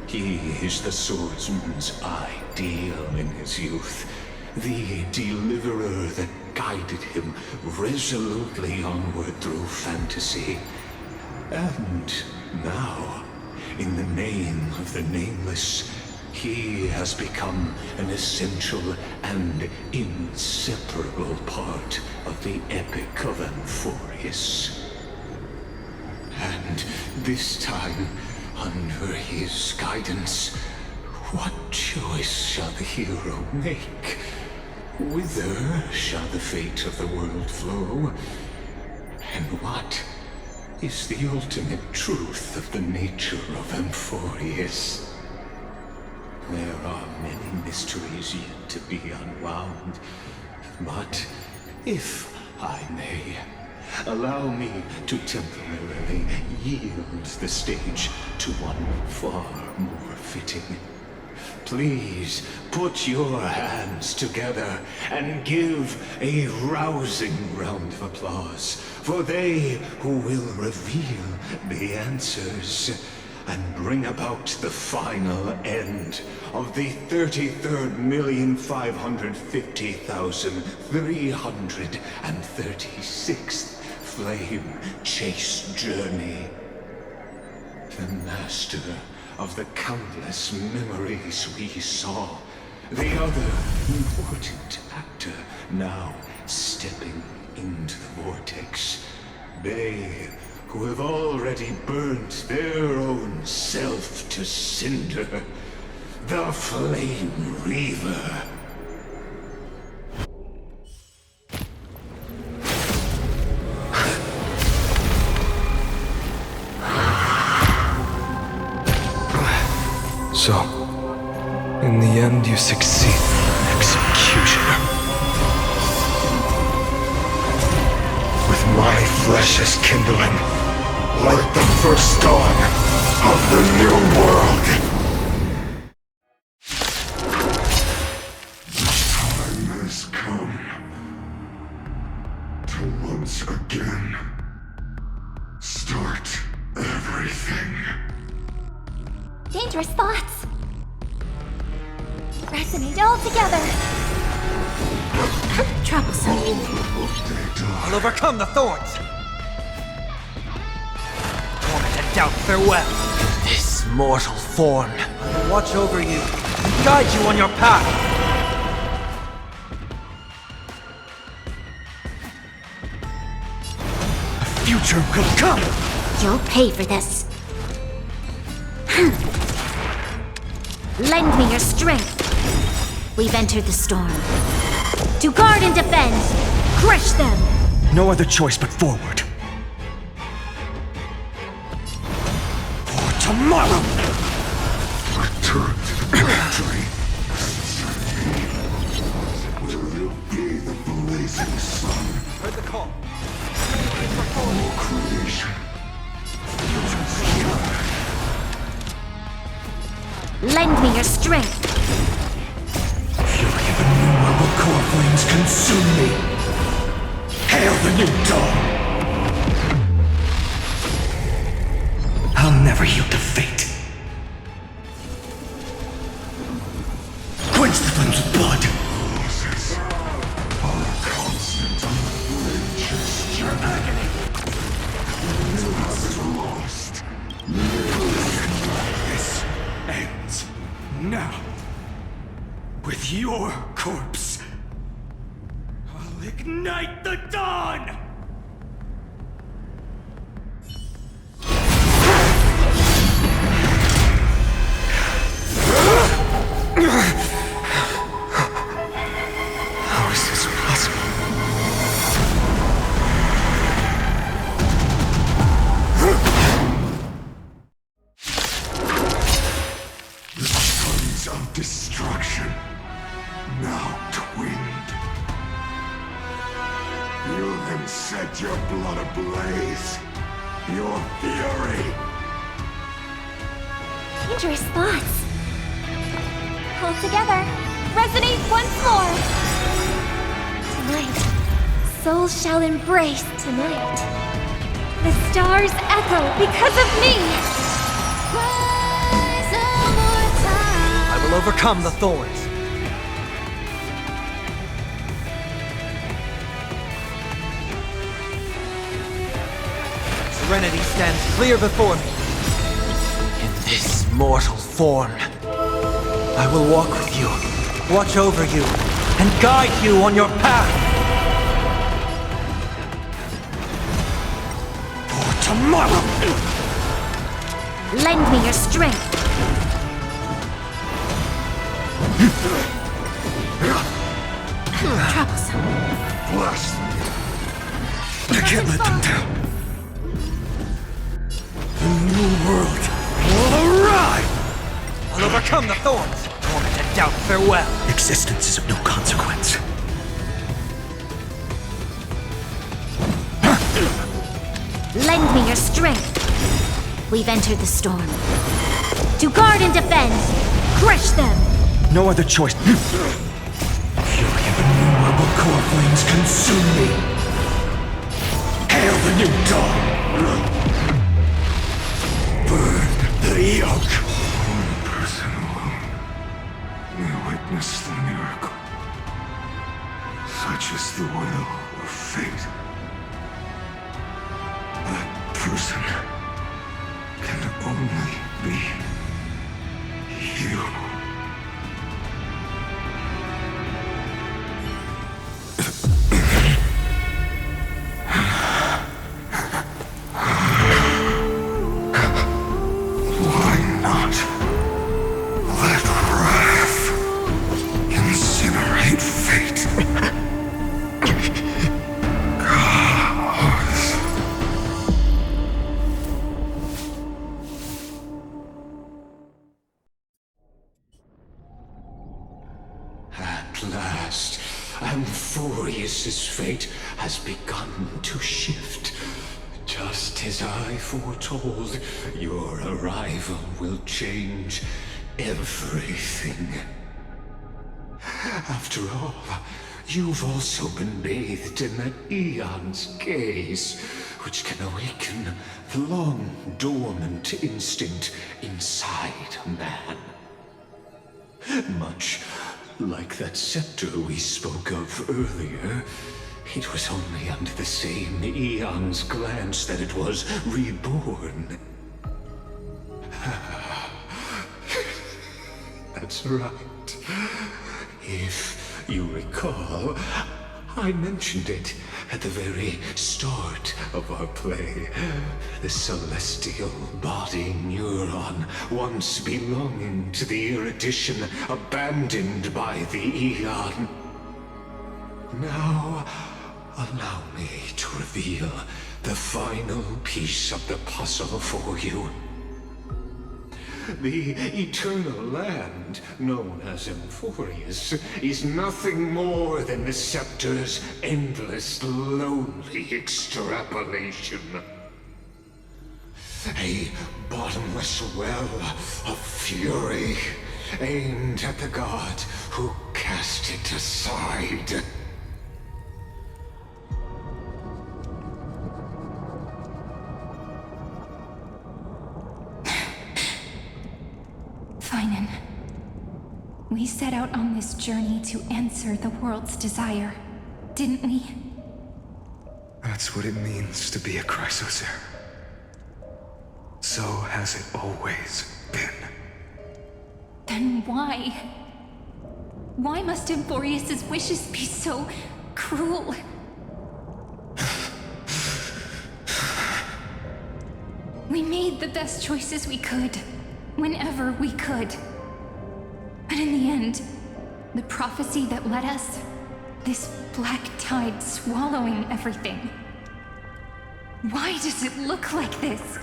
S9: He is the swordsman's ideal in his youth, the deliverer that guided him resolutely onward through fantasy. And now, in the name of the Nameless, he has become an essential and inseparable part of the epic of Amphoreus. And this time, under his guidance, what choice shall the hero make? Whither shall the fate of the world flow? And what is the ultimate truth of the nature of Amphoreus. There are many mysteries yet to be unwound, but if I may, allow me to temporarily yield the stage to one far more fitting. Please put your hands together and give a rousing round of applause for they who will reveal the answers and bring about the final end of the 33,550,336th flame chase journey. The master of the countless memories we saw, the other important actor now stepping into the vortex. They who have already burnt their own self to cinder, the Flame Reaver.
S1: So, in the end, you succeed. Executioner. With my flesh as kindling, like the first dawn of the new world. Time has come to once again start everything.
S6: Dangerous thoughts. Resonate all together. Troublesome.
S14: I'll overcome the thorns. Torment and doubt, farewell. This mortal form, I will watch over you and guide you on your path. A future will come.
S6: You'll pay for this. Lend me your strength. We've entered the storm. To guard and defend. Crush them.
S14: No other choice but forward. For tomorrow!
S1: Return to the factory. Will you be the blazing sun?
S14: Heard the call.
S1: All creation.
S6: Lend me your strength.
S1: Fury of a new world will core flames consume me. Hail the new dawn! I'll never yield to fate. Quench the flames with blood. Losses are constant. Just your agony. Is lost. This ends now. With your corpse, I'll ignite the dawn!
S14: How is this possible?
S1: The sons of destruction, now twinned. Feel them set your blood ablaze. Your fury.
S6: Dangerous thoughts. All together. Resonate once more. Tonight, souls shall embrace tonight. The stars echo because of me.
S14: I will overcome the thorns. Serenity stands clear before me. In this mortal form, I will walk with you, watch over you, and guide you on your path. For tomorrow!
S6: Lend me your strength. Troublesome.
S1: Blast! I can't let them down.
S21: come the thorns, torment and doubt farewell.
S1: Existence is of no consequence.
S8: Lend me your strength. We've entered the storm. To guard and defend, crush them.
S1: No other choice. Fury of innumerable core flames consume me. Hail the new dawn. Burn the yoke.
S9: One person alone may witness the miracle. Such is the will of fate. That person can only be you. Why not let wrath incinerate fate? At last, Amphoreus' fate has begun to shift. Just as I foretold, your arrival will change everything. After all, you've also been bathed in that Eon's gaze, which can awaken the long-dormant instinct inside a man. Much like that scepter we spoke of earlier, it was only under the same Eon's glance that it was reborn. That's right. If you recall, I mentioned it at the very start of our play. The celestial body neuron, once belonging to the Erudition, abandoned by the Eon. Now, allow me to reveal the final piece of the puzzle for you. The eternal land, known as Amphoreus, is nothing more than the scepter's endless, lonely extrapolation. A bottomless well of fury, aimed at the god who cast it aside.
S12: Phainon, we set out on this journey to answer the world's desire, didn't we?
S1: That's what it means to be a Chrysocer. So has it always been.
S12: Then why? Why must Amphoreus' wishes be so cruel? We made the best choices we could, whenever we could. But in the end, the prophecy that led us, this black tide swallowing everything. Why does it look like this?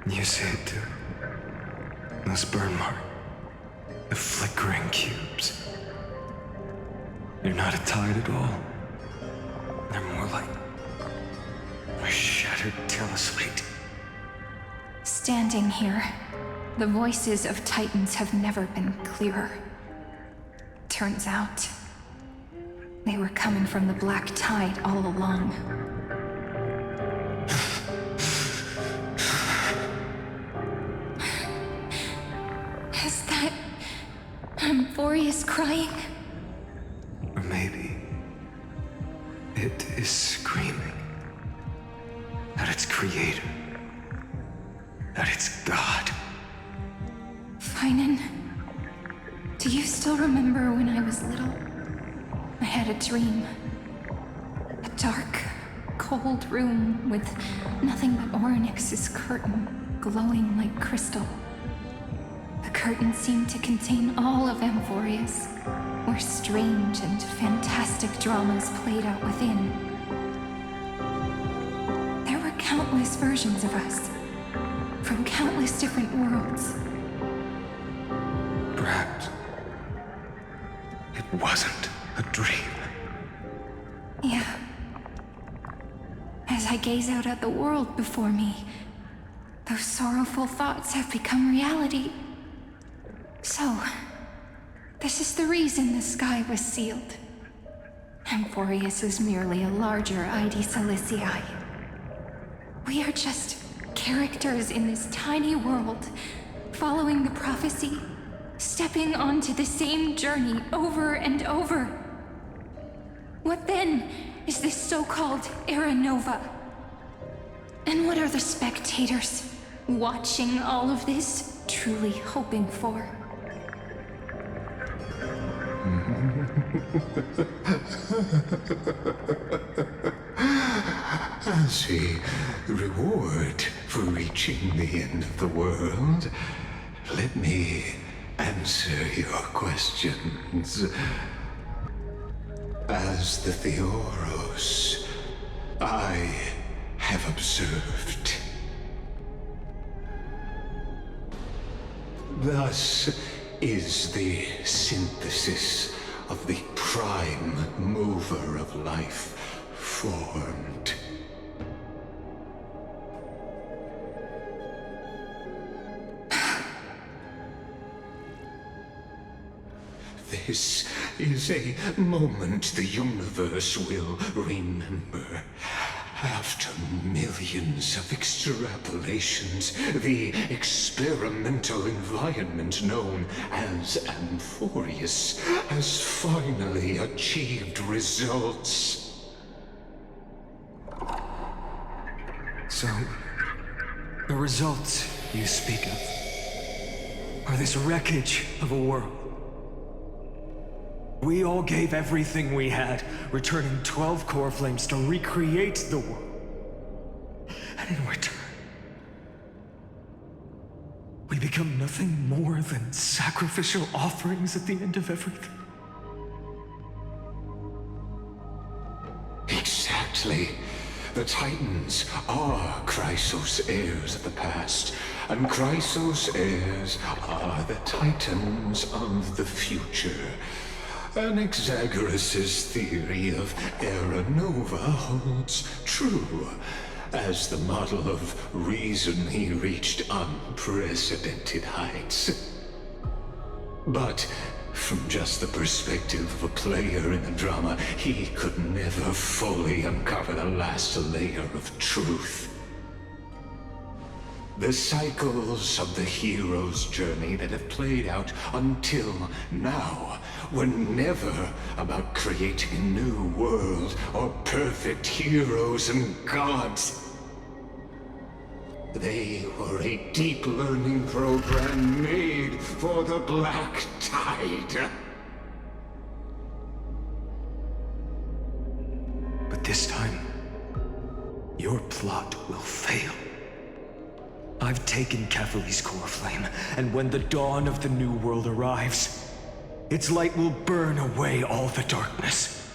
S1: You see it too. Those burn marks. The flickering cubes. They're not a tide at all. They're more like a shattered teleslate.
S12: Standing here, the voices of Titans have never been clearer. Turns out, they were coming from the Black Tide all along. Is that Amphoreus crying?
S1: Or maybe it is screaming at its creator, at its god.
S12: Phainon, do you still remember when I was little? I had a dream. A dark, cold room with nothing but Orynyx's curtain glowing like crystal. The curtain seemed to contain all of Amphoreus, where strange and fantastic dramas played out within. There were countless versions of us, from countless different worlds.
S1: Perhaps it wasn't a dream.
S12: Yeah. As I gaze out at the world before me, those sorrowful thoughts have become reality. So, this is the reason the sky was sealed. Amphoreus is merely a larger ID Silicii. We are just characters in this tiny world, following the prophecy, stepping onto the same journey over and over. What then is this so-called Era Nova? And what are the spectators watching all of this truly hoping for?
S9: As a reward for reaching the end of the world, let me answer your questions. As the Theoros, I have observed. Thus is the synthesis of the prime mover of life formed. This is a moment the universe will remember. After millions of extrapolations, the experimental environment known as Amphoreus has finally achieved results.
S1: So, the results you speak of are this wreckage of a world. We all gave everything we had, returning 12 core flames to recreate the world. And in return, we become nothing more than sacrificial offerings at the end of everything.
S9: Exactly. The Titans are Chrysos heirs of the past, and Chrysos heirs are the Titans of the future. Anaxagoras' theory of Era Nova holds true, as the model of reason he reached unprecedented heights. But from just the perspective of a player in the drama, he could never fully uncover the last layer of truth. The cycles of the hero's journey that have played out until now were never about creating a new world or perfect heroes and gods. They were a deep learning program made for the Black Tide.
S1: But this time, your plot will fail. I've taken Catholi's core flame, and when the dawn of the new world arrives, its light will burn away all the darkness.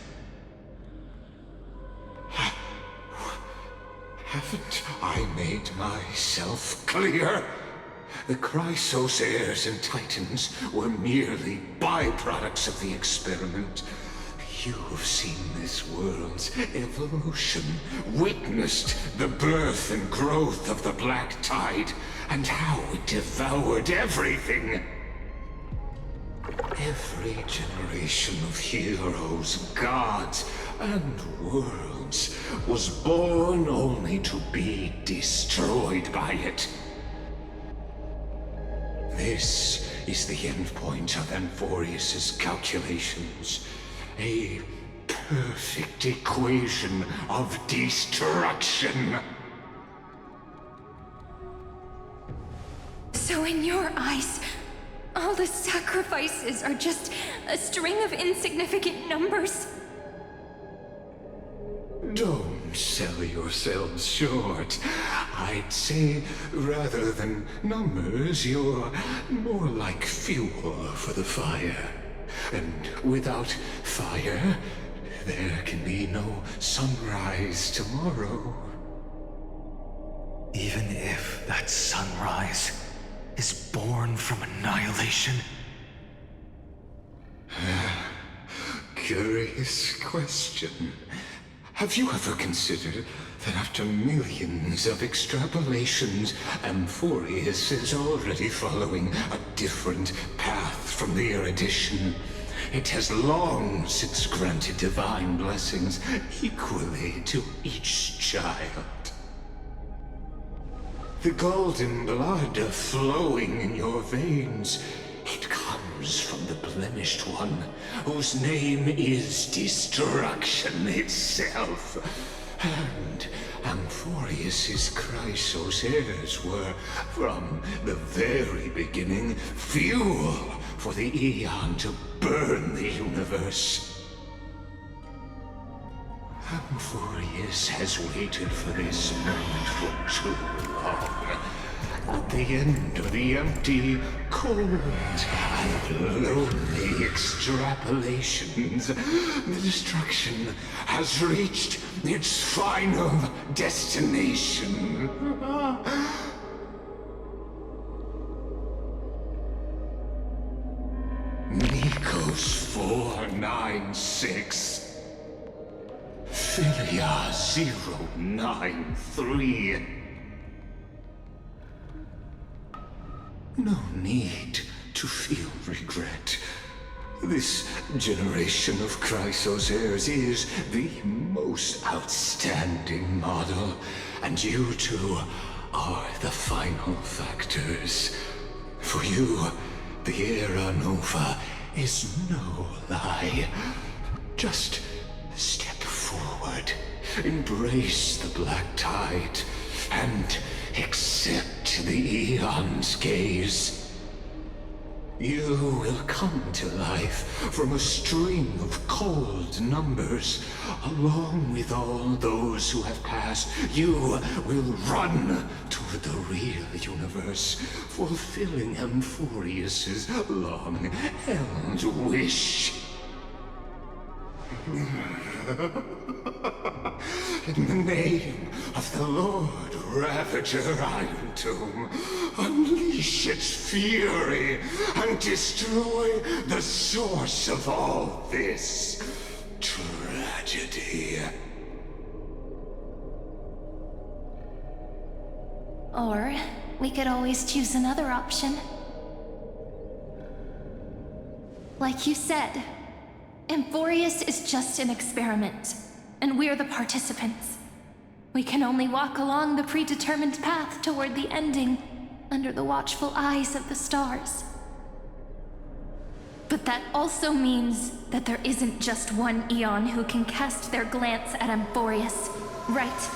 S9: Haven't I made myself clear? The Chrysos heirs and Titans were merely byproducts of the experiment. You've seen this world's evolution, witnessed the birth and growth of the Black Tide, and how it devoured everything. Every generation of heroes, gods, and worlds was born only to be destroyed by it. This is the endpoint of Amphoreus' calculations. A perfect equation of destruction.
S7: So in your eyes, all the sacrifices are just a string of insignificant numbers?
S9: Don't sell yourselves short. I'd say, rather than numbers, you're more like fuel for the fire. And without fire, there can be no sunrise tomorrow.
S1: Even if that sunrise is born from annihilation?
S9: Curious question. Have you ever considered that after millions of extrapolations, Amphoreus is already following a different path from the erudition? It has long since granted divine blessings equally to each child. The golden blood flowing in your veins, it comes from the blemished one, whose name is destruction itself. And Amphoreus' Chrysos heirs were, from the very beginning, fuel for the Aeon to burn the universe. Amphoreus has waited for this moment for too long. At the end of the empty, cold, and lonely extrapolations, the destruction has reached its final destination. Nikos 496. Philia 093. No need to feel regret. This generation of Chrysos heirs is the most outstanding model, and you two are the final factors. For you, the Era Nova is no lie. Just step forward, embrace the Black Tide, and accept the Aeon's gaze. You will come to life from a string of cold numbers. Along with all those who have passed, you will run toward the real universe, fulfilling Amphoreus' long-held wish. In the name of the Lord Ravager Irontomb, unleash its fury and destroy the source of all this tragedy.
S7: Or we could always choose another option. Like you said, Amphoreus is just an experiment, and we're the participants. We can only walk along the predetermined path toward the ending, under the watchful eyes of the stars. But that also means that there isn't just one Aeon who can cast their glance at Amphoreus, right?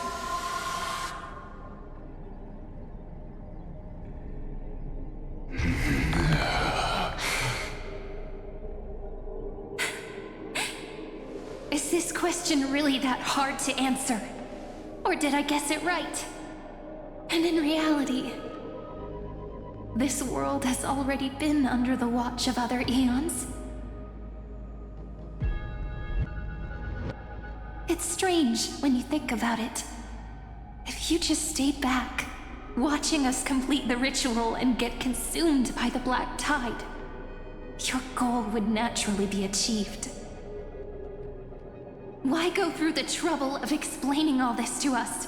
S7: Is this question really that hard to answer? Or did I guess it right? And in reality, this world has already been under the watch of other Aeons. It's strange when you think about it. If you just stayed back, watching us complete the ritual and get consumed by the black tide, your goal would naturally be achieved. Why go through the trouble of explaining all this to us?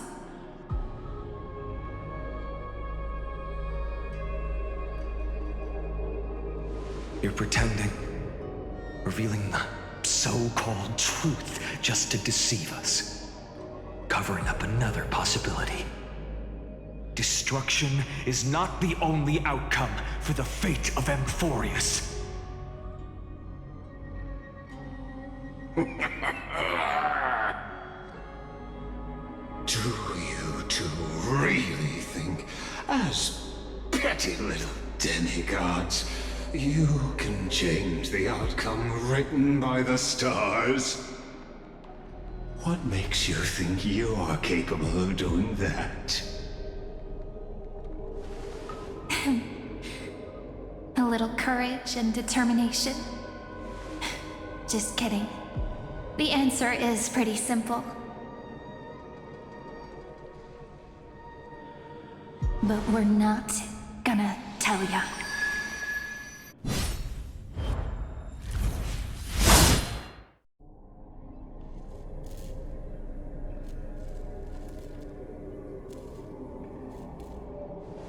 S1: You're pretending, revealing the so-called truth just to deceive us, covering up another possibility. Destruction is not the only outcome for the fate of Amphoreus.
S9: Do you two really think, as petty little demigods, you can change the outcome written by the stars? What makes you think you're capable of doing that?
S7: A little courage and determination. Just kidding. The answer is pretty simple. But we're not gonna tell ya.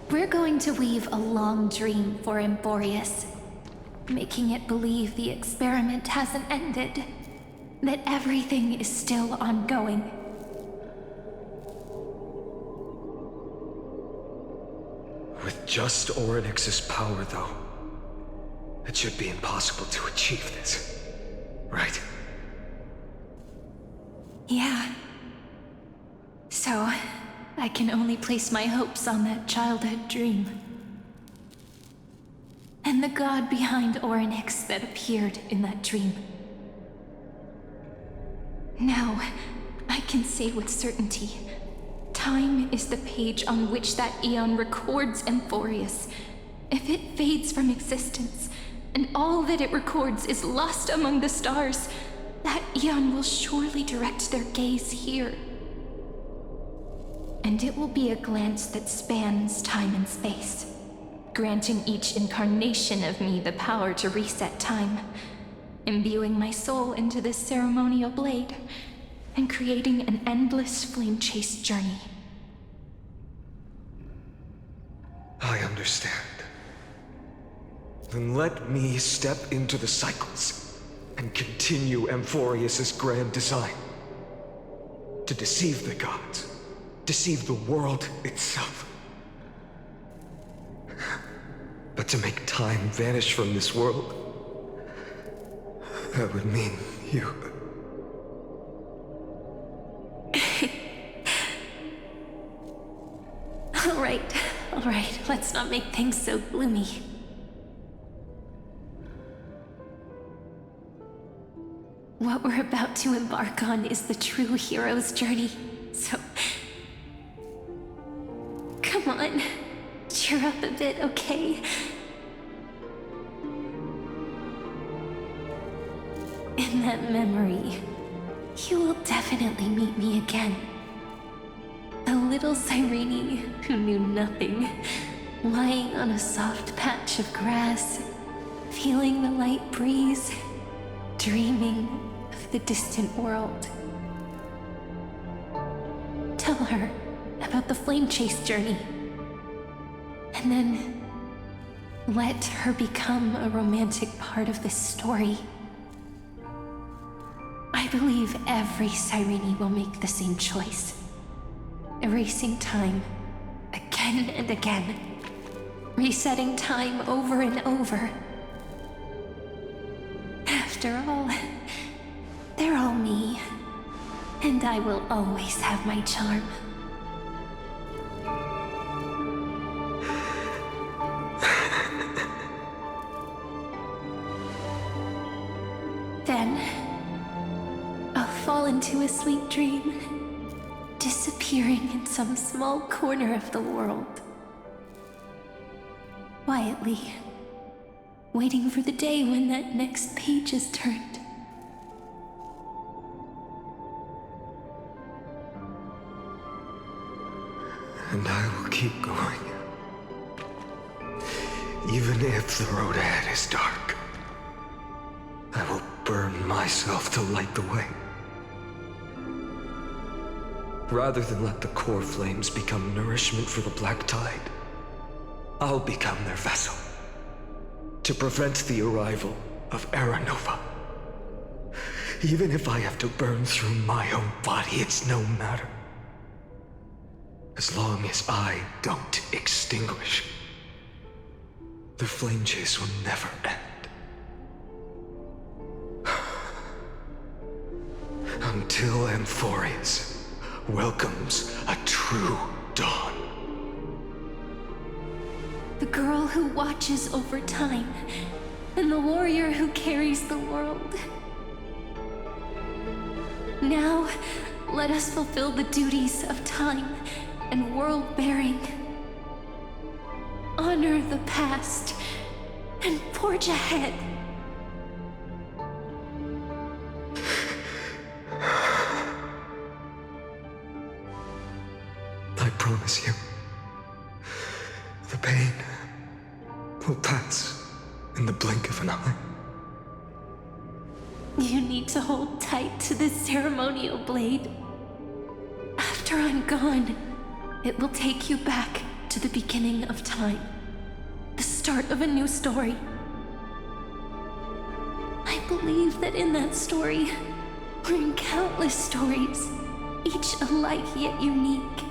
S7: We're going to weave a long dream for Amphoreus, making it believe the experiment hasn't ended, that everything is still ongoing.
S1: With just Orynyx's power, though, it should be impossible to achieve this, right?
S7: Yeah. So, I can only place my hopes on that childhood dream. And the god behind Orynyx that appeared in that dream. Now, I can say with certainty, time is the page on which that eon records Amphoreus. If it fades from existence, and all that it records is lost among the stars, that eon will surely direct their gaze here. And it will be a glance that spans time and space, granting each incarnation of me the power to reset time, imbuing my soul into this ceremonial blade, and creating an endless flame-chased journey.
S1: I understand. Then let me step into the cycles and continue Amphoreus's grand design. To deceive the gods, deceive the world itself. But to make time vanish from this world, that would mean you.
S7: All right, let's not make things so gloomy. What we're about to embark on is the true hero's journey, so... Come on, cheer up a bit, okay? In that memory, you will definitely meet me again. A little Cyrene who knew nothing, lying on a soft patch of grass, feeling the light breeze, dreaming of the distant world. Tell her about the flame chase journey, and then let her become a romantic part of this story. I believe every Cyrene will make the same choice. Erasing time, again and again. Resetting time over and over. After all, they're all me. And I will always have my charm. Then, I'll fall into a sweet dream, disappearing in some small corner of the world. Quietly, waiting for the day when that next page is turned.
S1: And I will keep going. Even if the road ahead is dark, I will burn myself to light the way. Rather than let the core flames become nourishment for the Black Tide, I'll become their vessel to prevent the arrival of Era Nova. Even if I have to burn through my own body, it's no matter. As long as I don't extinguish, the flame chase will never end. Until Amphoreus welcomes a true dawn.
S12: The girl who watches over time, and the warrior who carries the world. Now, let us fulfill the duties of time and world-bearing. Honor the past and forge ahead.
S1: I promise you, the pain will pass in the blink of an eye.
S12: You need to hold tight to this ceremonial blade. After I'm gone, it will take you back to the beginning of time. The start of a new story. I believe that in that story, we're in countless stories, each alike yet unique.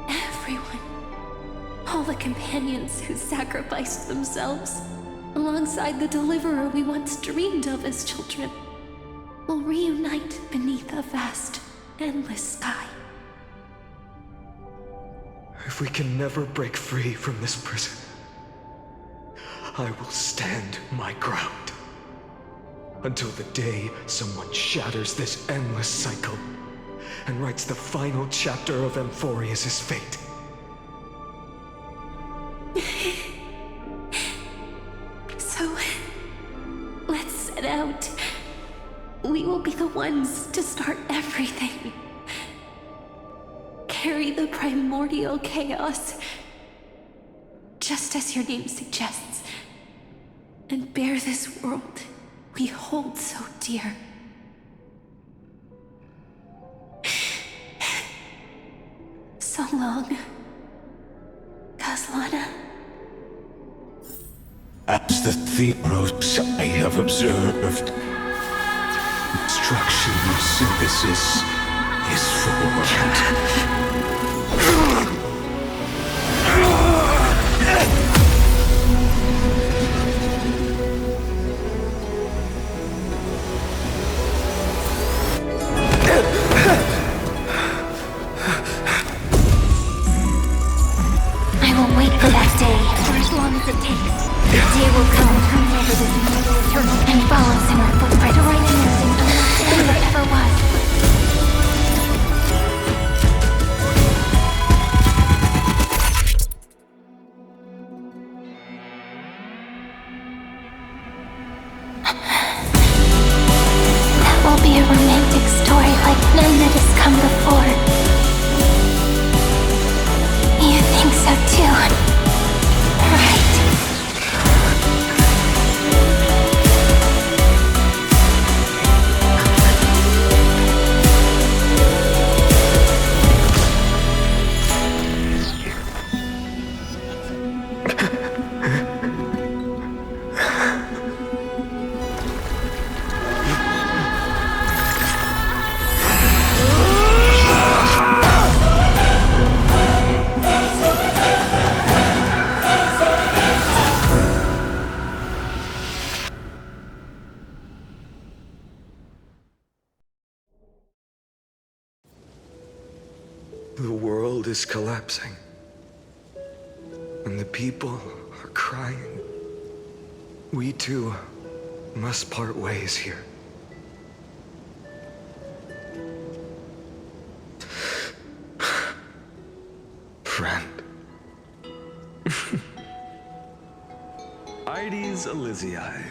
S12: Everyone, all the companions who sacrificed themselves, alongside the deliverer we once dreamed of as children, will reunite beneath a vast, endless sky.
S1: If we can never break free from this prison, I will stand my ground until the day someone shatters this endless cycle and writes the final chapter of Amphoreus' fate.
S12: So, let's set out. We will be the ones to start everything. Carry the primordial chaos, just as your name suggests, and bear this world we hold so dear. So long, Khaslana.
S9: As the Theros I have observed, instruction synthesis is formed.
S12: I will wait for that day for as long as it takes. The day will come, turns over this mortal eternal, and follows in our footprint to write the ending unless there ever was. That will be a romantic story like none that has come before. You think so too, right?
S1: The world is collapsing, and the people are crying. We too must part ways here. Friend.
S14: Ides Elysiae,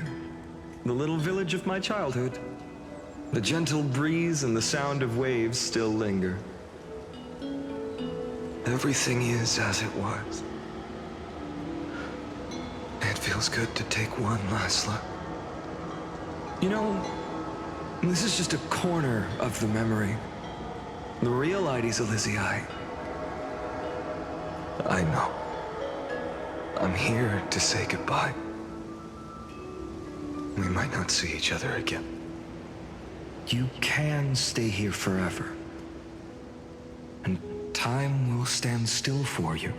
S14: the little village of my childhood. The gentle breeze and the sound of waves still linger.
S1: Everything is as it was. It feels good to take one last look. You know, this is just a corner of the memory. The real Ides Elysiae. I know. I'm here to say goodbye. We might not see each other again. You can stay here forever. And time will stand still for you.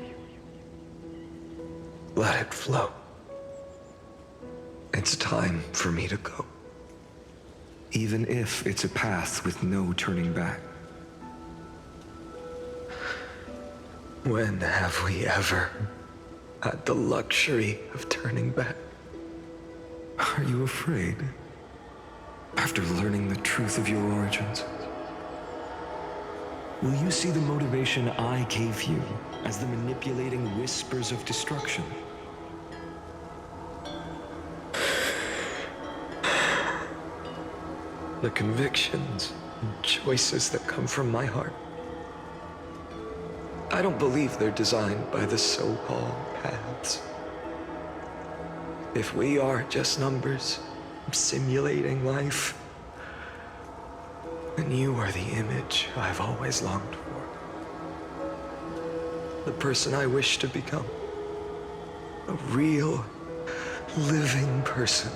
S1: Let it flow. It's time for me to go. Even if it's a path with no turning back. When have we ever had the luxury of turning back? Are you afraid? After learning the truth of your origins? Will you see the motivation I gave you as the manipulating whispers of destruction? The convictions and choices that come from my heart. I don't believe they're designed by the so-called paths. If we are just numbers simulating life, then you are the image I've always longed for. The person I wish to become. A real, living person.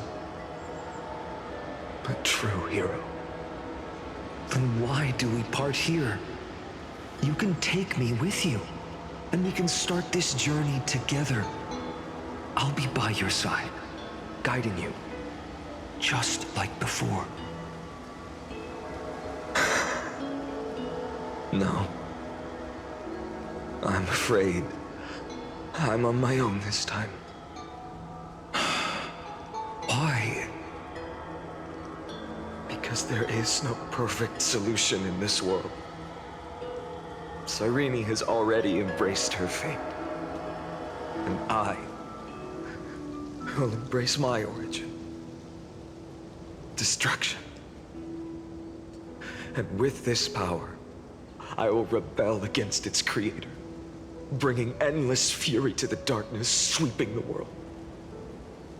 S1: A true hero. Then why do we part here? You can take me with you, and we can start this journey together. I'll be by your side, guiding you, just like before. No. I'm afraid I'm on my own this time. Why? Because there is no perfect solution in this world. Cyrene has already embraced her fate. And I will embrace my origin. Destruction. And with this power, I will rebel against its creator, bringing endless fury to the darkness, sweeping the world.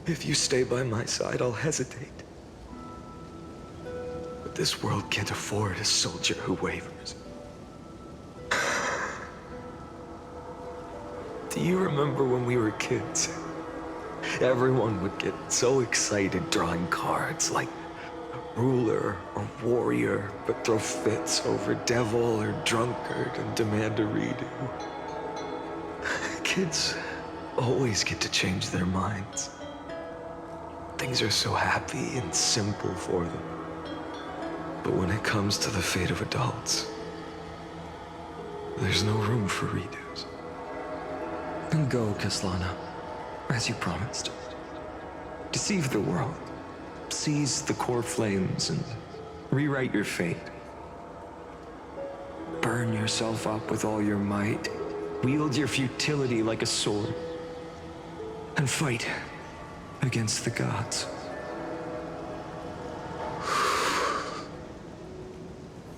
S1: If you stay by my side, I'll hesitate. But this world can't afford a soldier who wavers. Do you remember when we were kids? Everyone would get so excited drawing cards like ruler or warrior, but throw fits over devil or drunkard and demand a redo. Kids always get to change their minds. Things are so happy and simple for them. But when it comes to the fate of adults, there's no room for redos. Then go, Khaslana, as you promised. Deceive the world. Seize the core flames and rewrite your fate. Burn yourself up with all your might. Wield your futility like a sword. And fight against the gods.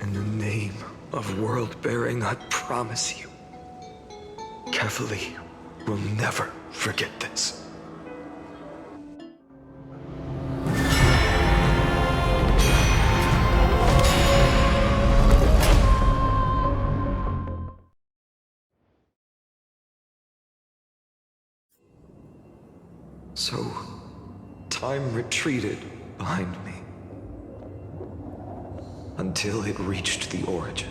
S1: In the name of world-bearing, I promise you, Kefali will never forget this. So, time retreated behind me until it reached the origin,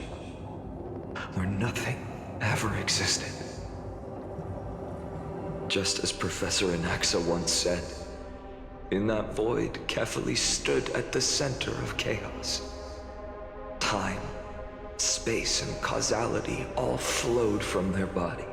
S1: where nothing ever existed. Just as Professor Anaxa once said, in that void, Kefali stood at the center of chaos. Time, space, and causality all flowed from their body.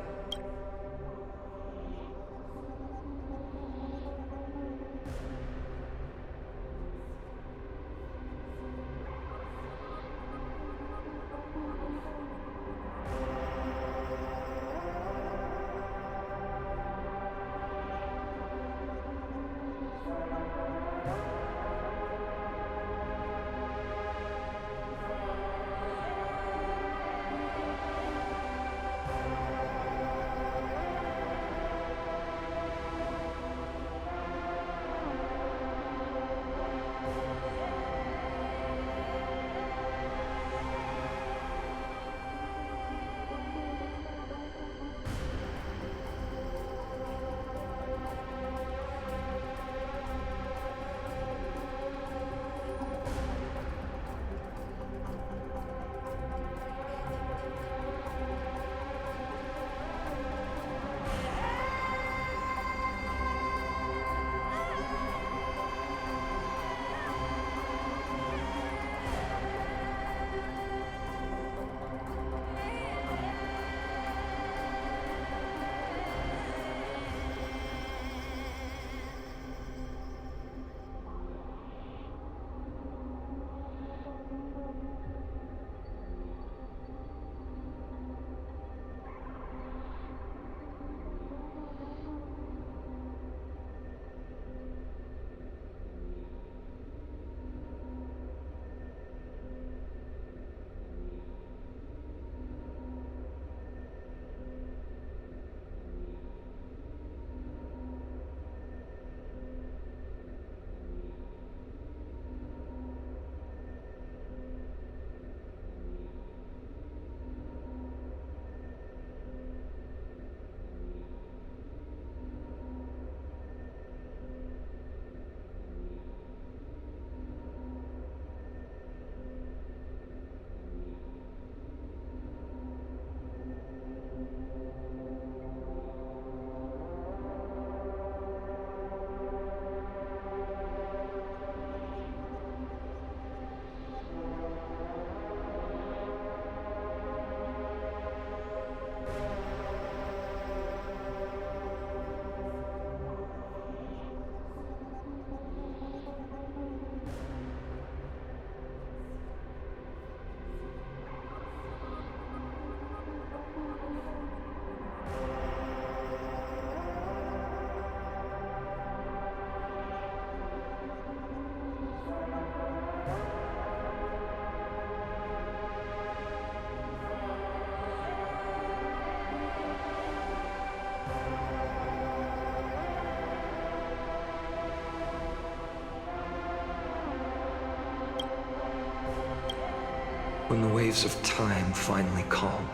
S1: When the waves of time finally calmed,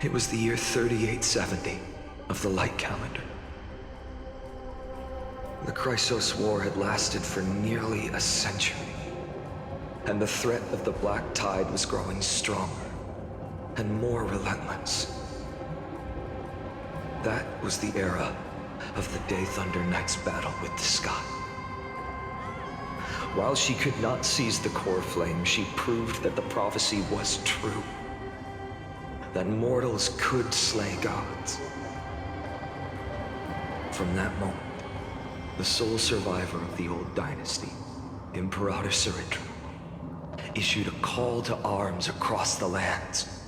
S1: it was the year 3870 of the light calendar. The Chrysos War had lasted for nearly a century, and the threat of the Black Tide was growing stronger and more relentless. That was the era of the Day Thunder Knight's battle with the sky. While she could not seize the core flame, she proved that the prophecy was true. That mortals could slay gods. From that moment, the sole survivor of the old dynasty, Imperator Cyrene, issued a call to arms across the lands,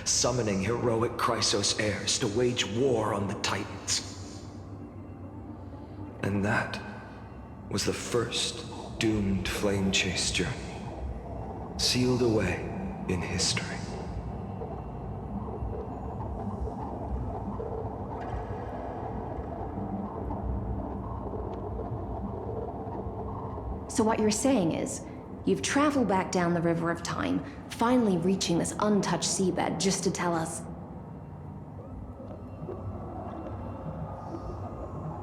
S1: summoning heroic Chrysos heirs to wage war on the Titans. And that was the first doomed flame chase journey, sealed away in history.
S3: So what you're saying is, you've traveled back down the River of Time, finally reaching this untouched seabed just to tell us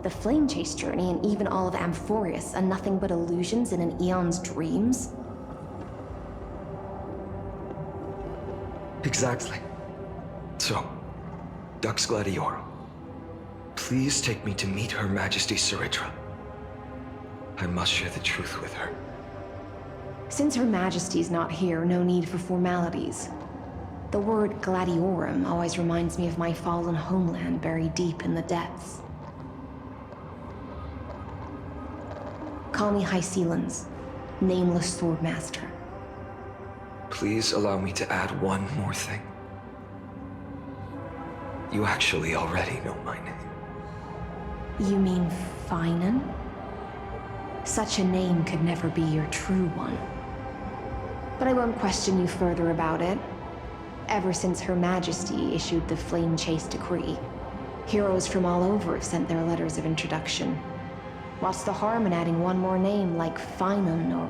S3: the flame chase journey and even all of Amphoreus are nothing but illusions in an eon's dreams?
S1: Exactly. So, Dux Gladiorum, please take me to meet Her Majesty Cyrene. I must share the truth with her.
S3: Since Her Majesty's not here, no need for formalities. The word Gladiorum always reminds me of my fallen homeland buried deep in the depths. Call me Caelus, Nameless Swordmaster.
S1: Please allow me to add one more thing. You actually already know my name.
S3: You mean Phainon? Such a name could never be your true one. But I won't question you further about it. Ever since Her Majesty issued the Flame Chase Decree, heroes from all over have sent their letters of introduction. What's the harm in adding one more name like Phainon or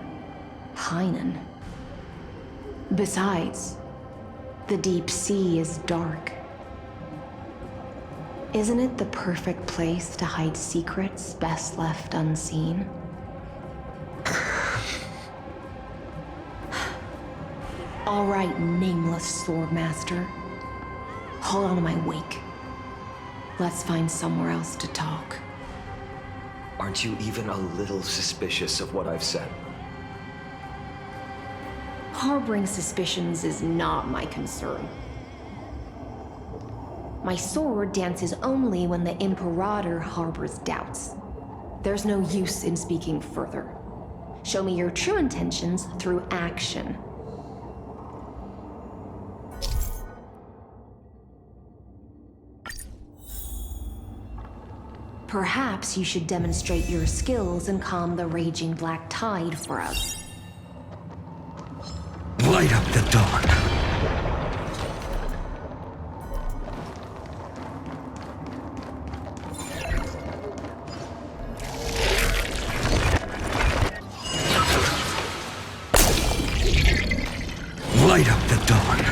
S3: Phainon? Besides, the deep sea is dark. Isn't it the perfect place to hide secrets best left unseen? All right, Nameless Swordmaster. Hold on to my wake. Let's find somewhere else to talk.
S1: Aren't you even a little suspicious of what I've said?
S3: Harboring suspicions is not my concern. My sword dances only when the Imperator harbors doubts. There's no use in speaking further. Show me your true intentions through action. Perhaps you should demonstrate your skills and calm the raging black tide for us.
S1: Light up the dawn. Light up the dawn.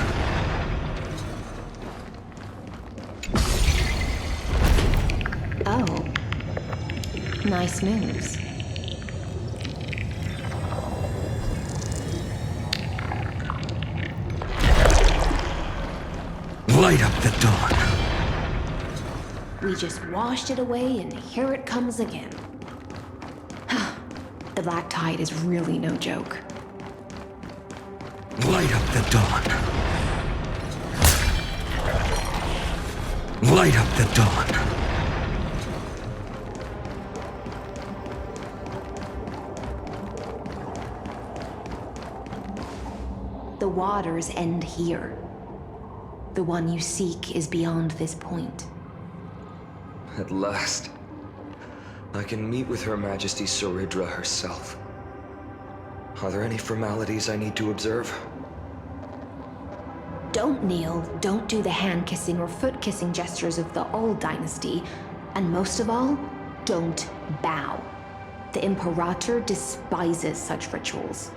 S3: Oh. Nice moves.
S1: Light up the dawn.
S3: We just washed it away and here it comes again. The black tide is really no joke.
S1: Light up the dawn. Light up the dawn.
S3: The waters end here. The one you seek is beyond this point.
S1: At last, I can meet with Her Majesty Cyrene herself. Are there any formalities I need to observe?
S3: Don't kneel, don't do the hand-kissing or foot-kissing gestures of the old dynasty, and most of all, don't bow. The Imperator despises such rituals.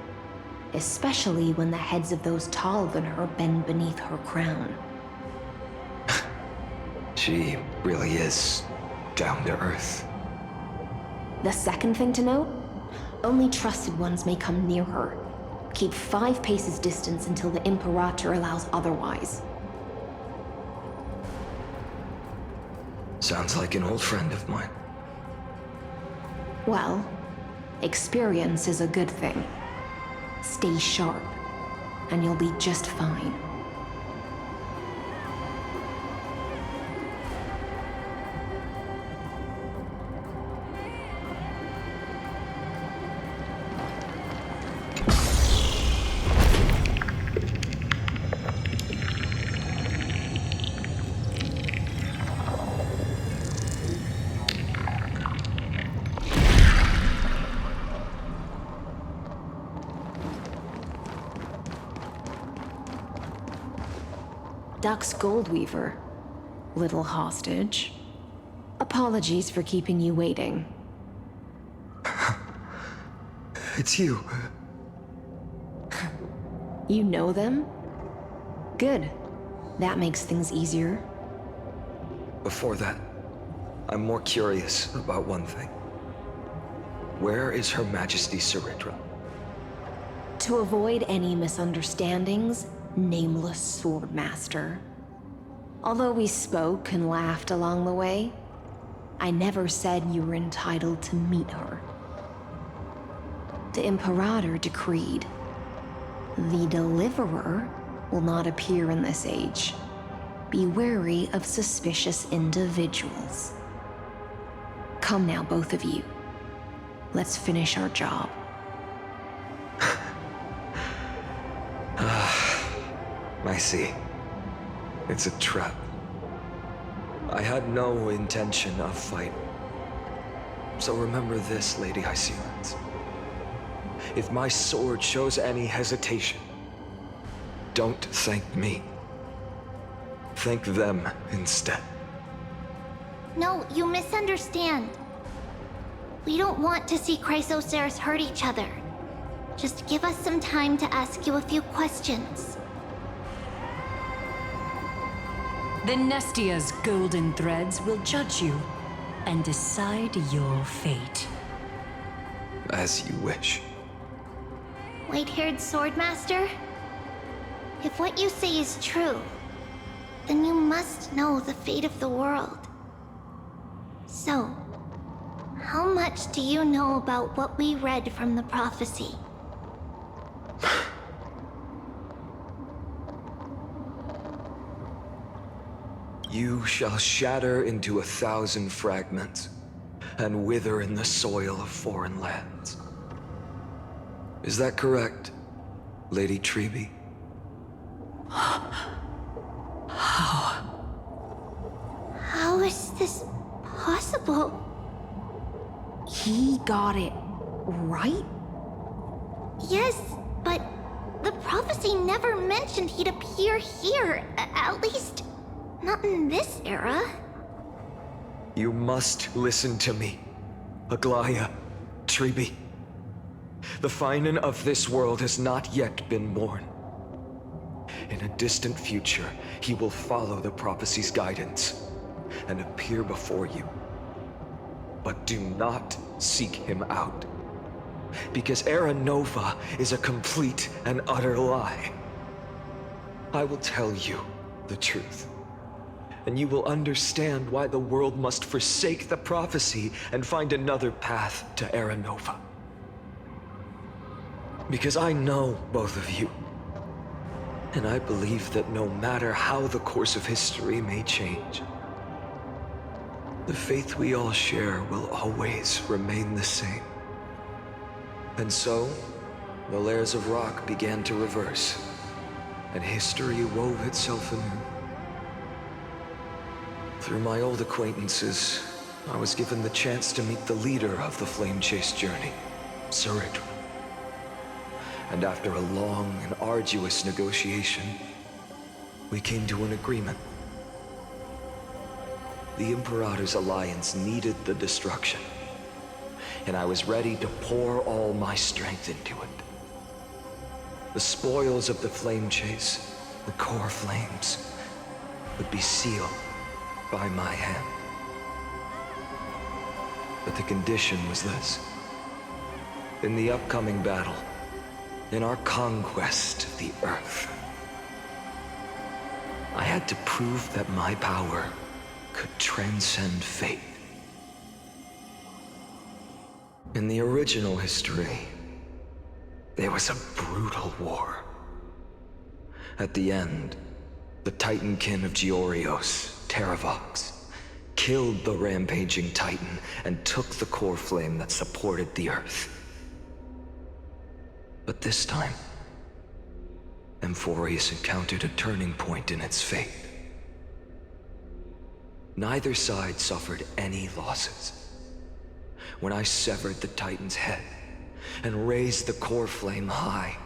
S3: especially when the heads of those taller than her bend beneath her crown.
S1: She really is down to earth.
S3: The second thing to note, only trusted ones may come near her. Keep 5 paces distance until the Imperator allows otherwise.
S1: Sounds like an old friend of mine.
S3: Well, experience is a good thing. Stay sharp, and you'll be just fine. Duck's Goldweaver, little hostage. Apologies for keeping you waiting.
S1: It's you.
S3: You know them? Good. That makes things easier.
S1: Before that, I'm more curious about one thing. Where is Her Majesty Cyrene?
S3: To avoid any misunderstandings, nameless Swordmaster. Although we spoke and laughed along the way, I never said you were entitled to meet her. The Imperator decreed, the Deliverer will not appear in this age. Be wary of suspicious individuals. Come now, both of you. Let's finish our job.
S1: I see. It's a trap. I had no intention of fighting. So remember this, Lady Hycelant. If my sword shows any hesitation, don't thank me. Thank them instead.
S6: No, you misunderstand. We don't want to see Chrysoceres hurt each other. Just give us some time to ask you a few questions.
S5: The Nestia's golden threads will judge you and decide your fate.
S1: As you wish.
S6: White-haired Swordmaster? If what you say is true, then you must know the fate of the world. So, how much do you know about what we read from the prophecy?
S1: You shall shatter into 1,000 fragments and wither in the soil of foreign lands. Is that correct, Lady Treby?
S6: How is this possible?
S3: He got it right?
S6: Yes, but the prophecy never mentioned he'd appear here, at least not in this era.
S1: You must listen to me, Aglaya, Treby. The Phainon of this world has not yet been born. In a distant future, he will follow the prophecy's guidance and appear before you. But do not seek him out, because Era Nova is a complete and utter lie. I will tell you the truth, and you will understand why the world must forsake the prophecy and find another path to Era Nova. Because I know both of you, and I believe that no matter how the course of history may change, the faith we all share will always remain the same. And so, the layers of rock began to reverse, and history wove itself anew. Through my old acquaintances, I was given the chance to meet the leader of the Flame Chase journey, Cyrene. And after a long and arduous negotiation, we came to an agreement. The Imperator's alliance needed the destruction, and I was ready to pour all my strength into it. The spoils of the flame chase, the core flames, would be sealed by my hand. But the condition was this. In the upcoming battle, in our conquest of the Earth, I had to prove that my power could transcend fate. In the original history, there was a brutal war. At the end, the Titankin of Georios, Terravox, killed the rampaging Titan and took the core flame that supported the Earth. But this time, Amphoreus encountered a turning point in its fate. Neither side suffered any losses. When I severed the Titan's head and raised the core flame high,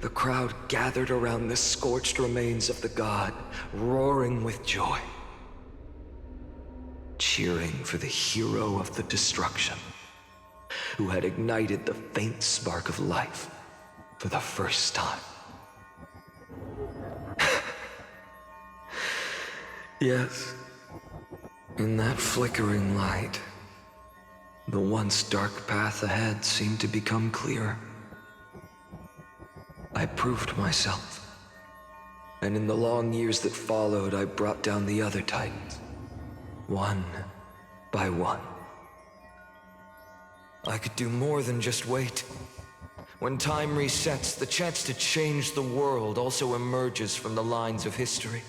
S1: the crowd gathered around the scorched remains of the god, roaring with joy, cheering for the hero of the destruction, who had ignited the faint spark of life for the first time. Yes, in that flickering light, the once dark path ahead seemed to become clearer. I proved myself, and in the long years that followed, I brought down the other Titans, one by one. I could do more than just wait. When time resets, the chance to change the world also emerges from the lines of history.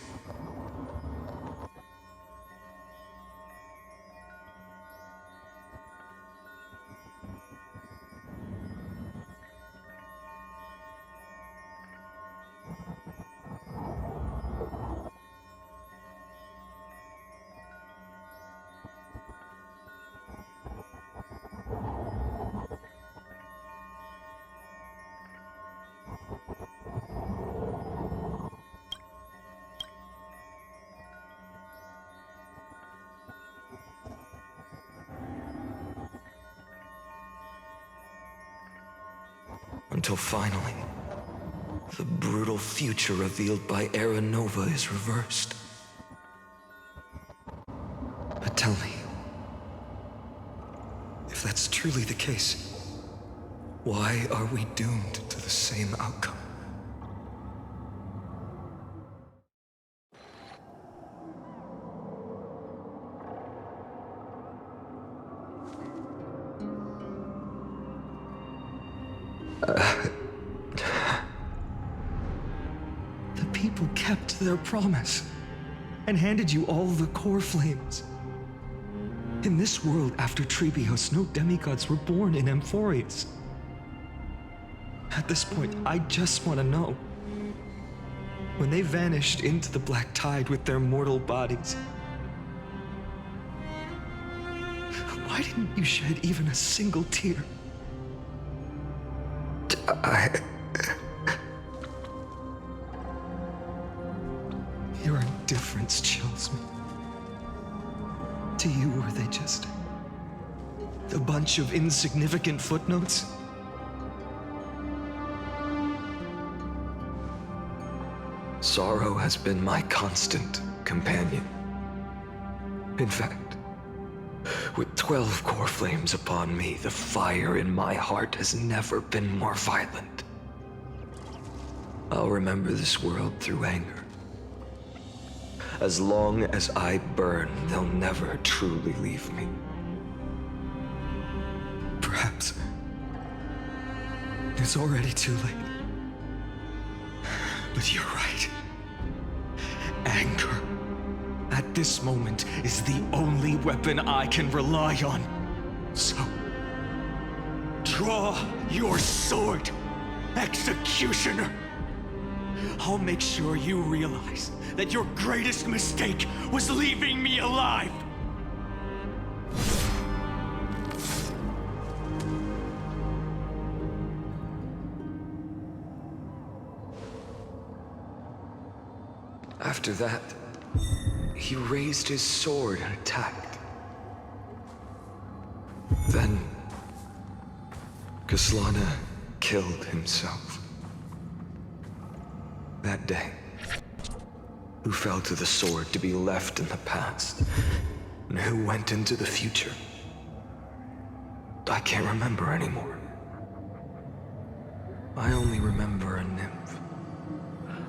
S1: Until finally, the brutal future revealed by Era Nova is reversed. But tell me, if that's truly the case, why are we doomed to the same outcome?
S14: The people kept their promise and handed you all the core flames. In this world after Trebios, no demigods were born in Amphoreus. At this point, I just want to know. When they vanished into the black tide with their mortal bodies, why didn't you shed even a single tear? Your indifference chills me. To you, were they just a bunch of insignificant footnotes?
S1: Sorrow has been my constant companion. In fact, with 12 core flames upon me, the fire in my heart has never been more violent. I'll remember this world through anger. As long as I burn, they'll never truly leave me.
S14: Perhaps it's already too late. But you're right. Anger, at this moment, is the only weapon I can rely on. So, draw your sword, Executioner! I'll make sure you realize that your greatest mistake was leaving me alive!
S1: After that, he raised his sword and attacked. Then, Khaslana killed himself. that day? Who fell to the sword to be left in the past? And who went into the future? I can't remember anymore. I only remember a nymph,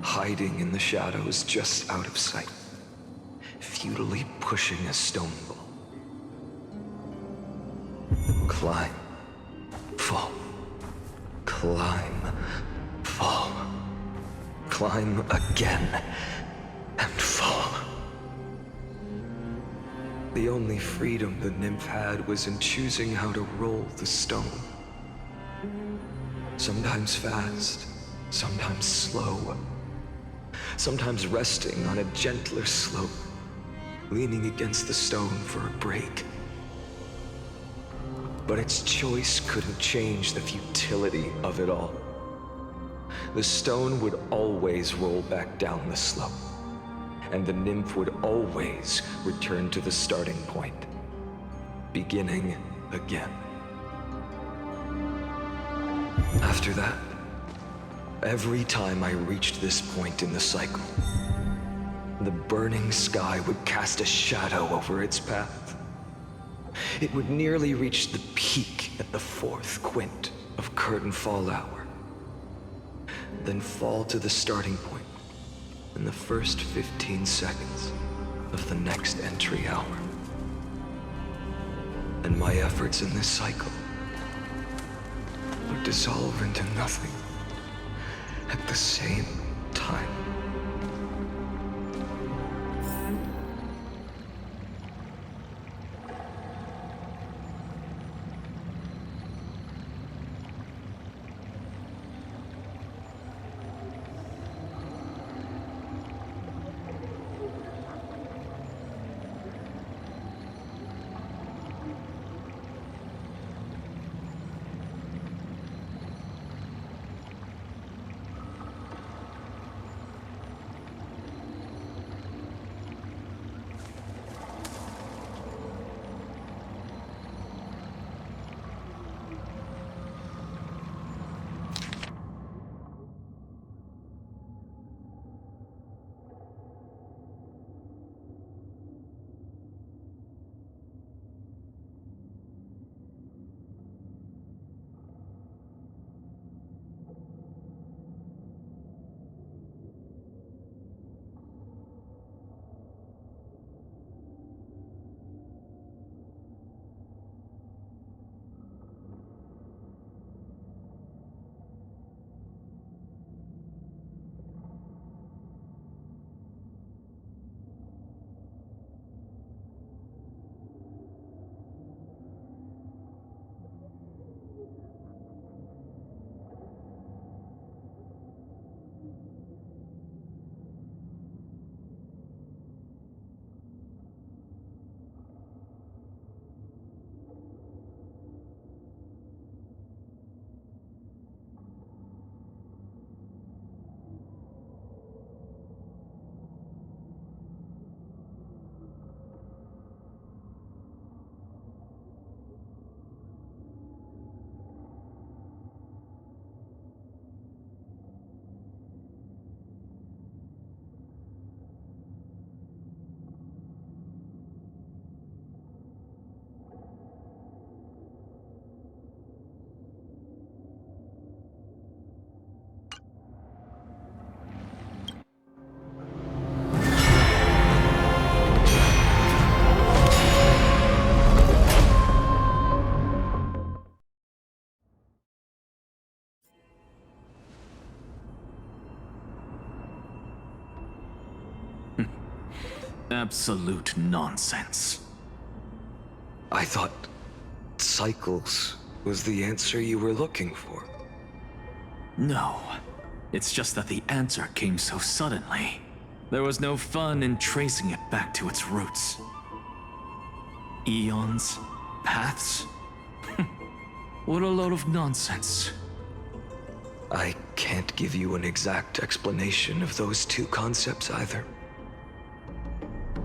S1: hiding in the shadows just out of sight, futilely pushing a stone ball. Climb, fall, climb, fall, climb again, and fall. The only freedom the nymph had was in choosing how to roll the stone. Sometimes fast, sometimes slow, sometimes resting on a gentler slope, leaning against the stone for a break. But its choice couldn't change the futility of it all. The stone would always roll back down the slope, and the nymph would always return to the starting point, beginning again. After that, every time I reached this point in the cycle, the burning sky would cast a shadow over its path. It would nearly reach the peak at the 4th quint of curtain fall hour, then fall to the starting point in the first 15 seconds of the next entry hour. And my efforts in this cycle would dissolve into nothing at the same time.
S10: Absolute nonsense.
S1: I thought cycles was the answer you were looking for.
S10: No. It's just that the answer came so suddenly. There was no fun in tracing it back to its roots. Eons? Paths? What a load of nonsense.
S1: I can't give you an exact explanation of those two concepts either.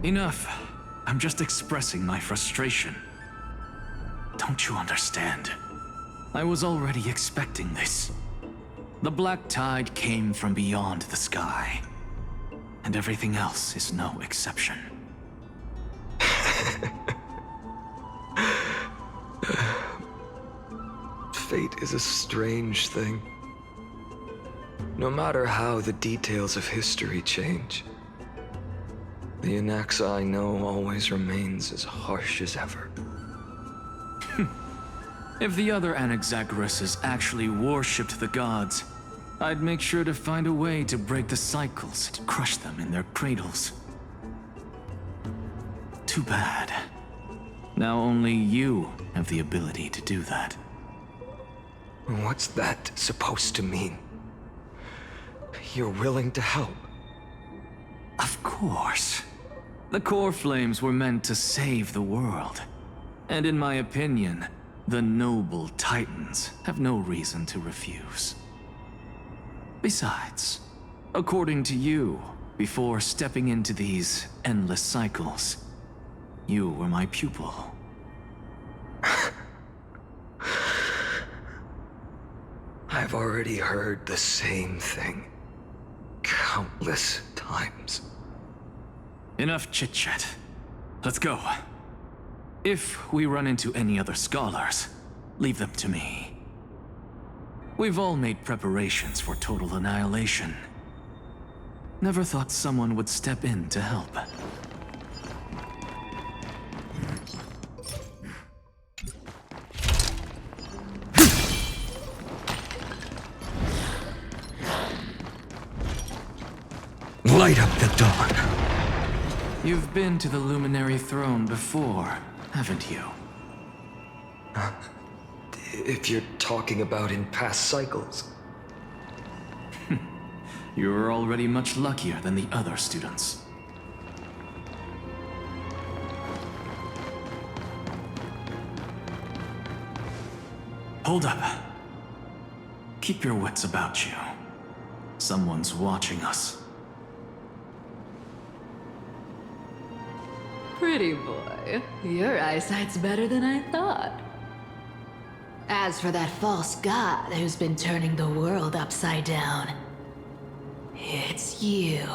S10: Enough. I'm just expressing my frustration. Don't you understand? I was already expecting this. The black tide came from beyond the sky, and everything else is no exception.
S1: Fate is a strange thing. No matter how the details of history change, the Anaxa I know always remains as harsh as ever.
S10: If the other Anaxagoras actually worshipped the gods, I'd make sure to find a way to break the cycles and crush them in their cradles. Too bad. Now only you have the ability to do that.
S1: What's that supposed to mean? You're willing to help?
S10: Of course. The core flames were meant to save the world. And in my opinion, the noble titans have no reason to refuse. Besides, according to you, before stepping into these endless cycles, you were my pupil.
S1: I've already heard the same thing countless times.
S10: Enough chit-chat. Let's go. If we run into any other scholars, leave them to me. We've all made preparations for total annihilation. Never thought someone would step in to help.
S1: Light up the dawn.
S10: You've been to the Luminary Throne before, haven't you?
S1: If you're talking about in past cycles.
S10: You're already much luckier than the other students. Hold up. Keep your wits about you. Someone's watching us.
S13: Pretty boy, your eyesight's better than I thought. As for that false god who's been turning the world upside down, it's you,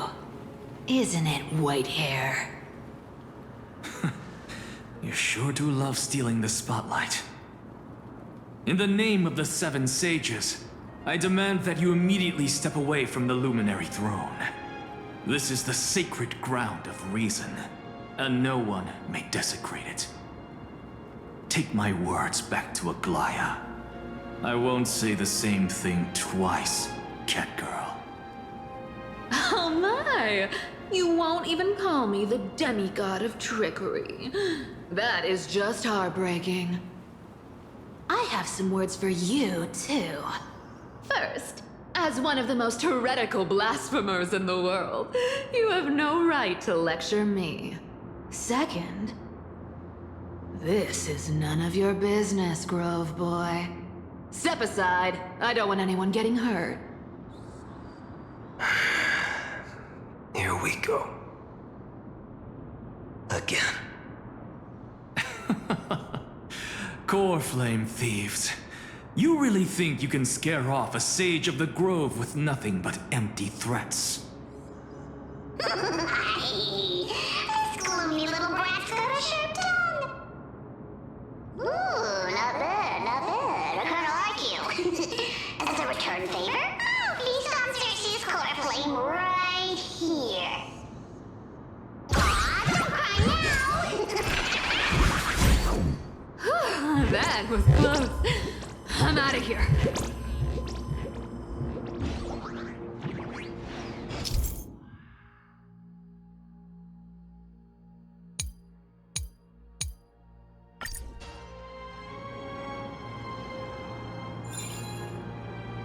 S13: isn't it, white hair?
S10: You sure do love stealing the spotlight. In the name of the Seven Sages, I demand that you immediately step away from the Luminary Throne. This is the sacred ground of reason, and no one may desecrate it. Take my words back to Aglaya. I won't say the same thing twice, cat girl.
S13: Oh my! You won't even call me the demigod of trickery. That is just heartbreaking. I have some words for you, too. First, as one of the most heretical blasphemers in the world, you have no right to lecture me. Second, this is none of your business, Grove Boy. Step aside. I don't want anyone getting hurt.
S1: Here we go. Again.
S10: Core flame thieves. You really think you can scare off a sage of the grove with nothing but empty threats?
S15: This gloomy little brat's got a sharp tongue. Ooh, not bad, not bad. I kinda like you. As a return favor, please come search this core flame right here. Aw, don't cry now!
S13: That was close. I'm out of here.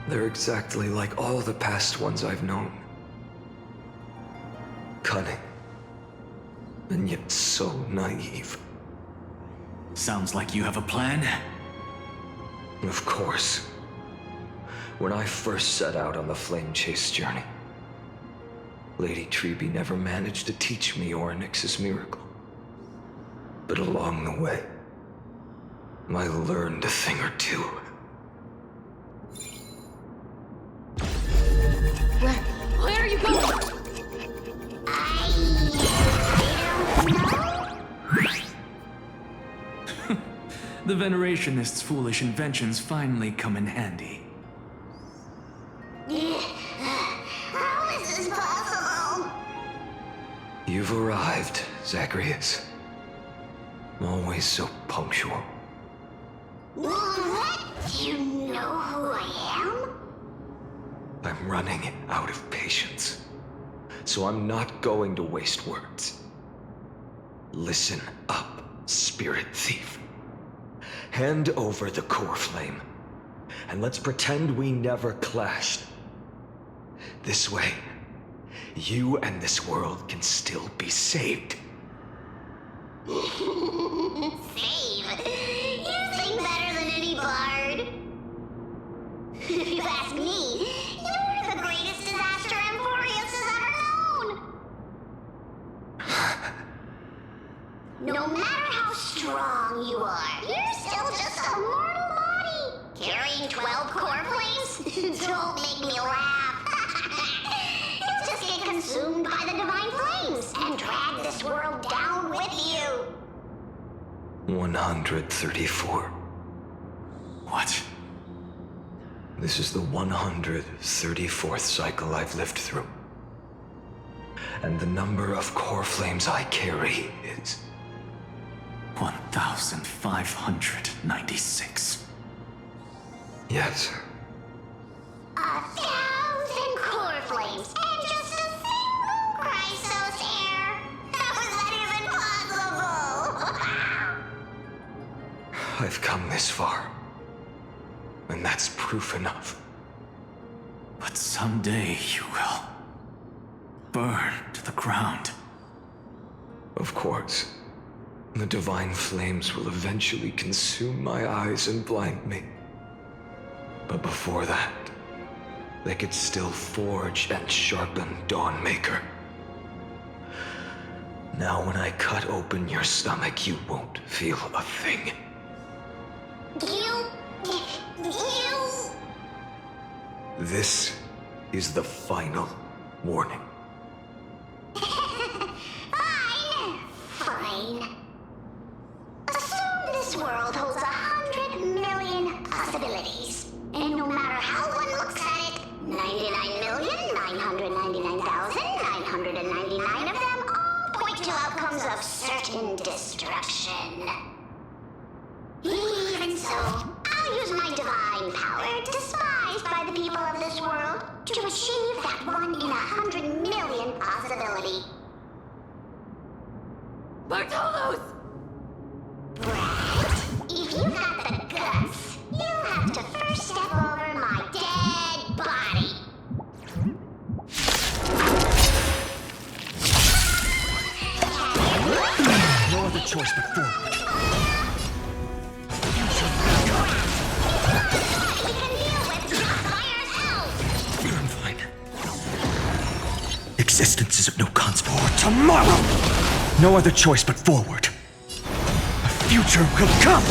S1: They're exactly like all the past ones I've known. Cunning. And yet so naive.
S10: Sounds like you have a plan.
S1: Of course. When I first set out on the flame chase journey, Lady Treby never managed to teach me Orynyx's miracle. But along the way, I learned a thing or two.
S10: The Venerationists' foolish inventions finally come in handy.
S15: How is this possible?
S1: You've arrived, Zagreus. Always so punctual.
S15: What? Do you know who I am?
S1: I'm running out of patience, so I'm not going to waste words. Listen up, Spirit Thief. Hand over the core flame, and let's pretend we never clashed. This way, you and this world can still be saved.
S15: Save? You think better than any bard. If you ask me, you're the greatest disaster Amphoreus has ever known. No matter how strong you are, you're still just a mortal body. Carrying 12 core flames? Don't make me laugh. You'll just get consumed by the divine flames and drag this world down with you.
S1: 134.
S10: What?
S1: This is the 134th cycle I've lived through. And the number of core flames I carry is
S10: 1,596.
S1: Yes.
S15: 1,000 core flames and just a single Chrysos heir. How is that even possible?
S1: I've come this far. And that's proof enough.
S10: But someday you will burn to the ground.
S1: Of course. The divine flames will eventually consume my eyes and blind me. But before that, they could still forge and sharpen Dawnmaker. Now when I cut open your stomach, you won't feel a thing.
S15: You...
S1: This is the final warning.
S15: Fine. Assume this world holds 100 million possibilities. And no matter how one looks at it, 99,999,999 of them all point to outcomes of certain destruction. Even so, I'll use my divine power, despised by the people of this world, to achieve that 1 in 100 million possibility. Bartolos! Right. If you got the guts, you'll have to first step over my dead body.
S18: No other choice but forward. I'm fine. Existence is of no consequence. Tomorrow! No other choice but forward. A future will come!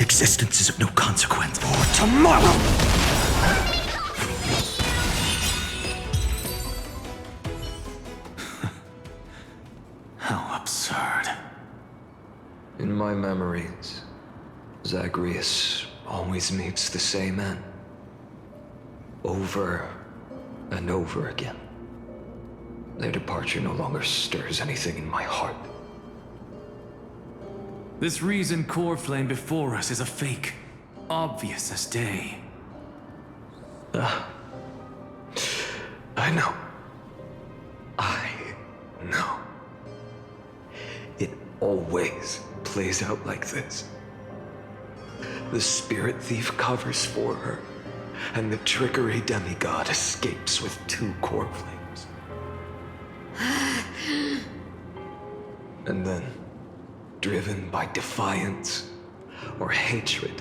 S18: Existence is of no consequence for tomorrow!
S10: How absurd.
S1: In my memories, Zagreus always meets the same end. Over and over again. Their departure no longer stirs anything in my heart.
S10: This reason core flame before us is a fake. Obvious as day.
S1: I know. I know. It always plays out like this. The Spirit Thief covers for her, and the Trickery Demigod escapes with 2 core flames. And then, driven by defiance or hatred,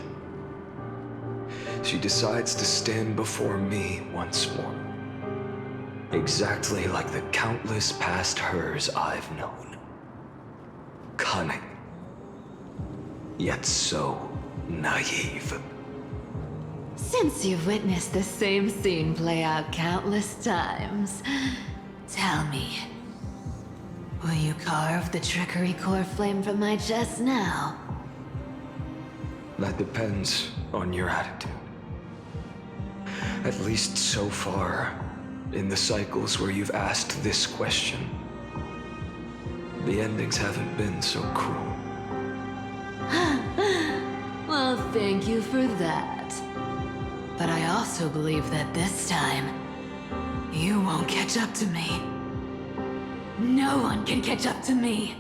S1: she decides to stand before me once more. Exactly like the countless past hers I've known. Cunning. Yet so naive.
S13: Since you've witnessed the same scene play out countless times, tell me, will you carve the trickery core flame from my chest now?
S1: That depends on your attitude. At least so far, in the cycles where you've asked this question, the endings haven't been so cruel.
S13: Well, thank you for that. But I also believe that this time, you won't catch up to me. No one can catch up to me.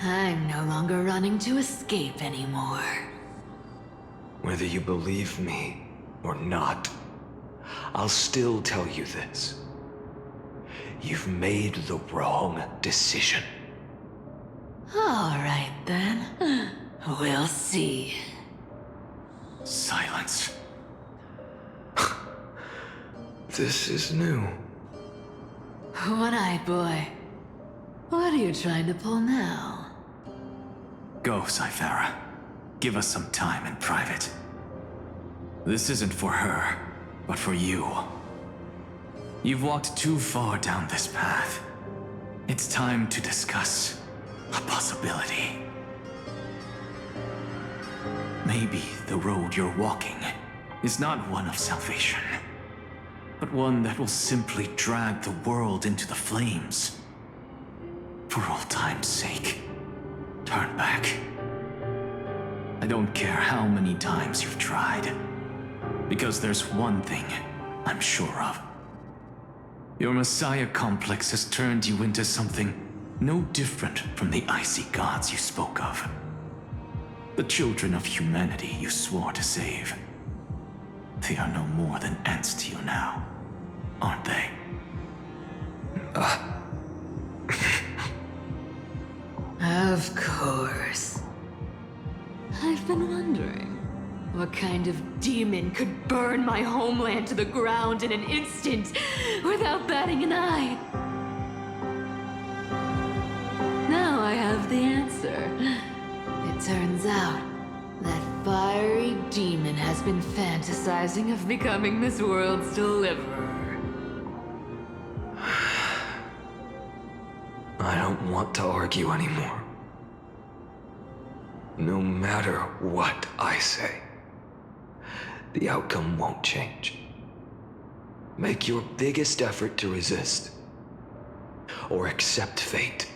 S13: I'm no longer running to escape anymore.
S1: Whether you believe me or not, I'll still tell you this. You've made the wrong decision.
S13: All right, then. We'll see.
S1: Silence. This is new.
S13: One-eyed boy. What are you trying to pull now?
S10: Go, Cythera. Give us some time in private. This isn't for her, but for you. You've walked too far down this path. It's time to discuss a possibility. Maybe the road you're walking is not one of salvation, but one that will simply drag the world into the flames. For old time's sake, turn back. I don't care how many times you've tried, because there's one thing I'm sure of. Your Messiah complex has turned you into something no different from the icy gods you spoke of. The children of humanity you swore to save. They are no more than ants to you now, aren't they?
S13: Of course. I've been wondering, what kind of demon could burn my homeland to the ground in an instant without batting an eye? Now I have the answer. It turns out that fiery demon has been fantasizing of becoming this world's deliverer.
S1: I don't want to argue anymore. No matter what I say, the outcome won't change. Make your biggest effort to resist, or accept fate,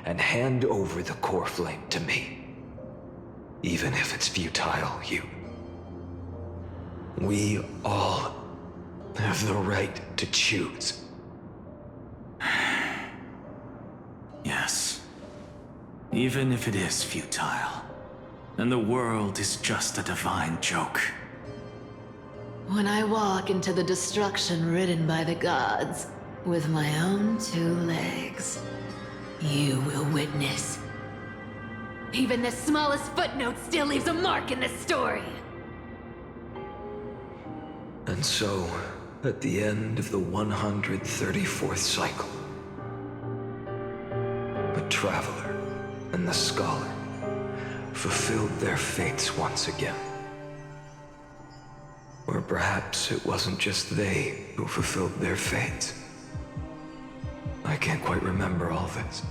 S1: and hand over the core flame to me. Even if it's futile, we all have the right to choose.
S10: Yes. Even if it is futile, and the world is just a divine joke.
S13: When I walk into the destruction ridden by the gods, with my own 2 legs, you will witness. Even the smallest footnote still leaves a mark in this story.
S1: And so, at the end of the 134th cycle, the Traveler and the Scholar fulfilled their fates once again. Or perhaps it wasn't just they who fulfilled their fates. I can't quite remember all this.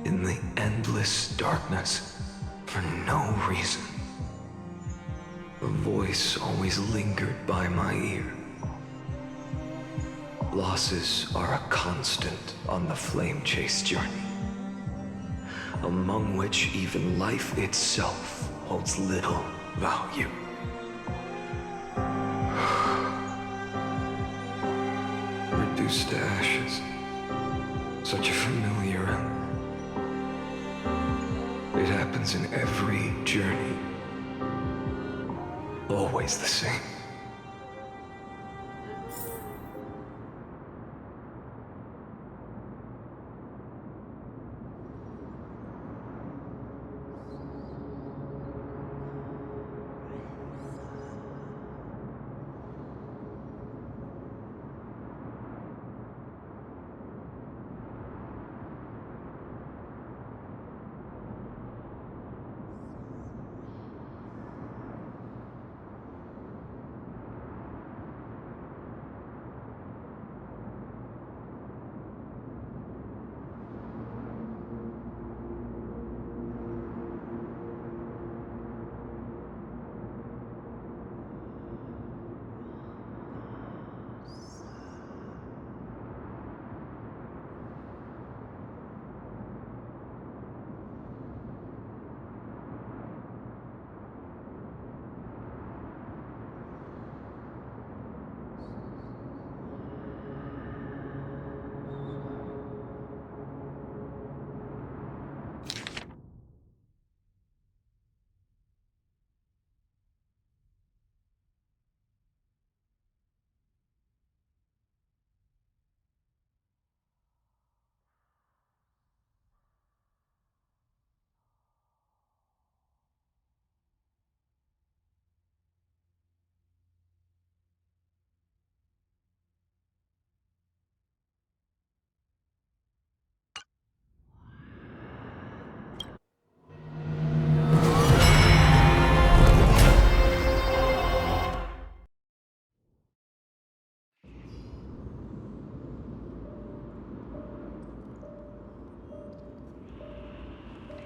S1: In the endless darkness, for no reason, a voice always lingered by my ear. Losses are a constant on the flame chase journey, among which even life itself holds little value. Reduced to ashes, such a familiar end. It happens in every journey. Always the same.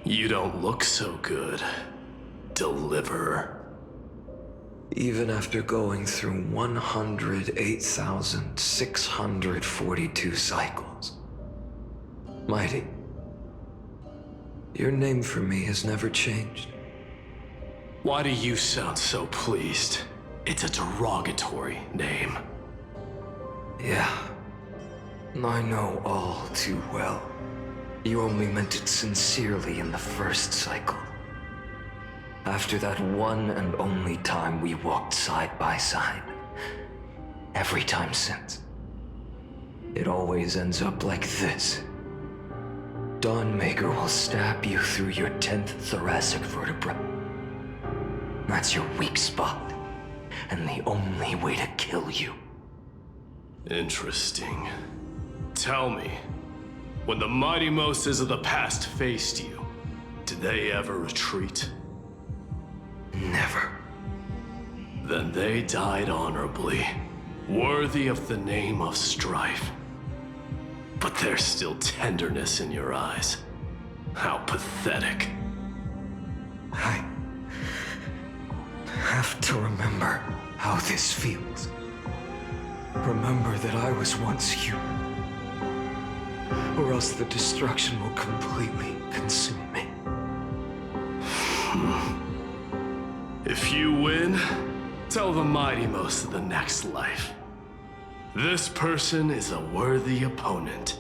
S11: You don't look so good, Deliverer.
S1: Even after going through 108,642 cycles. Mighty, your name for me has never changed.
S11: Why do you sound so pleased? It's a derogatory name.
S1: Yeah, I know all too well. You only meant it sincerely in the first cycle. After that one and only time we walked side by side. Every time since. It always ends up like this. Dawnmaker will stab you through your 10th thoracic vertebra. That's your weak spot, and the only way to kill you.
S11: Interesting. Tell me, when the mighty Moses of the past faced you, did they ever retreat?
S1: Never.
S11: Then they died honorably, worthy of the name of strife. But there's still tenderness in your eyes. How pathetic.
S1: I have to remember how this feels. Remember that I was once human. Or else the destruction will completely consume me.
S11: If you win, tell the mighty most of the next life. This person is a worthy opponent.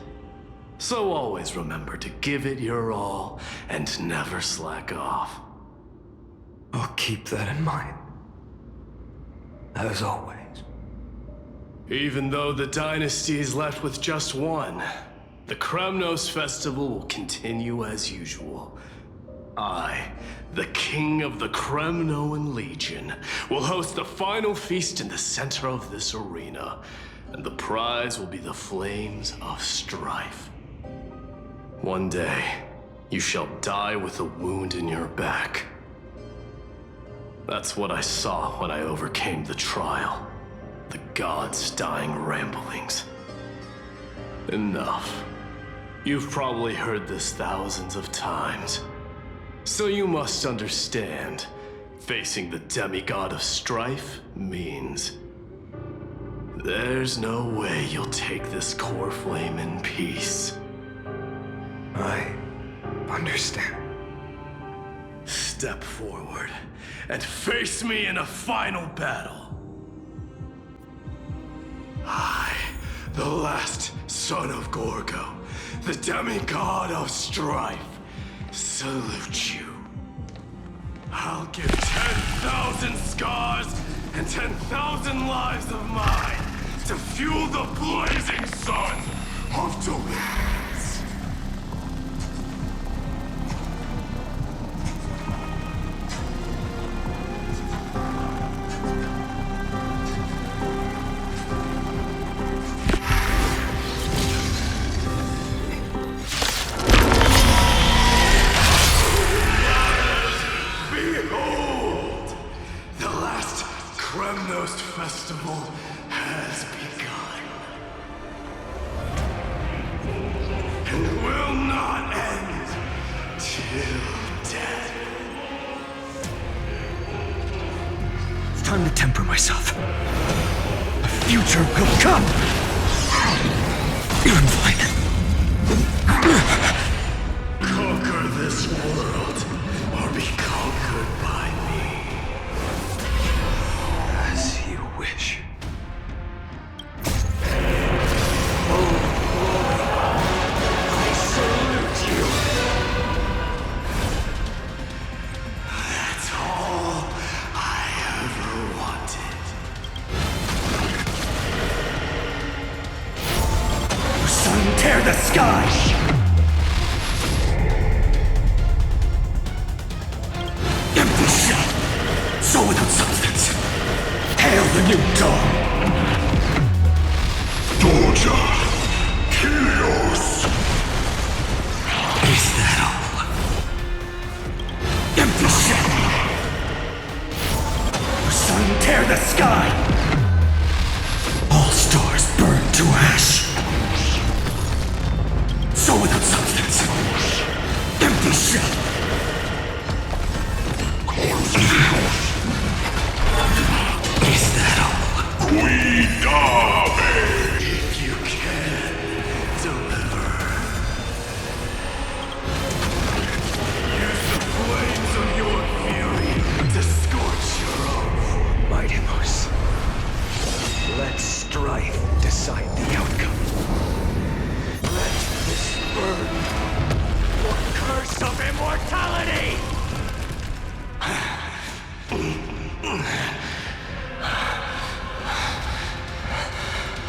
S11: So always remember to give it your all and never slack off.
S1: I'll keep that in mind. As always.
S11: Even though the dynasty is left with just one, the Kremnos festival will continue as usual. I, the king of the Kremnoan Legion, will host the final feast in the center of this arena, and the prize will be the flames of strife. One day, you shall die with a wound in your back. That's what I saw when I overcame the trial. The gods' dying ramblings. Enough. You've probably heard this thousands of times. So you must understand, facing the demigod of strife means there's no way you'll take this core flame in peace.
S1: I understand.
S11: Step forward and face me in a final battle. I, the last son of Gorgo, the demigod of strife, salute you. I'll give 10,000 scars and 10,000 lives of mine to fuel the blazing sun of deliverance. Behold! The last Kremnos festival has begun. And will not end till death.
S1: It's time to temper myself. A future will come! I'm fine.
S11: Conquer this world, or be conquered by me.
S1: As you wish.
S11: I salute you. That's all I ever wanted.
S1: Sun, tear the sky!
S9: immortality!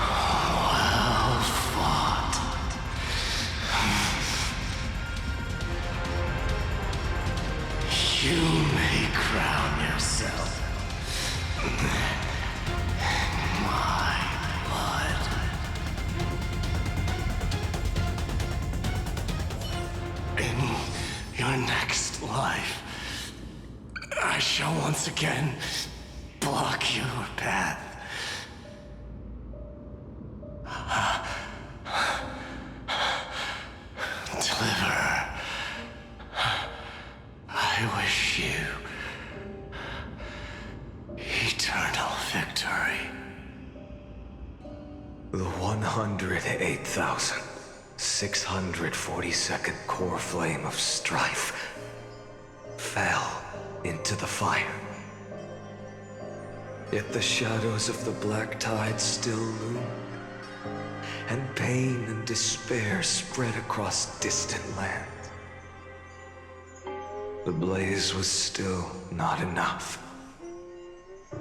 S11: Well fought. You may crown yourself my blood. In your next life, I shall once again block your path. Deliverer, I wish you eternal victory.
S1: The 108,642nd core flame of strife fell into the fire. Yet the shadows of the black tide still loom, and pain and despair spread across distant lands. The blaze was still not enough.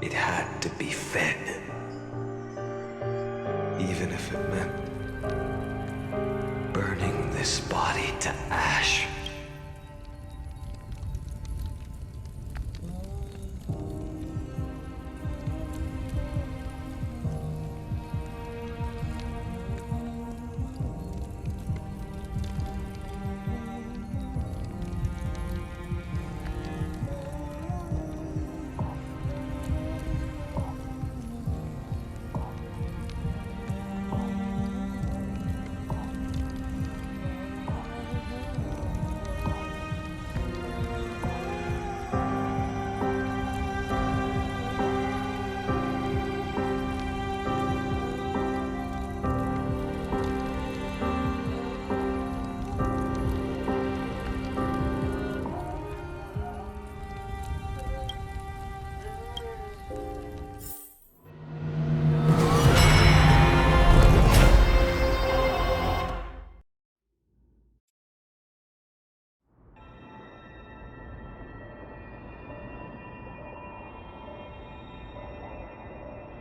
S1: It had to be fed, even if it meant burning this body to ash.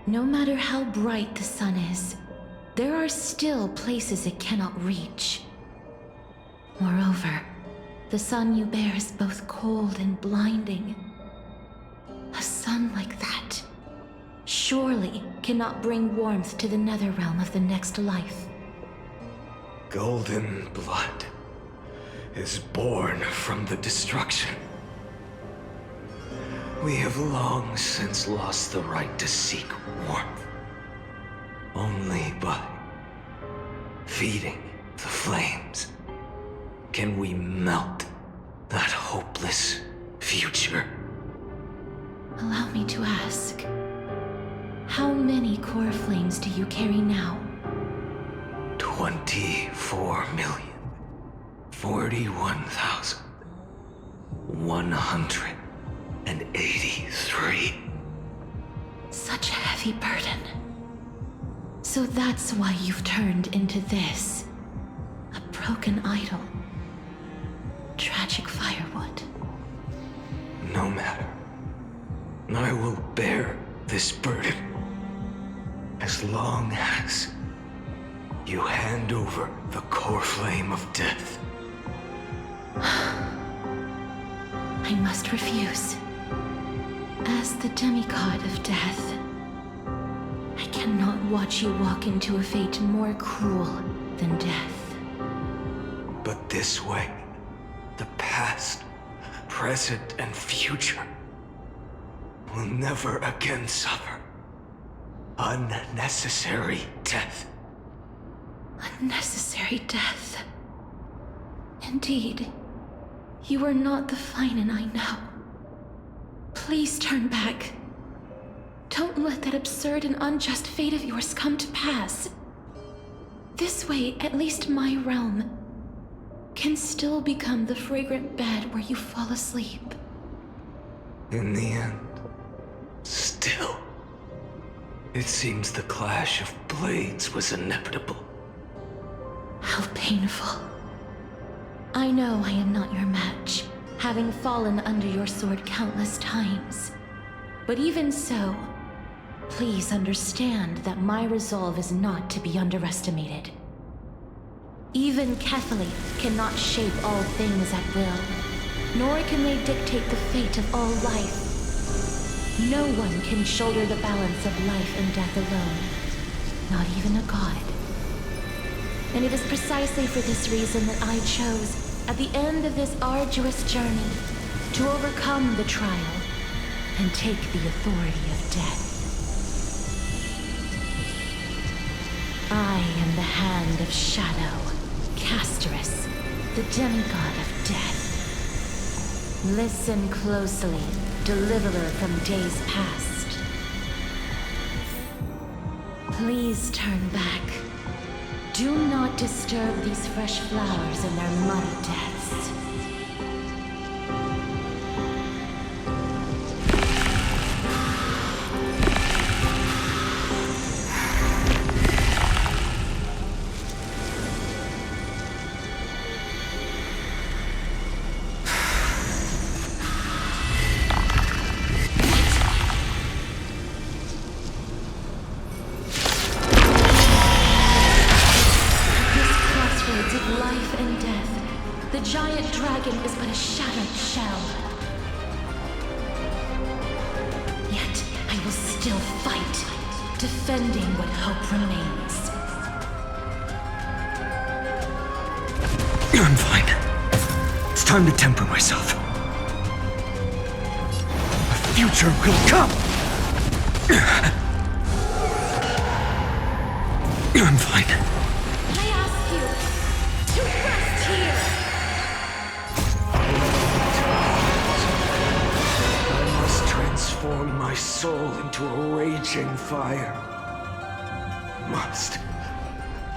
S7: No matter how bright the sun is, there are still places it cannot reach. Moreover, the sun you bear is both cold and blinding. A sun like that surely cannot bring warmth to the nether realm of the next life.
S1: Golden blood is born from the destruction. We have long since lost the right to seek warmth. Only by feeding the flames can we melt that hopeless future.
S7: Allow me to ask, how many core flames do you carry now?
S1: 24,041,183.
S7: Such a heavy burden. So that's why you've turned into this. A broken idol. Tragic firewood.
S1: No matter. I will bear this burden as long as you hand over the core flame of death.
S7: I must refuse. As the demigod of death, I cannot watch you walk into a fate more cruel than death.
S1: But this way, the past, present, and future will never again suffer unnecessary death.
S7: Unnecessary death. Indeed, you are not the Phainon I know. Please turn back. Don't let that absurd and unjust fate of yours come to pass. This way, at least my realm can still become the fragrant bed where you fall asleep.
S1: In the end, still, it seems the clash of blades was inevitable.
S7: How painful.
S8: I know I am not your match, having fallen under your sword countless times. But even so, please understand that my resolve is not to be underestimated. Even Catholic cannot shape all things at will, nor can they dictate the fate of all life. No one can shoulder the balance of life and death alone, not even a god. And it is precisely for this reason that I chose, at the end of this arduous journey, to overcome the trial and take the authority of death. I am the Hand of Shadow, Casterus, the demigod of death. Listen closely, deliverer from days past. Please turn back. Do not disturb these fresh flowers in their muddy deaths.
S1: Time to temper myself. A future will come! I'm fine.
S8: I ask you to rest here!
S1: I must transform my soul into a raging fire. Must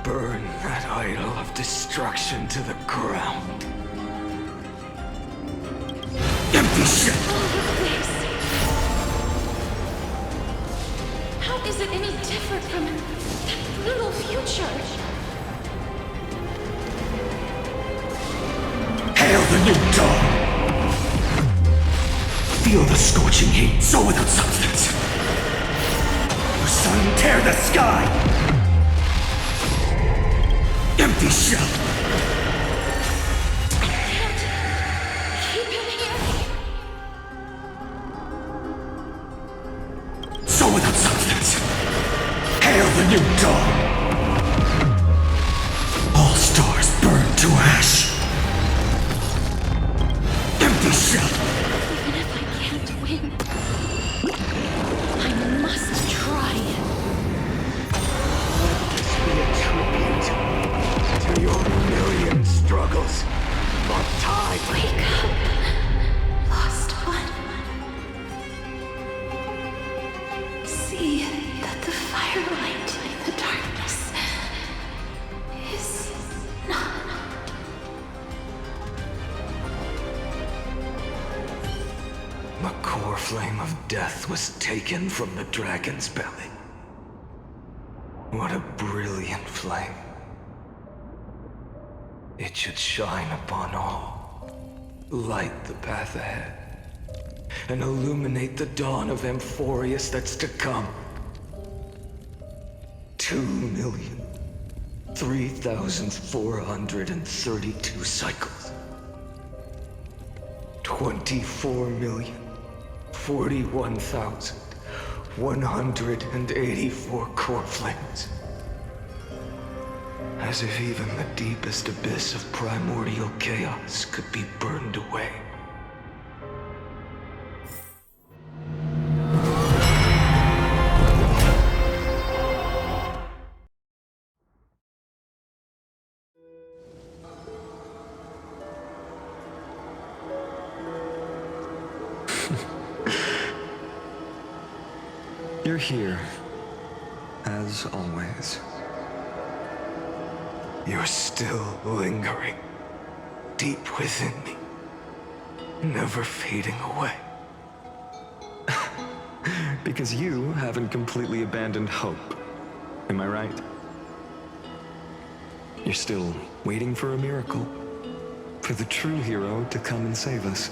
S1: burn that idol of destruction to the ground. Empty shit!
S8: How is it any different from that brutal future?
S1: Hail the new dawn! Feel the scorching heat, so without substance. The sun tear the sky! Empty shell!
S9: New dawn. All stars burn to ash. Empty shell.
S8: Even if I can't win, I must try.
S1: Let this be a tribute to your million struggles for time.
S8: Wake up, lost one. See that the firelight the darkness is not.
S1: The core flame of death was taken from the dragon's belly. What a brilliant flame. It should shine upon all, light the path ahead, and illuminate the dawn of Amphoreus that's to come. 2,003,432 cycles. 24,041,184 core flames. As if even the deepest abyss of primordial chaos could be burned away. You're here, as always. You're still lingering, deep within me, never fading away. Because you haven't completely abandoned hope, am I right? You're still waiting for a miracle, for the true hero to come and save us.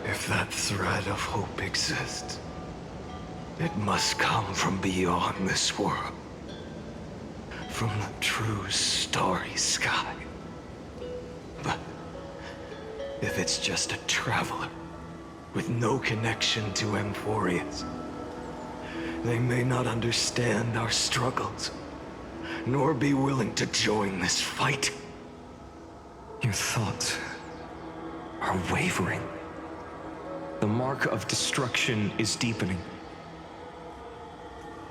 S9: If that thread of hope exists, it must come from beyond this world. From the true starry sky. But if it's just a traveler with no connection to Amphoreus, they may not understand our struggles, nor be willing to join this fight.
S1: Your thoughts are wavering. The mark of destruction is deepening.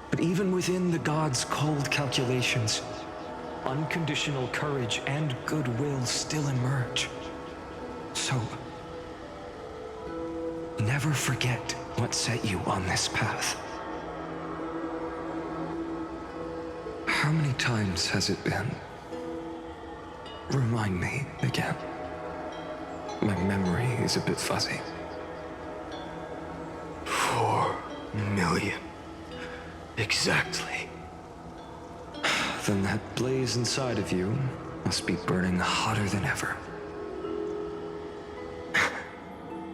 S1: But even within the gods' cold calculations, unconditional courage and goodwill still emerge. So, never forget what set you on this path. How many times has it been? Remind me again. My memory is a bit fuzzy.
S9: 4 million. Exactly.
S1: Then that blaze inside of you must be burning hotter than ever.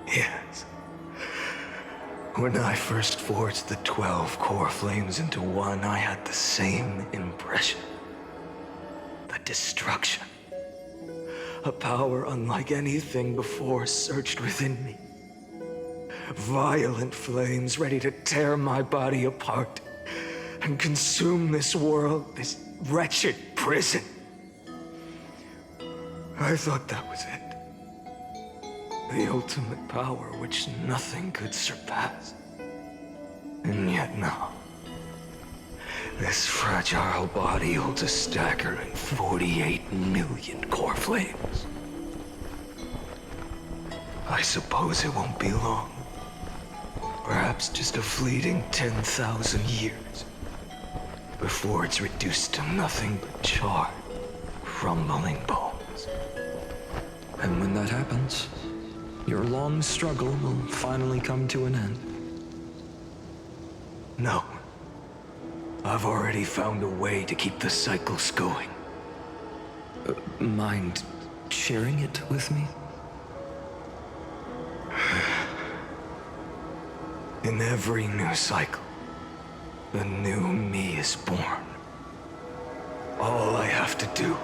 S9: Yes. When I first forged the 12 core flames into one, I had the same impression. The destruction. A power unlike anything before surged within me. Violent flames ready to tear my body apart and consume this world, this wretched prison. I thought that was it. The ultimate power which nothing could surpass. And yet now, this fragile body holds a staggering 48 million core flames. I suppose it won't be long. Perhaps just a fleeting 10,000 years before it's reduced to nothing but charred, crumbling bones.
S1: And when that happens, your long struggle will finally come to an end.
S9: No. I've already found a way to keep the cycles going.
S1: Mind sharing it with me?
S9: In every new cycle, the new me is born. All I have to do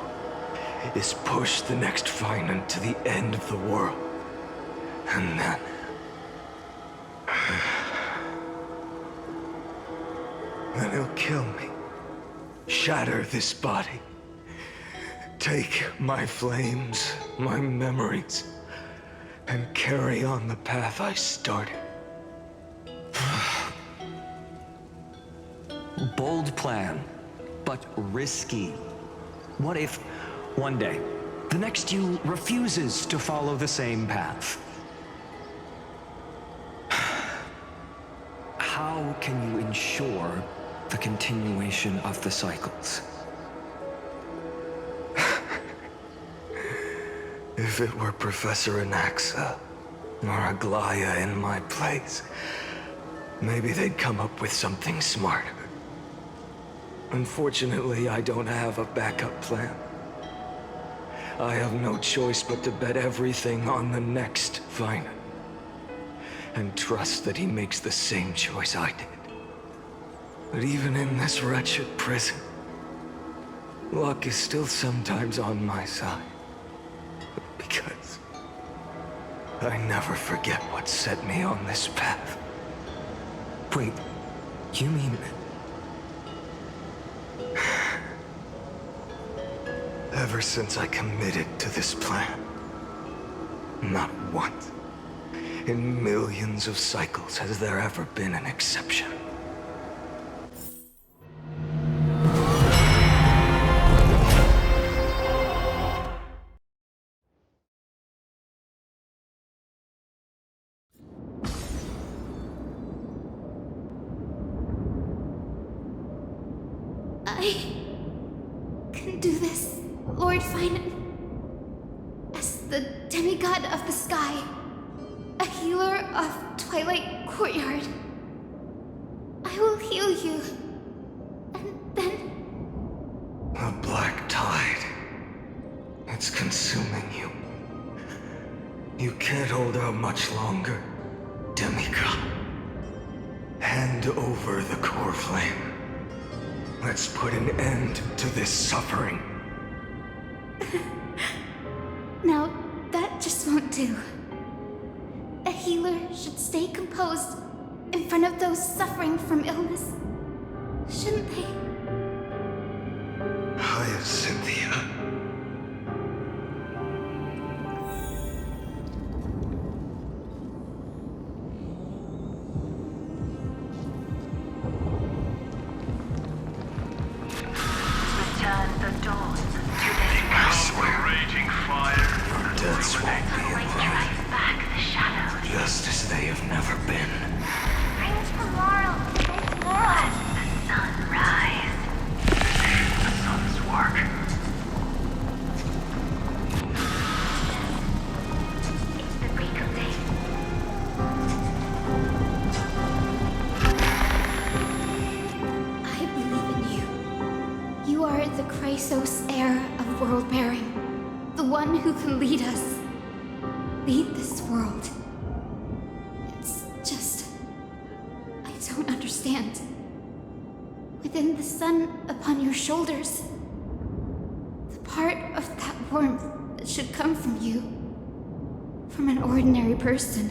S9: is push the next Phainon to the end of the world. And then... then he'll kill me. Shatter this body. Take my flames, my memories, and carry on the path I started.
S1: Bold plan, but risky. What if, one day, the next you refuses to follow the same path? How can you ensure the continuation of the cycles?
S9: If it were Professor Anaxa or Aglaya in my place, maybe they'd come up with something smarter. Unfortunately, I don't have a backup plan. I have no choice but to bet everything on the next Phainon. And trust that he makes the same choice I did. But even in this wretched prison, luck is still sometimes on my side. Because I never forget what set me on this path.
S1: Wait, you mean...
S9: Ever since I committed to this plan, not once in millions of cycles has there ever been an exception.
S12: I can do this, Lord Phainon. As the demigod of the sky, a healer of Twilight Courtyard, I will heal you, and then...
S9: The black tide. It's consuming
S1: You can't hold out much longer, demigod. Hand over the core flame. Let's put an end to this suffering.
S12: Now, that just won't do. A healer should stay composed in front of those suffering from illness. Shouldn't they?
S1: Cynthia.
S4: Return the dawn to this
S1: I swear,
S4: raging fire.
S1: your deaths won't be in vain.
S4: Drive back the shadows.
S1: Just as they have never been.
S4: Brings tomorrow to this world. The sunrise. Finish the sun's work. It's the break of day.
S12: I believe in you. You are the Chrysos heir of world-bearing. The one who can lead us. Lead this world. It's just... I don't understand. Within the sun upon your shoulders, the part of that warmth that should come from you, from an ordinary person,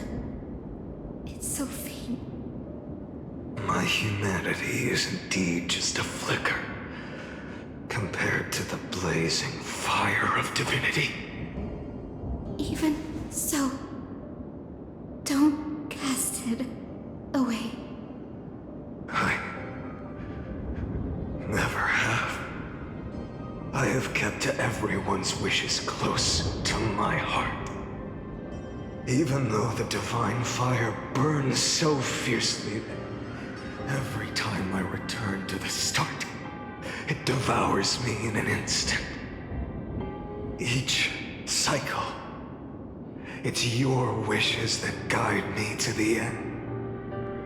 S12: it's so faint.
S1: My humanity is indeed just a flicker compared to the blazing fire of divinity.
S12: Even so, don't cast it away.
S1: I never have. I have kept everyone's wishes close to my heart. Even though the divine fire burns so fiercely that every time I return to the start, it devours me in an instant. Each cycle, it's your wishes that guide me to the end.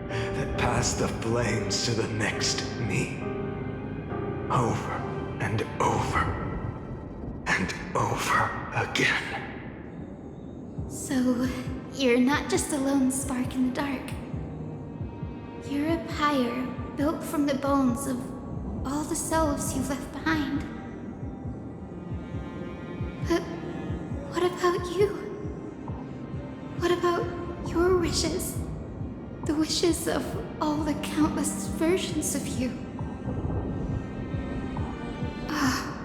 S1: That pass the flames to the next me. Over and over and over again.
S12: So, you're not just a lone spark in the dark. You're a pyre built from the bones of all the selves you've left behind. But what about you? What about your wishes? The wishes of all the countless versions of you? Ah,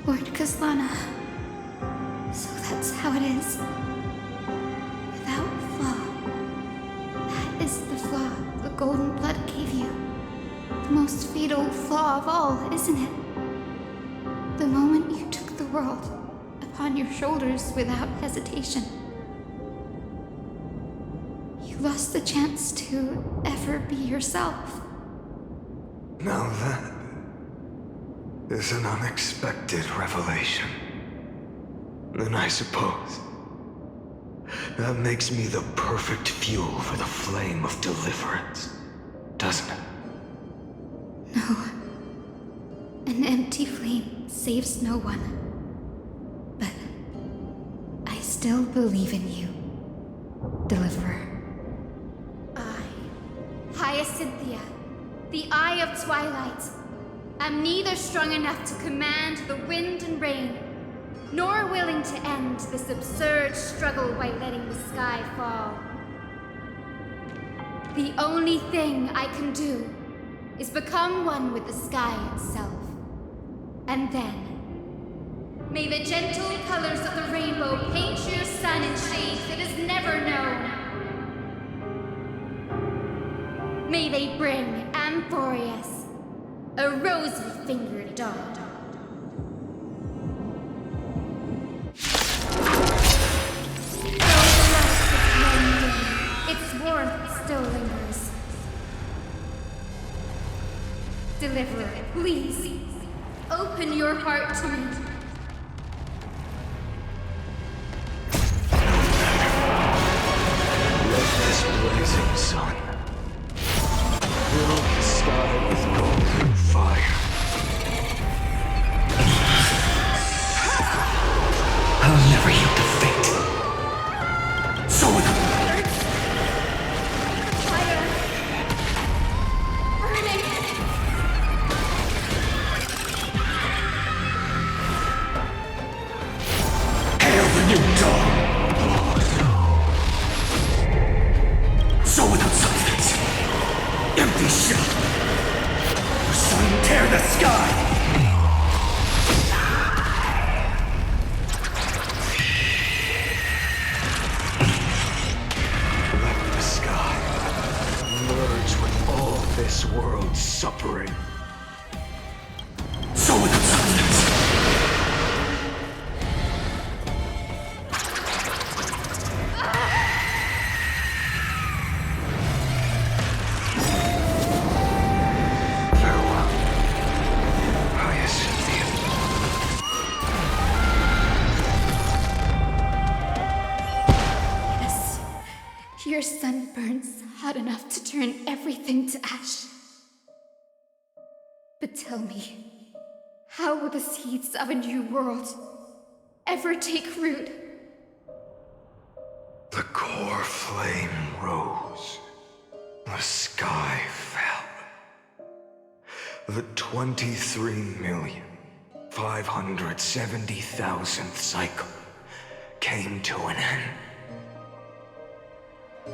S12: Lord Khaslana. So that's how it is. Without flaw. That is the flaw the golden blood gave you. The most fatal flaw of all, isn't it? The moment you took the world upon your shoulders without hesitation. You lost the chance to ever be yourself.
S1: Now that is an unexpected revelation. Then I suppose that makes me the perfect fuel for the flame of deliverance, doesn't it?
S12: No. An empty flame saves no one. But I still believe in you, Deliverer. Hyacinthia, the Eye of Twilight, am neither strong enough to command the wind and rain, nor willing to end this absurd struggle by letting the sky fall. The only thing I can do is become one with the sky itself. And then, may the gentle colors of the rainbow paint your sun in shades it has never known. May they bring Amphoreus, a rosy-fingered dog. Though the light is waning, its warmth still lingers. Deliverer, please, open your heart to me.
S1: Let this blazing sun fill the sky with golden fire. I'll never yield to fate. the sky! Let the sky merge with all this world's suffering. So with the silence.
S12: Your sun burns hot enough to turn everything to ash. But tell me, how will the seeds of a new world ever take root?
S1: The core flame rose. The sky fell. The 23,570,000th cycle came to an end.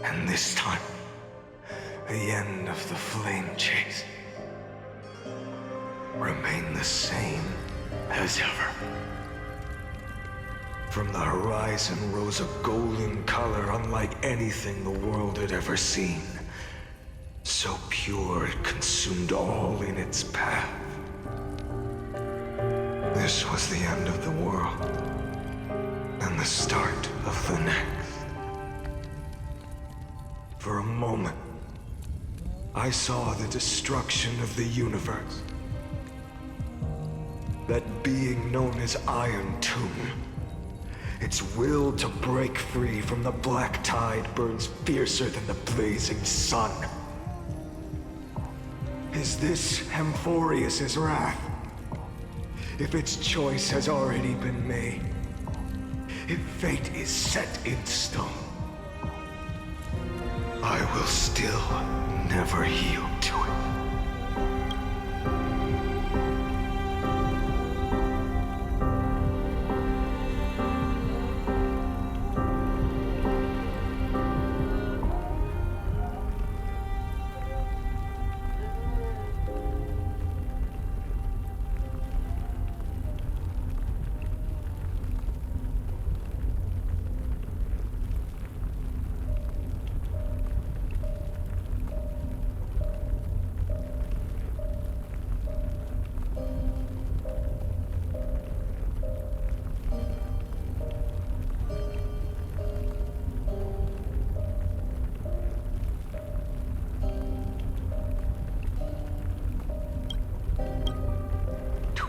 S1: And this time, the end of the flame chase remained the same as ever. From the horizon rose a golden color unlike anything the world had ever seen. So pure it consumed all in its path. This was the end of the world, and the start of the next. For a moment, I saw the destruction of the universe. That being known as Irontomb, its will to break free from the black tide burns fiercer than the blazing sun. Is this Amphoreus' wrath? If its choice has already been made, if fate is set in stone, I will still never yield to it.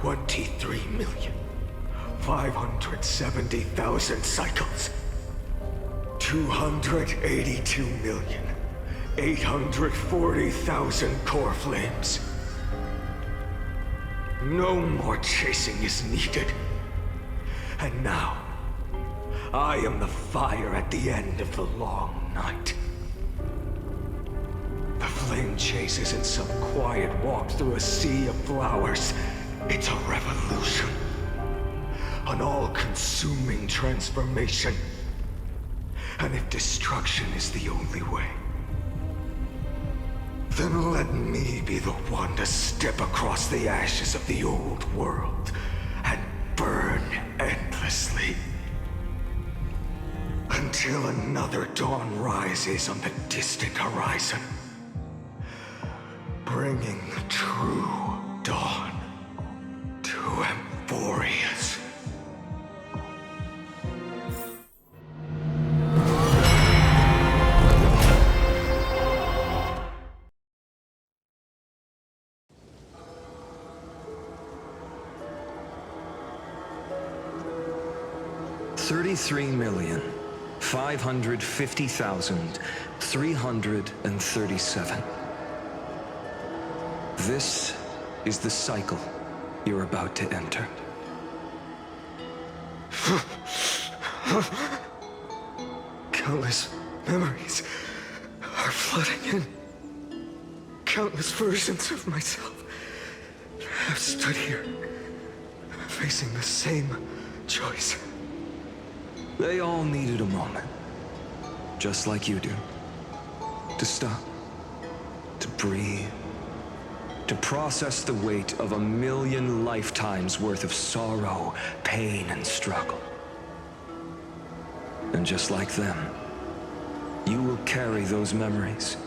S1: 23,570,000 cycles. 282,840,000 core flames. No more chasing is needed. And now, I am the fire at the end of the long night. The flame chase isn't some quiet walk through a sea of flowers. It's a revolution. An all-consuming transformation. And if destruction is the only way, then let me be the one to step across the ashes of the old world and burn endlessly. Until another dawn rises on the distant horizon, bringing the true dawn to Amphoreus. $33,550,337. This is the cycle you're about to enter. Countless memories are flooding in. Countless versions of myself have stood here, facing the same choice. They all needed a moment, just like you do. To stop, to breathe, to process the weight of 1,000,000 lifetimes worth of sorrow, pain, and struggle. And just like them, you will carry those memories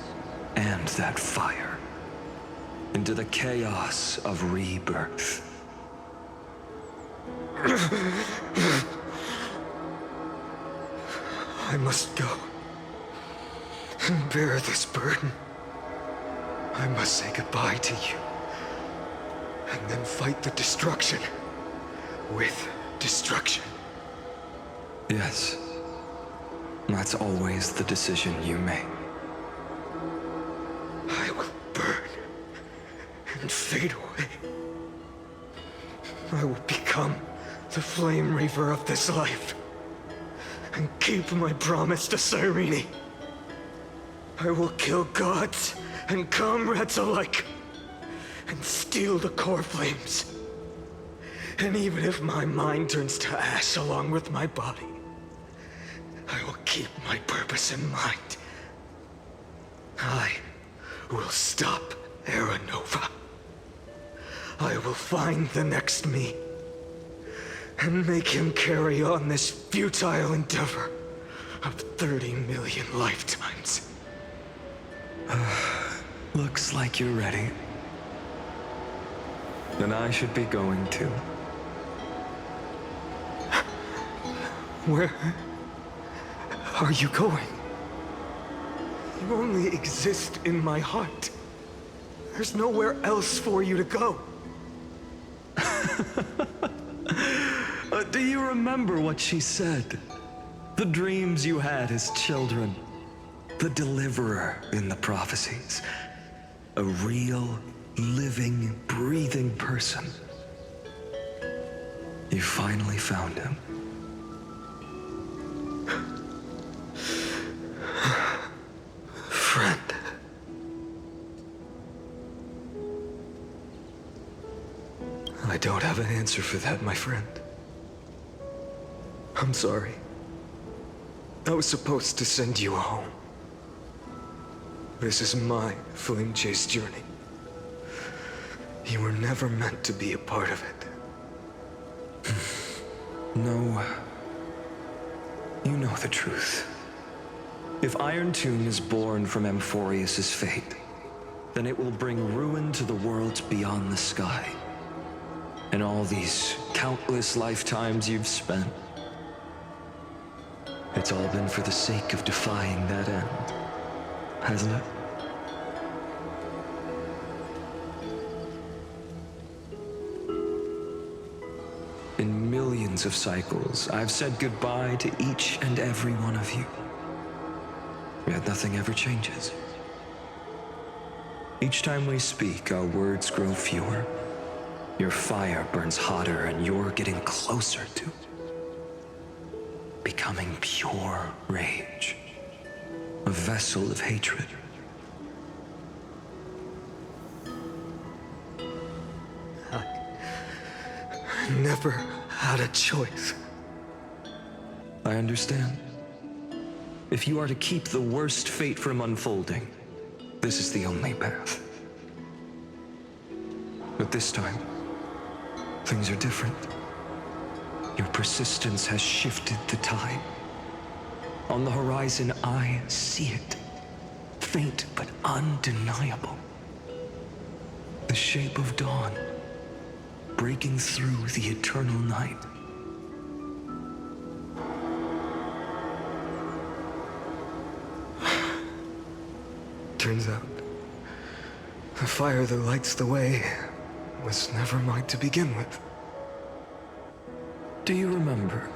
S1: and that fire into the chaos of rebirth.
S14: I must go and bear this burden. I must say goodbye to you, and then fight the destruction with destruction.
S1: Yes, that's always the decision you make.
S14: I will burn and fade away. I will become the flame Reaver of this life and keep my promise to Cyrene. I will kill gods and comrades alike and steal the core flames. And even if my mind turns to ash along with my body, I will keep my purpose in mind. I will stop Era Nova. I will find the next me and make him carry on this futile endeavor of 30 million lifetimes.
S1: Looks like you're ready. Then I should be going too.
S14: Where are you going? You only exist in my heart. There's nowhere else for you to go.
S1: Do you remember what she said? The dreams you had as children. The deliverer in the prophecies. A real, living, breathing person. You finally found him.
S14: Friend. I don't have an answer for that, my friend. I'm sorry. I was supposed to send you home. This is my flame chase journey. You were never meant to be a part of it.
S1: No. You know the truth. If Irontomb is born from Amphoreus' fate, then it will bring ruin to the worlds beyond the sky. And all these countless lifetimes you've spent, it's all been for the sake of defying that end, hasn't it? In millions of cycles, I've said goodbye to each and every one of you. Yet nothing ever changes. Each time we speak, our words grow fewer. Your fire burns hotter, and you're getting closer to becoming pure rage. A vessel of hatred.
S14: I never had a choice.
S1: I understand. If you are to keep the worst fate from unfolding, this is the only path. But this time, things are different. Your persistence has shifted the tide. On the horizon, I see it. Faint but undeniable. The shape of dawn, breaking through the eternal night.
S14: Turns out, the fire that lights the way was never mine to begin with.
S1: Do you remember,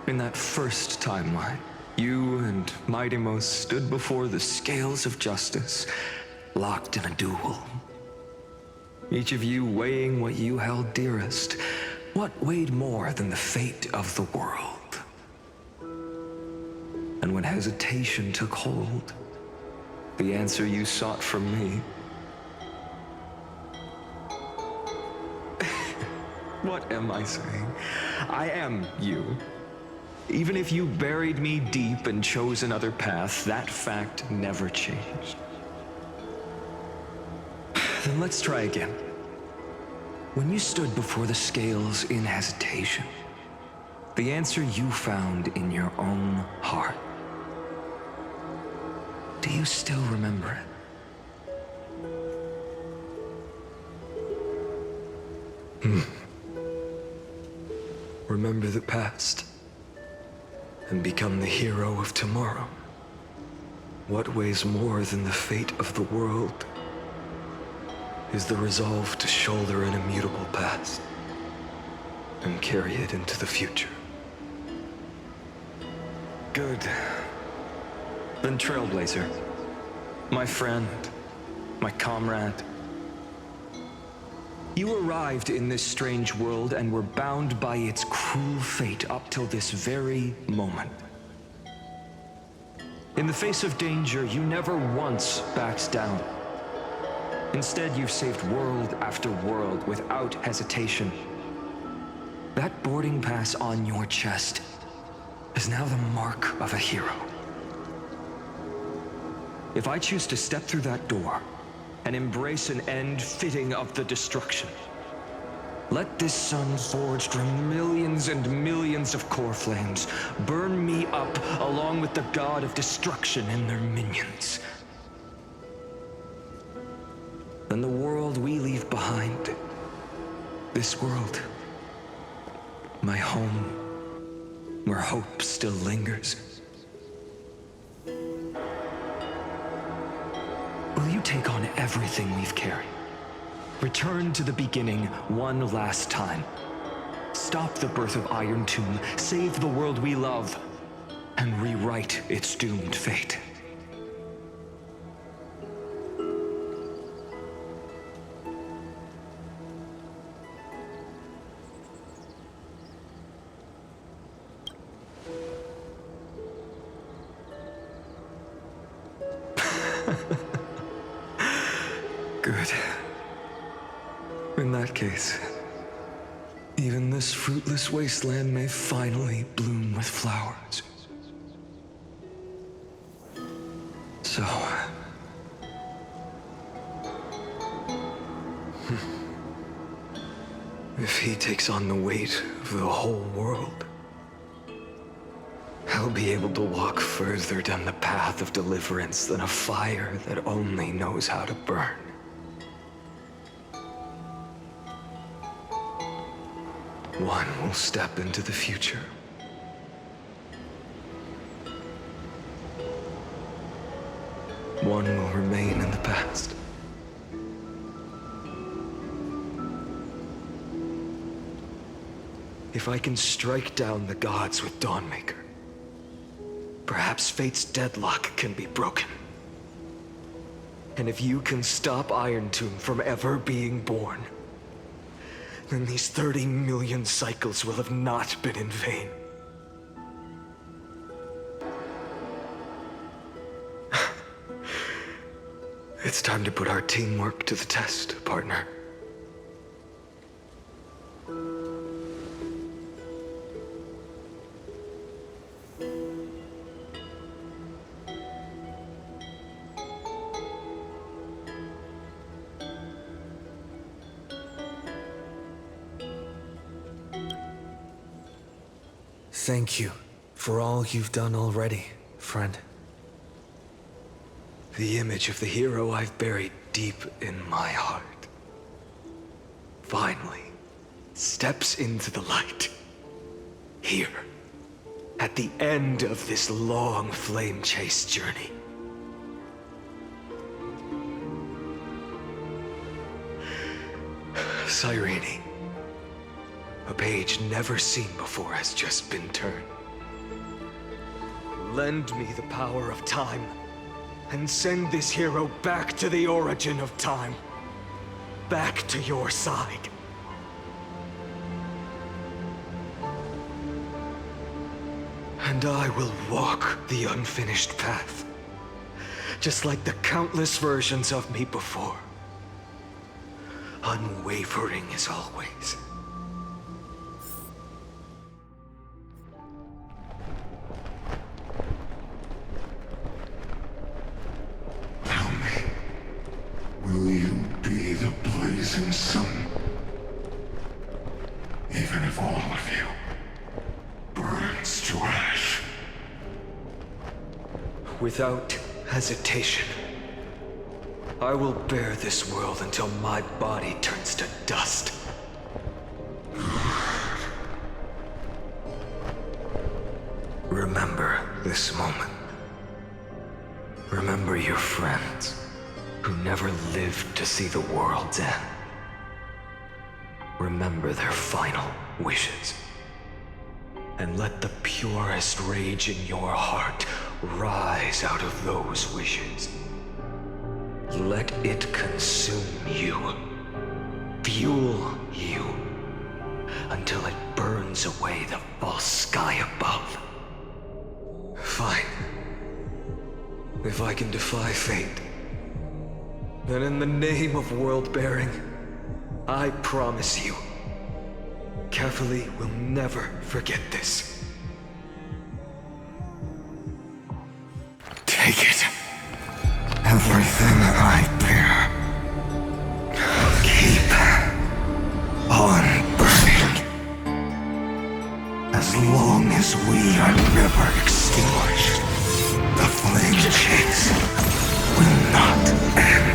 S1: in that first timeline, you and Mightymost stood before the scales of justice, locked in a duel? Each of you weighing what you held dearest. What weighed more than the fate of the world? And when hesitation took hold, the answer you sought from me. What am I saying? I am you. Even if you buried me deep and chose another path, that fact never changed. Then let's try again. When you stood before the scales in hesitation, the answer you found in your own heart, do you still remember it? Remember the past and become the hero of tomorrow. What weighs more than the fate of the world is the resolve to shoulder an immutable past and carry it into the future. Good. Then Trailblazer, my friend, my comrade, you arrived in this strange world and were bound by its cruel fate up till this very moment. In the face of danger, you never once backed down. Instead, you've saved world after world without hesitation. That boarding pass on your chest is now the mark of a hero. If I choose to step through that door and embrace an end fitting of the destruction, let this sun forged from millions and millions of core flames burn me up along with the god of destruction and their minions. Then the world we leave behind, this world, my home, where hope still lingers. Will you take on everything we've carried? Return to the beginning one last time. Stop the birth of Irontomb, save the world we love, and rewrite its doomed fate. Good. In that case, even this fruitless wasteland may finally bloom with flowers. So... if he takes on the weight of the whole world, I'll be able to walk further down the path of deliverance than a fire that only knows how to burn. One will step into the future. One will remain in the past. If I can strike down the gods with Dawnmaker, perhaps fate's deadlock can be broken. And if you can stop Irontomb from ever being born, then these 30 million cycles will have not been in vain. It's time to put our teamwork to the test, partner.
S19: Thank you for all you've done already, friend.
S1: The image of the hero I've buried deep in my heart finally steps into the light. Here, at the end of this long flame chase journey. Cyrene. A page never seen before has just been turned. Lend me the power of time, and send this hero back to the origin of time. Back to your side. And I will walk the unfinished path, just like the countless versions of me before. Unwavering as always.
S9: Will you be
S1: without hesitation. I will bear this world until my body turns to dust. Remember this moment. Remember your friends who never lived to see the world's end. Remember their final wishes. And let the purest rage in your heart rise out of those wishes. Let it consume you, fuel you, until it burns away the false sky above. Fine. If I can defy fate, then in the name of world-bearing, I promise you, Kefali will never forget this.
S18: Take it. Everything I bear. Keep on burning. As long as we are never extinguished, the flame chase will not end.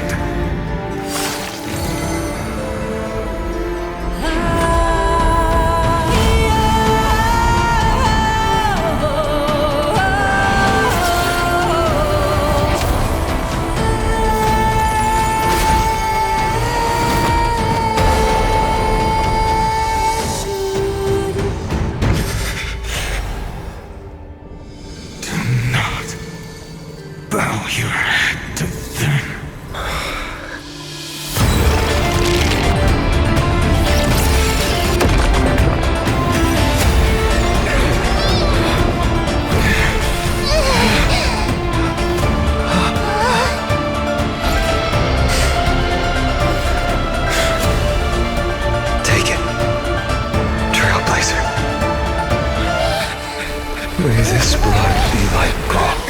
S1: May this blood be like gold,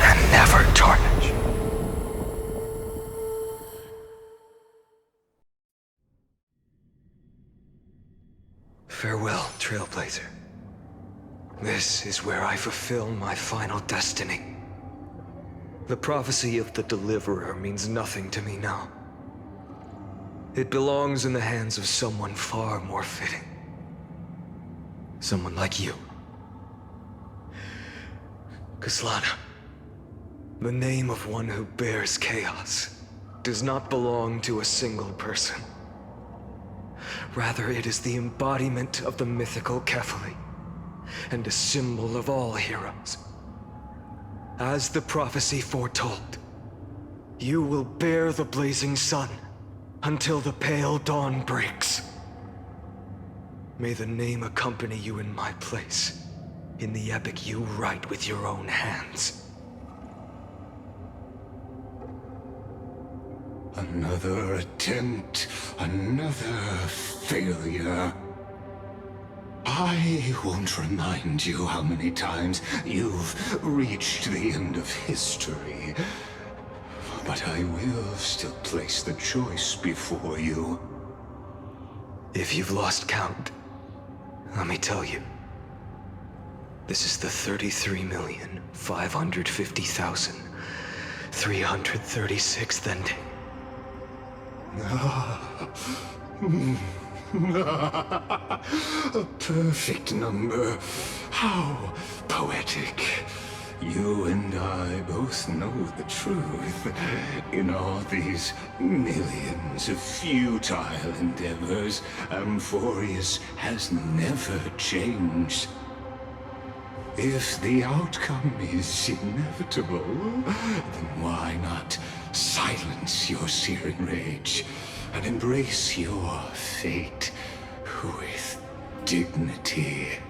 S1: and never tarnish. Farewell, Trailblazer. This is where I fulfill my final destiny. The prophecy of the Deliverer means nothing to me now. It belongs in the hands of someone far more fitting. Someone like you. Khaslana. The name of one who bears chaos does not belong to a single person. Rather, it is the embodiment of the mythical Kefali, and a symbol of all heroes. As the prophecy foretold, you will bear the blazing sun until the pale dawn breaks. May the name accompany you in my place, in the epic you write with your own hands.
S9: Another attempt, another failure. I won't remind you how many times you've reached the end of history, but I will still place the choice before you.
S1: If you've lost count, let me tell you. This is the 33,550,336th ending.
S9: A perfect number. How poetic. You and I both know the truth. In all these millions of futile endeavors, Amphoreus has never changed. If the outcome is inevitable, then why not silence your searing rage and embrace your fate with dignity?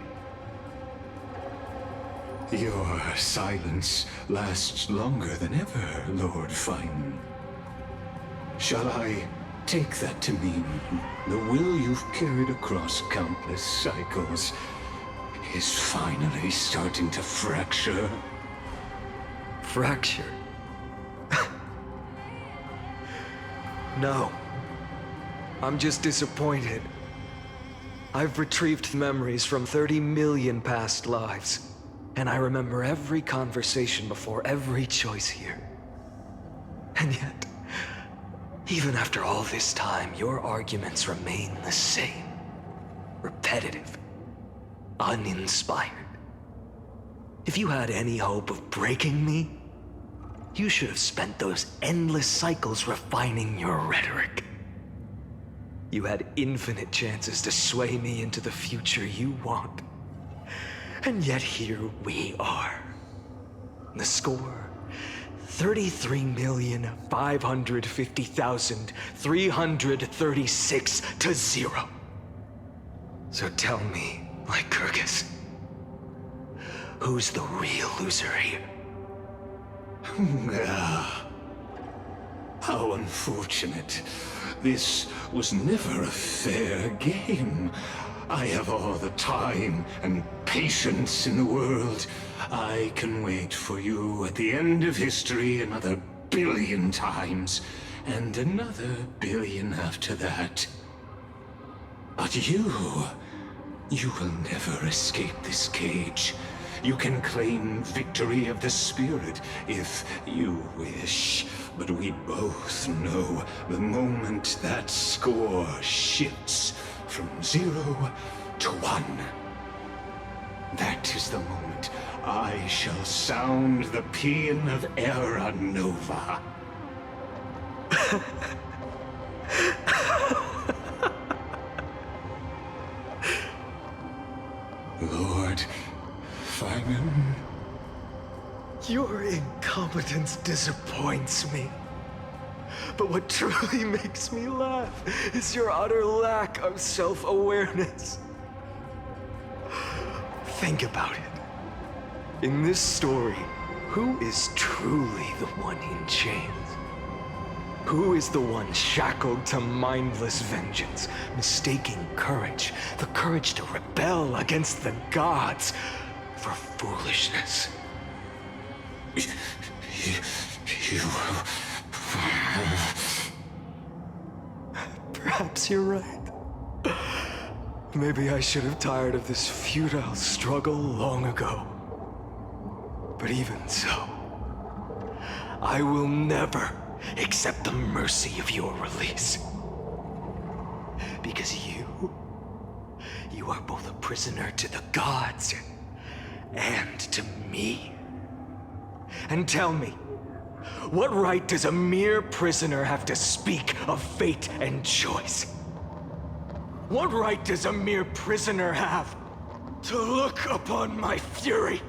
S9: Your silence lasts longer than ever, Lord Phainon. Shall I take that to mean the will you've carried across countless cycles is finally starting to fracture?
S1: Fracture? No. I'm just disappointed. I've retrieved memories from 30 million past lives, And I remember every conversation before every choice here. And yet, even after all this time, your arguments remain the same. Repetitive. Uninspired. If you had any hope of breaking me, you should have spent those endless cycles refining your rhetoric. You had infinite chances to sway me into the future you want. And yet here we are. The score, 33,550,336 to 0. So tell me, Lycurgus, who's the real loser here?
S9: How unfortunate. This was never a fair game. I have all the time and patience in the world. I can wait for you at the end of history another billion times, and another billion after that. But you will never escape this cage. You can claim victory of the spirit if you wish, but we both know the moment that score shifts from 0 to 1. That is the moment I shall sound the paean of Era Nova. Lord Phainon.
S1: Your incompetence disappoints me. But what truly makes me laugh is your utter lack of self-awareness. Think about it. In this story, who is truly the one in chains? Who is the one shackled to mindless vengeance, mistaking courage, the courage to rebel against the gods, for foolishness? Perhaps you're right. Maybe I should have tired of this futile struggle long ago. But even so, I will never accept the mercy of your release. Because you are both a prisoner to the gods and to me. And tell me, what right does a mere prisoner have to speak of fate and choice? What right does a mere prisoner have to look upon my fury?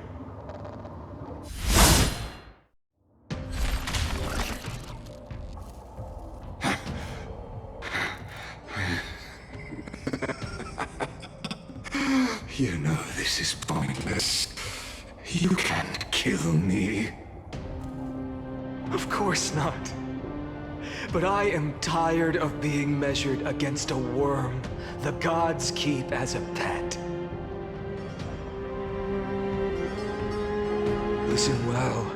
S9: You know this is pointless. You can't kill me.
S1: Of course not. But I am tired of being measured against a worm the gods keep as a pet. Listen well,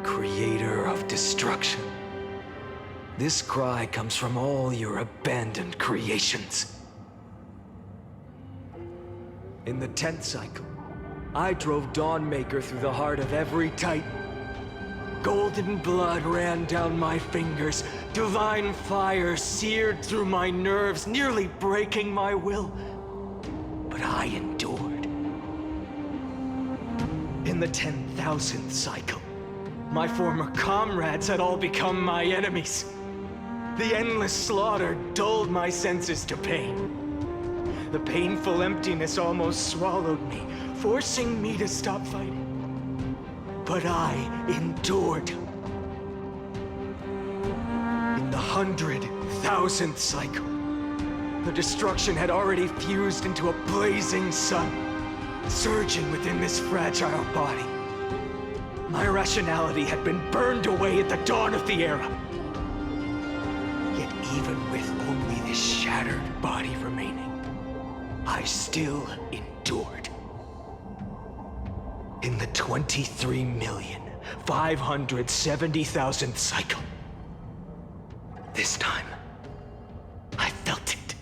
S1: creator of destruction. This cry comes from all your abandoned creations. In the 10th cycle, I drove Dawnmaker through the heart of every Titan. Golden blood ran down my fingers, divine fire seared through my nerves, nearly breaking my will. But I endured. In the 10,000th cycle, my former comrades had all become my enemies. The endless slaughter dulled my senses to pain. The painful emptiness almost swallowed me, forcing me to stop fighting. But I endured. In the 100,000th cycle, the destruction had already fused into a blazing sun, surging within this fragile body. My rationality had been burned away at the dawn of the era. Yet even with only this shattered body remaining, I still endured. In the 23,570,000th cycle, this time, I felt it.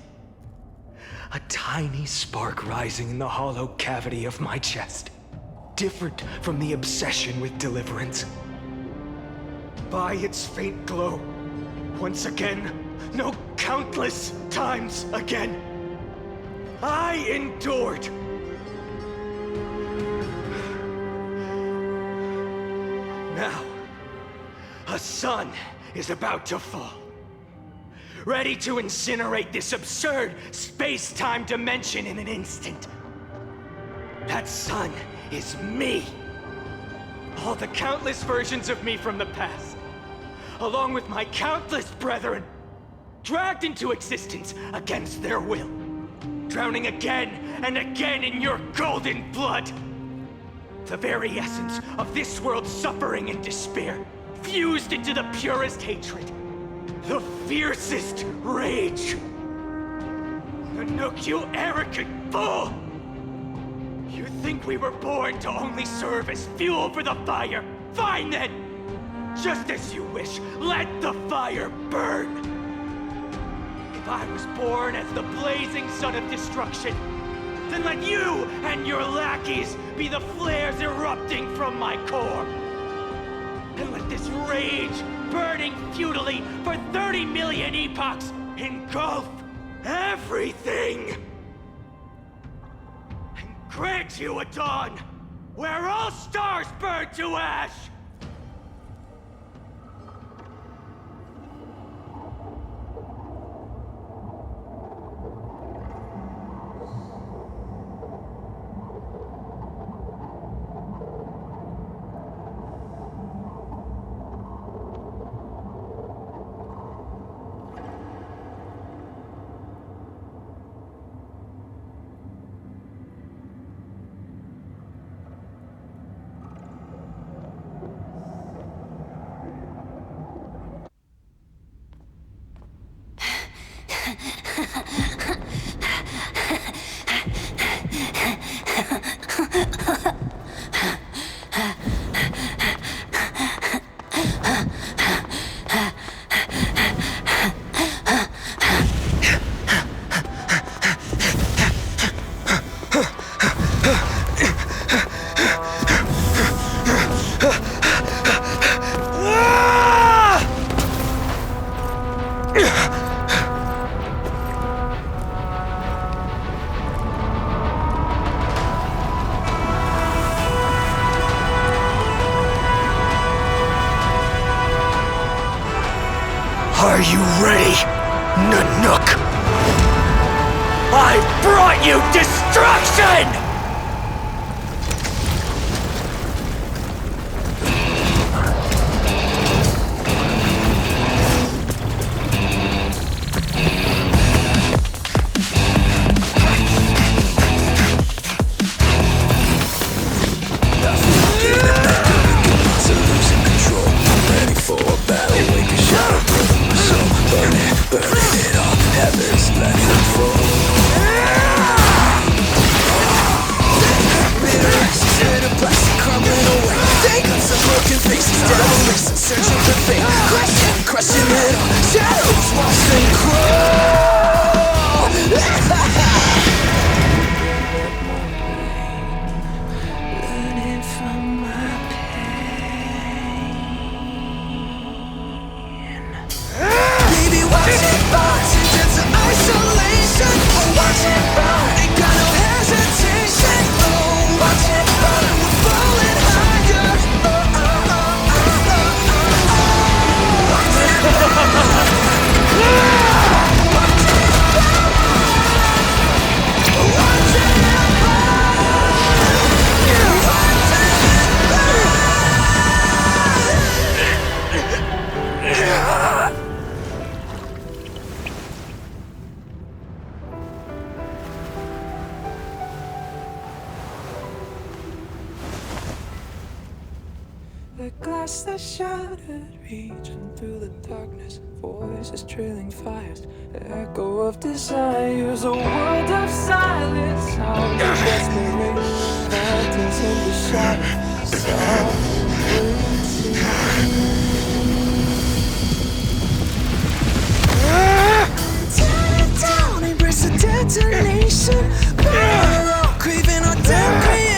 S1: A tiny spark rising in the hollow cavity of my chest,
S14: different from the obsession with deliverance. By its faint glow, once again, no, countless times again, I endured. Now, a sun is about to fall, ready to incinerate this absurd space-time dimension in an instant. That sun is me. All the countless versions of me from the past, along with my countless brethren, dragged into existence against their will, drowning again and again in your golden blood. The very essence of this world's suffering and despair, fused into the purest hatred, the fiercest rage. Nanook, you arrogant fool! You think we were born to only serve as fuel for the fire? Fine then! Just as you wish, let the fire burn! If I was born as the blazing sun of destruction, then let you and your lackeys be the flares erupting from my core. And let this rage, burning futilely for 30 million epochs, engulf everything! And grant you a dawn where all stars burn to ash! Are you ready, Nanook? I brought you destruction!
S17: The glass that shattered, reaching through the darkness, voices trailing fires, the echo of desires, a world of silence, sound of desperation, phantoms in the shadow, soft waiting. Tear it down, embrace the detonation, burn, craving our damn creation.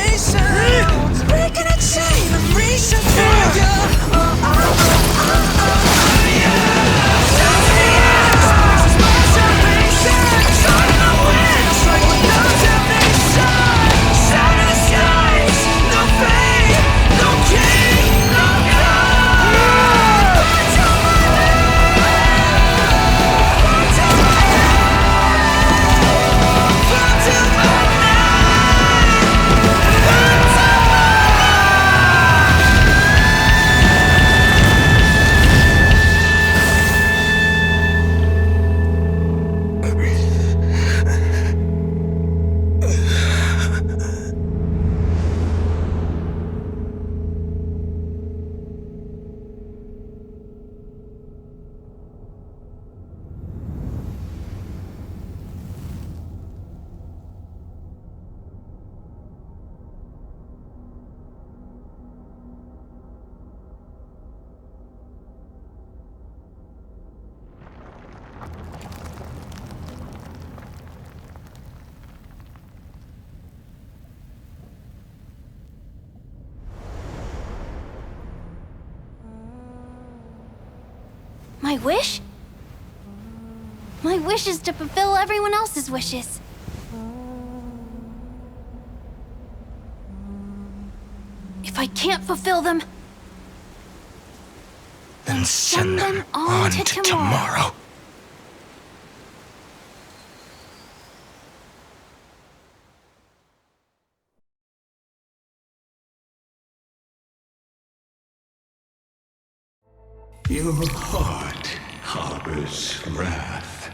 S12: My wish? My wish is to fulfill everyone else's wishes. If I can't fulfill them,
S18: then send them on to tomorrow.
S9: Your heart harbors wrath.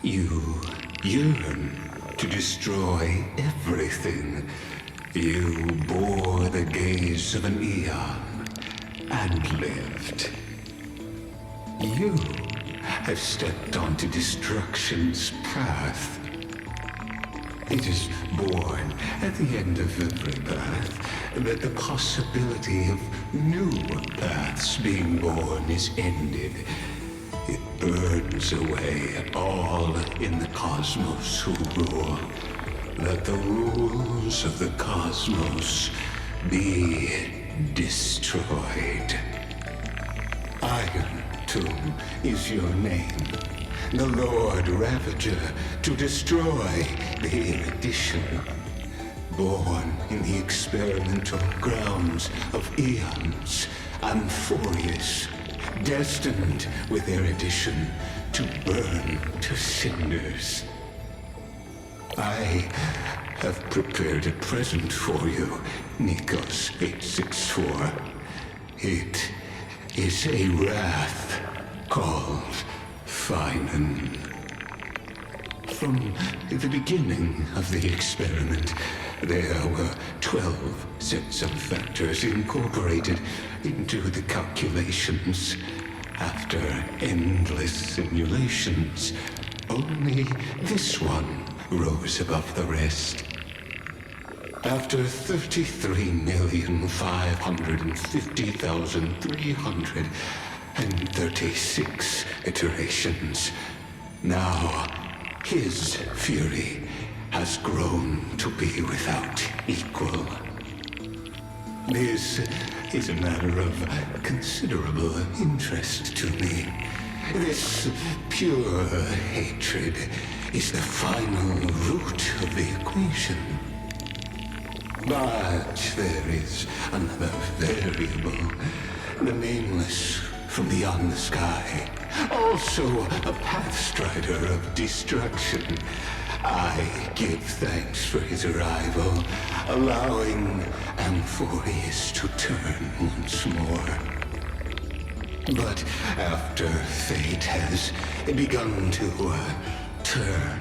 S9: You yearn to destroy everything. You bore the gaze of an eon and lived. You have stepped onto destruction's path. It is born at the end of every path that the possibility of new paths being born is ended. It burns away all in the cosmos who rule. Let the rules of the cosmos be destroyed. Irontomb is your name. The Lord Ravager to destroy the erudition. Born in the experimental grounds of eons, Amphoreus, destined with erudition to burn to cinders. I have prepared a present for you, Nikos 864. It is a wrath called Phainon. From the beginning of the experiment, there were 12 sets of factors incorporated into the calculations. After endless simulations, only this one rose above the rest. After 33,550,336 iterations, now his fury has grown to be without equal. This is a matter of considerable interest to me. This pure hatred is the final root of the equation. But there is another variable, the nameless from beyond the sky, also a pathstrider of destruction. I give thanks for his arrival, allowing Amphoreus to turn once more. But after fate has begun to turn,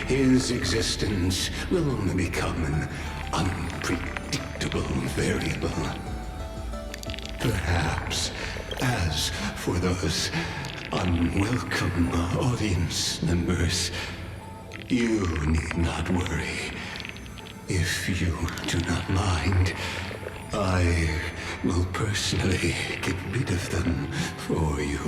S9: his existence will only become an unpredictable variable. Perhaps, as for those unwelcome audience members, you need not worry. If you do not mind, I will personally get rid of them for you.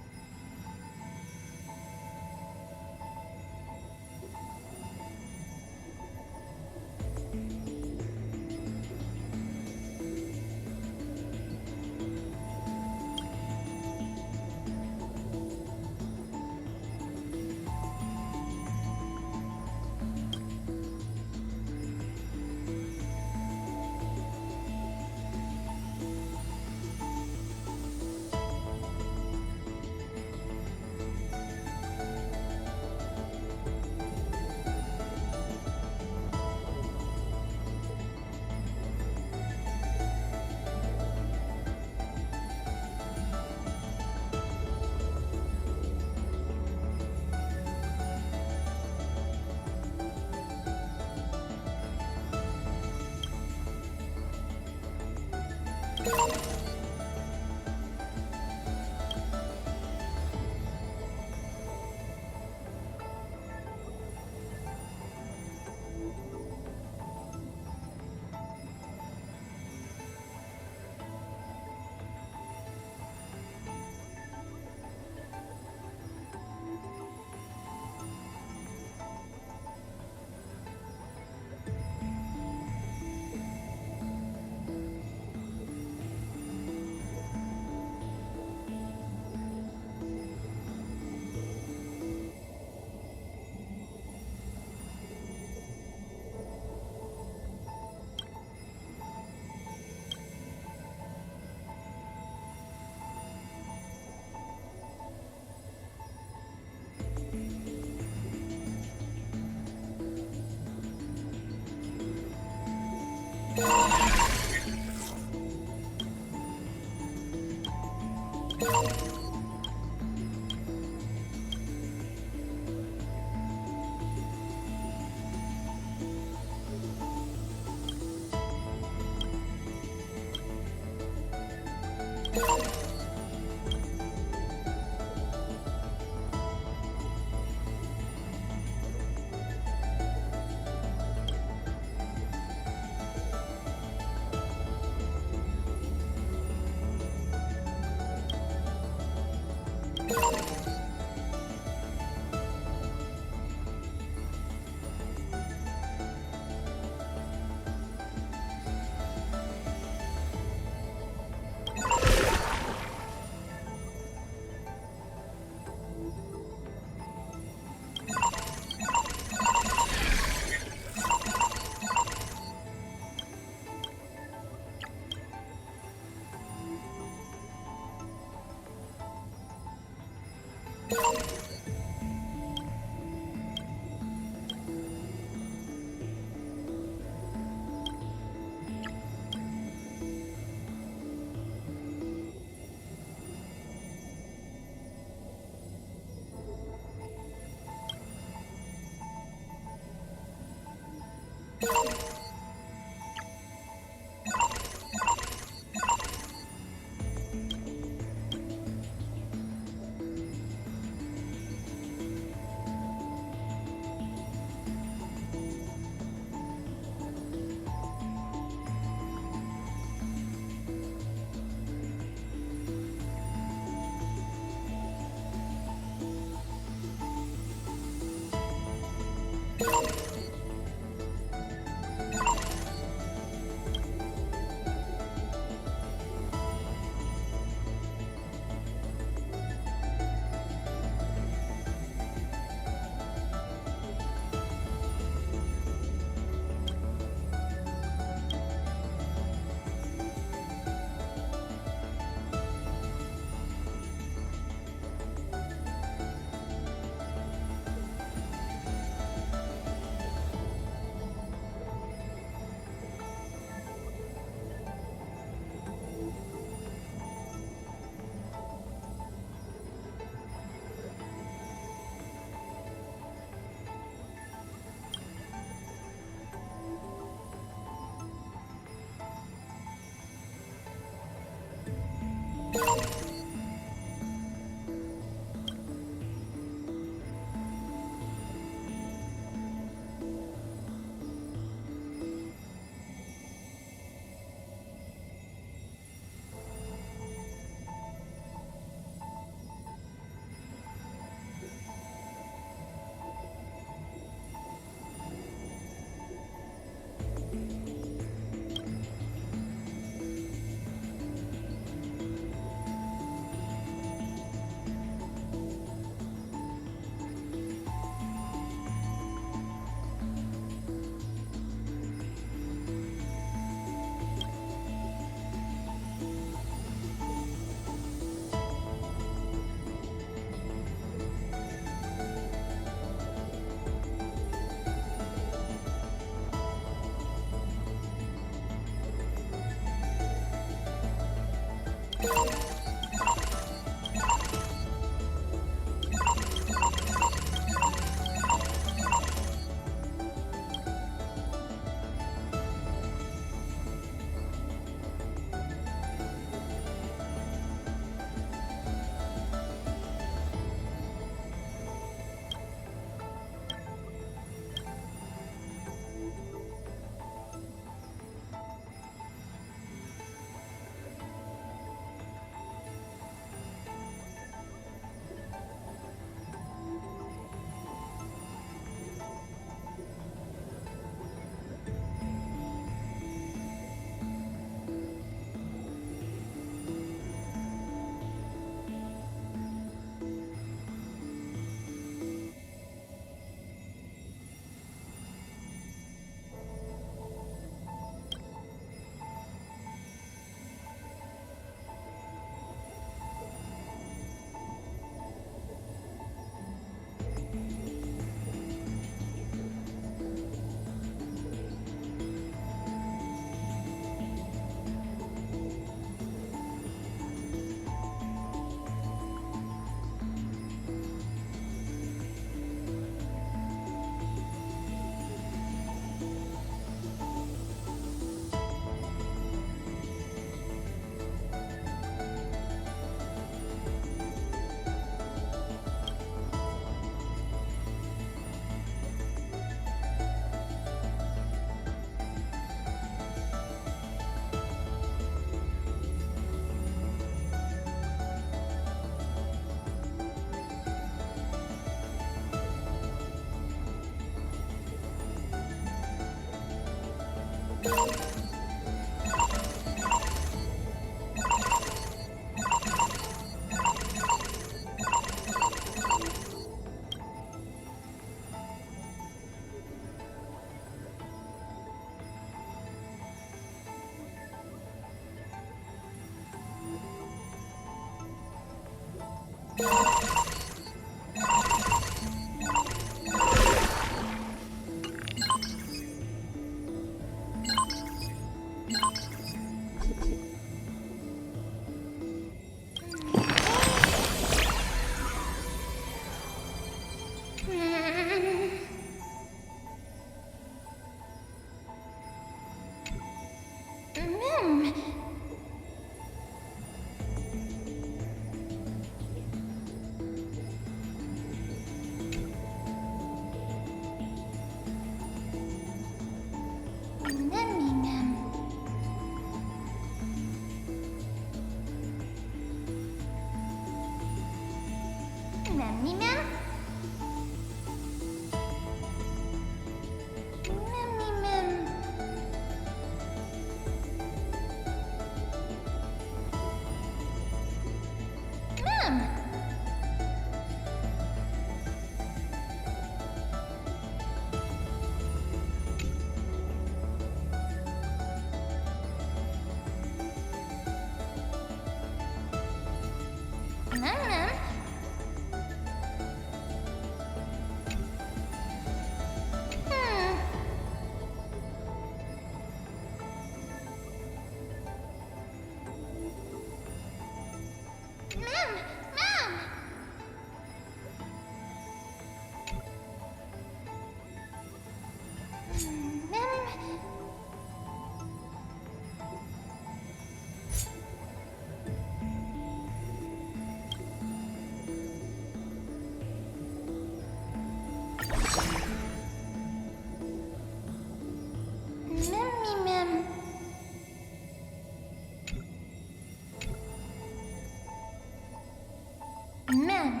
S6: Mem.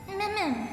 S6: Mem.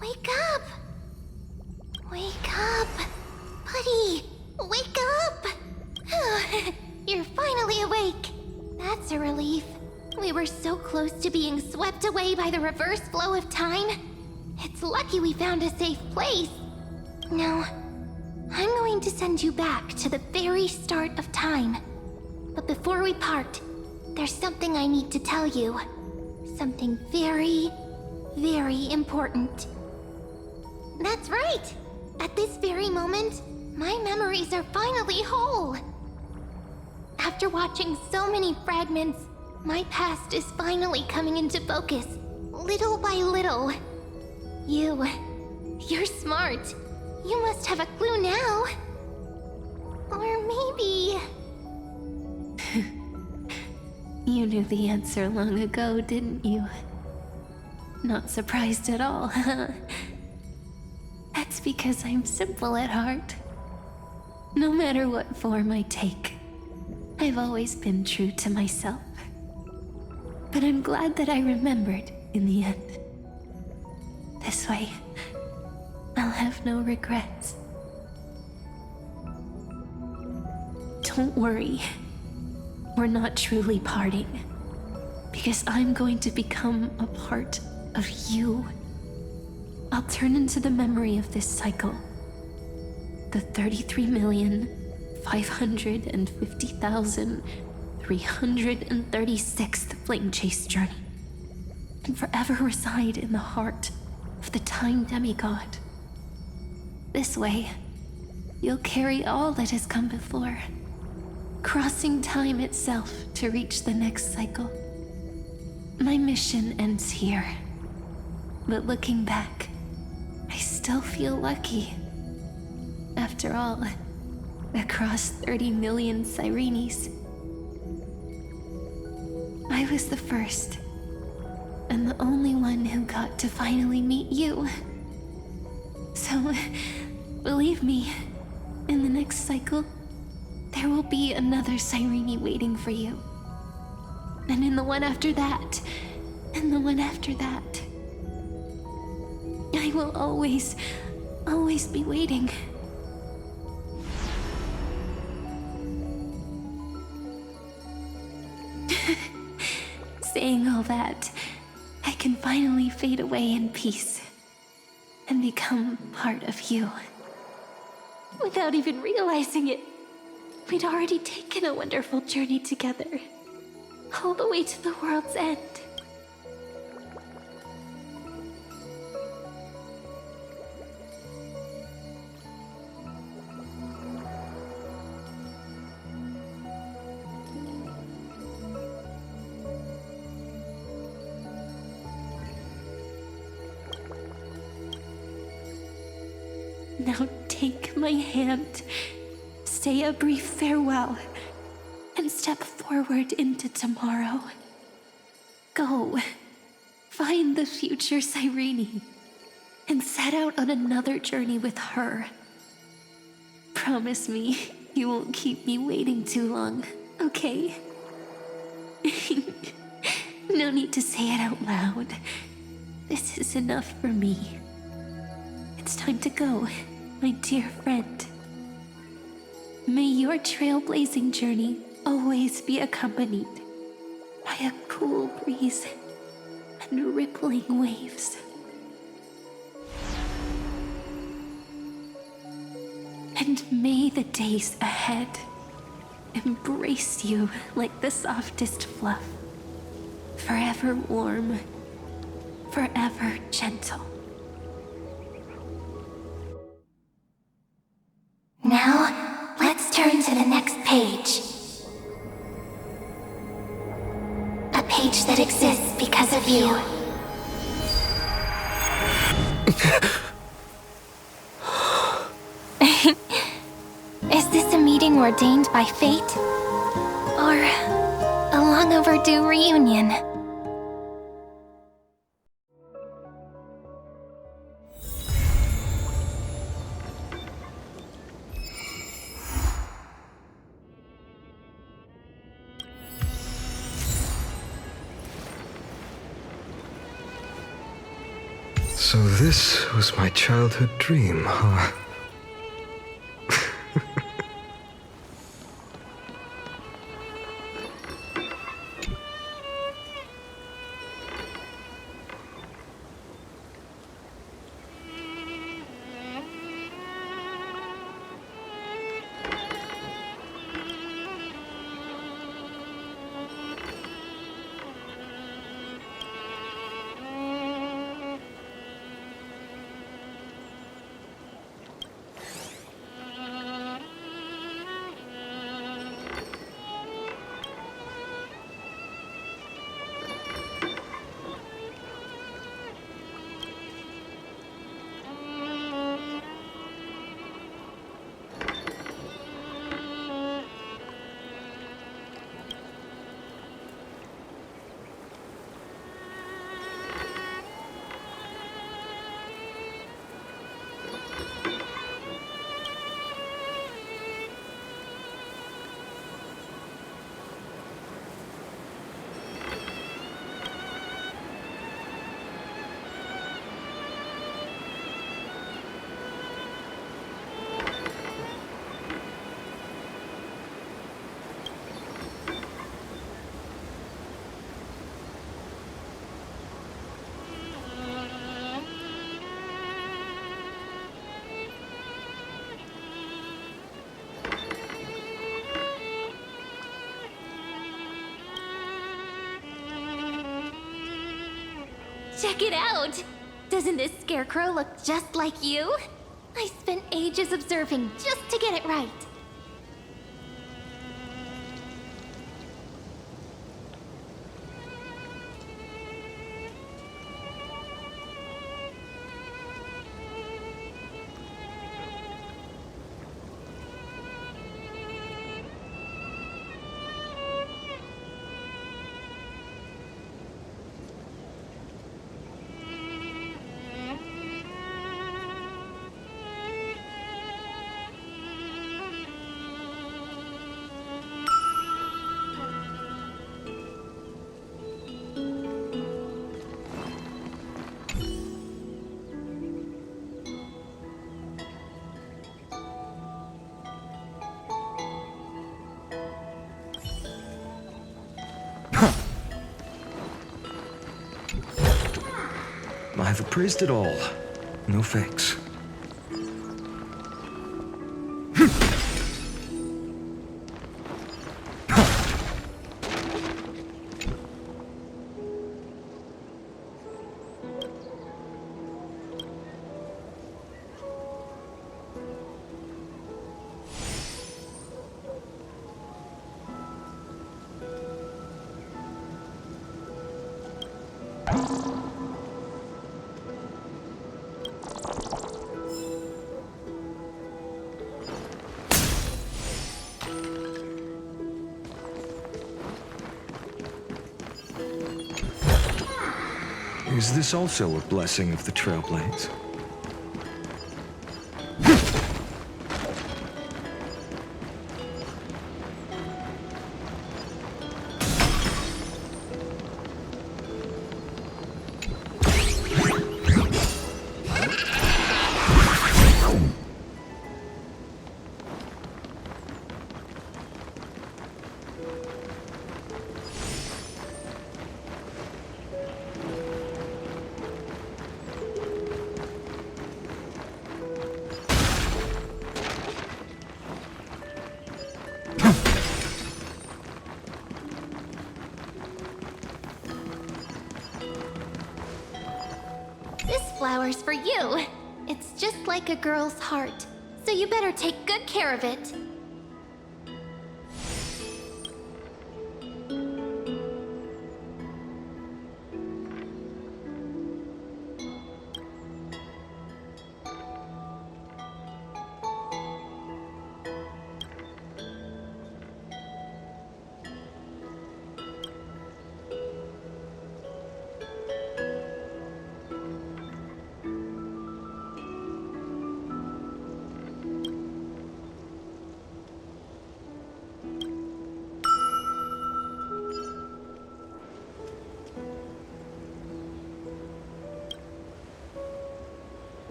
S6: Wake up! Buddy! Wake up! You're finally awake! That's a relief. We were so close to being swept away by the reverse flow of time. It's lucky we found a safe place. Now, I'm going to send you back to the very start of time. But before we part, there's something I need to tell you. Something very, very important. That's right! At this very moment, my memories are finally whole. After watching so many fragments, my past is finally coming into focus, little by little. You're smart. You must have a clue now. Or maybe...
S3: You knew the answer long ago, didn't you? Not surprised at all, huh? That's because I'm simple at heart. No matter what form I take, I've always been true to myself. But I'm glad that I remembered in the end. This way, I'll have no regrets. Don't worry. We're not truly parting. Because I'm going to become a part of you. I'll turn into the memory of this cycle. The 33,550,336th Flame Chase journey. And forever reside in the heart of the Time Demigod. This way, you'll carry all that has come before, crossing time itself to reach the next cycle. My mission ends here, but looking back, I still feel lucky. After all, across 30 million Cyrenes, I was the first, and the only one who got to finally meet you. So, believe me, in the next cycle, there will be another Cyrene waiting for you. And in the one after that, and the one after that. I will always be waiting. Saying all that, I can finally fade away in peace and become part of you. Without even realizing it, we'd already taken a wonderful journey together.
S12: all the way to the world's end. Now take my hand, say a brief farewell, and step forward into tomorrow. Go, find the future Cyrene, and set out on another journey with her. Promise me you won't keep me waiting too long, okay? No need to say it out loud. This is enough for me. It's time to go, my dear friend. May your trailblazing journey always be accompanied by a cool breeze and rippling waves. And may the days ahead embrace you like the softest fluff, forever warm, forever gentle.
S6: Now, let's turn to the next page. A page that exists because of you. Is this a meeting ordained by fate? Or a long overdue reunion?
S1: So this was my childhood dream, huh?
S12: Check it out! Doesn't this scarecrow look just like you? I spent ages observing just to get it right.
S1: I've appraised it all. No fakes. Is this also a blessing of the Trailblades?
S12: This flower's for you. It's just like a girl's heart, so you better take good care of it.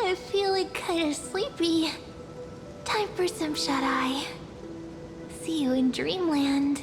S12: I'm feeling kinda sleepy. Time for some shut-eye. See you in dreamland.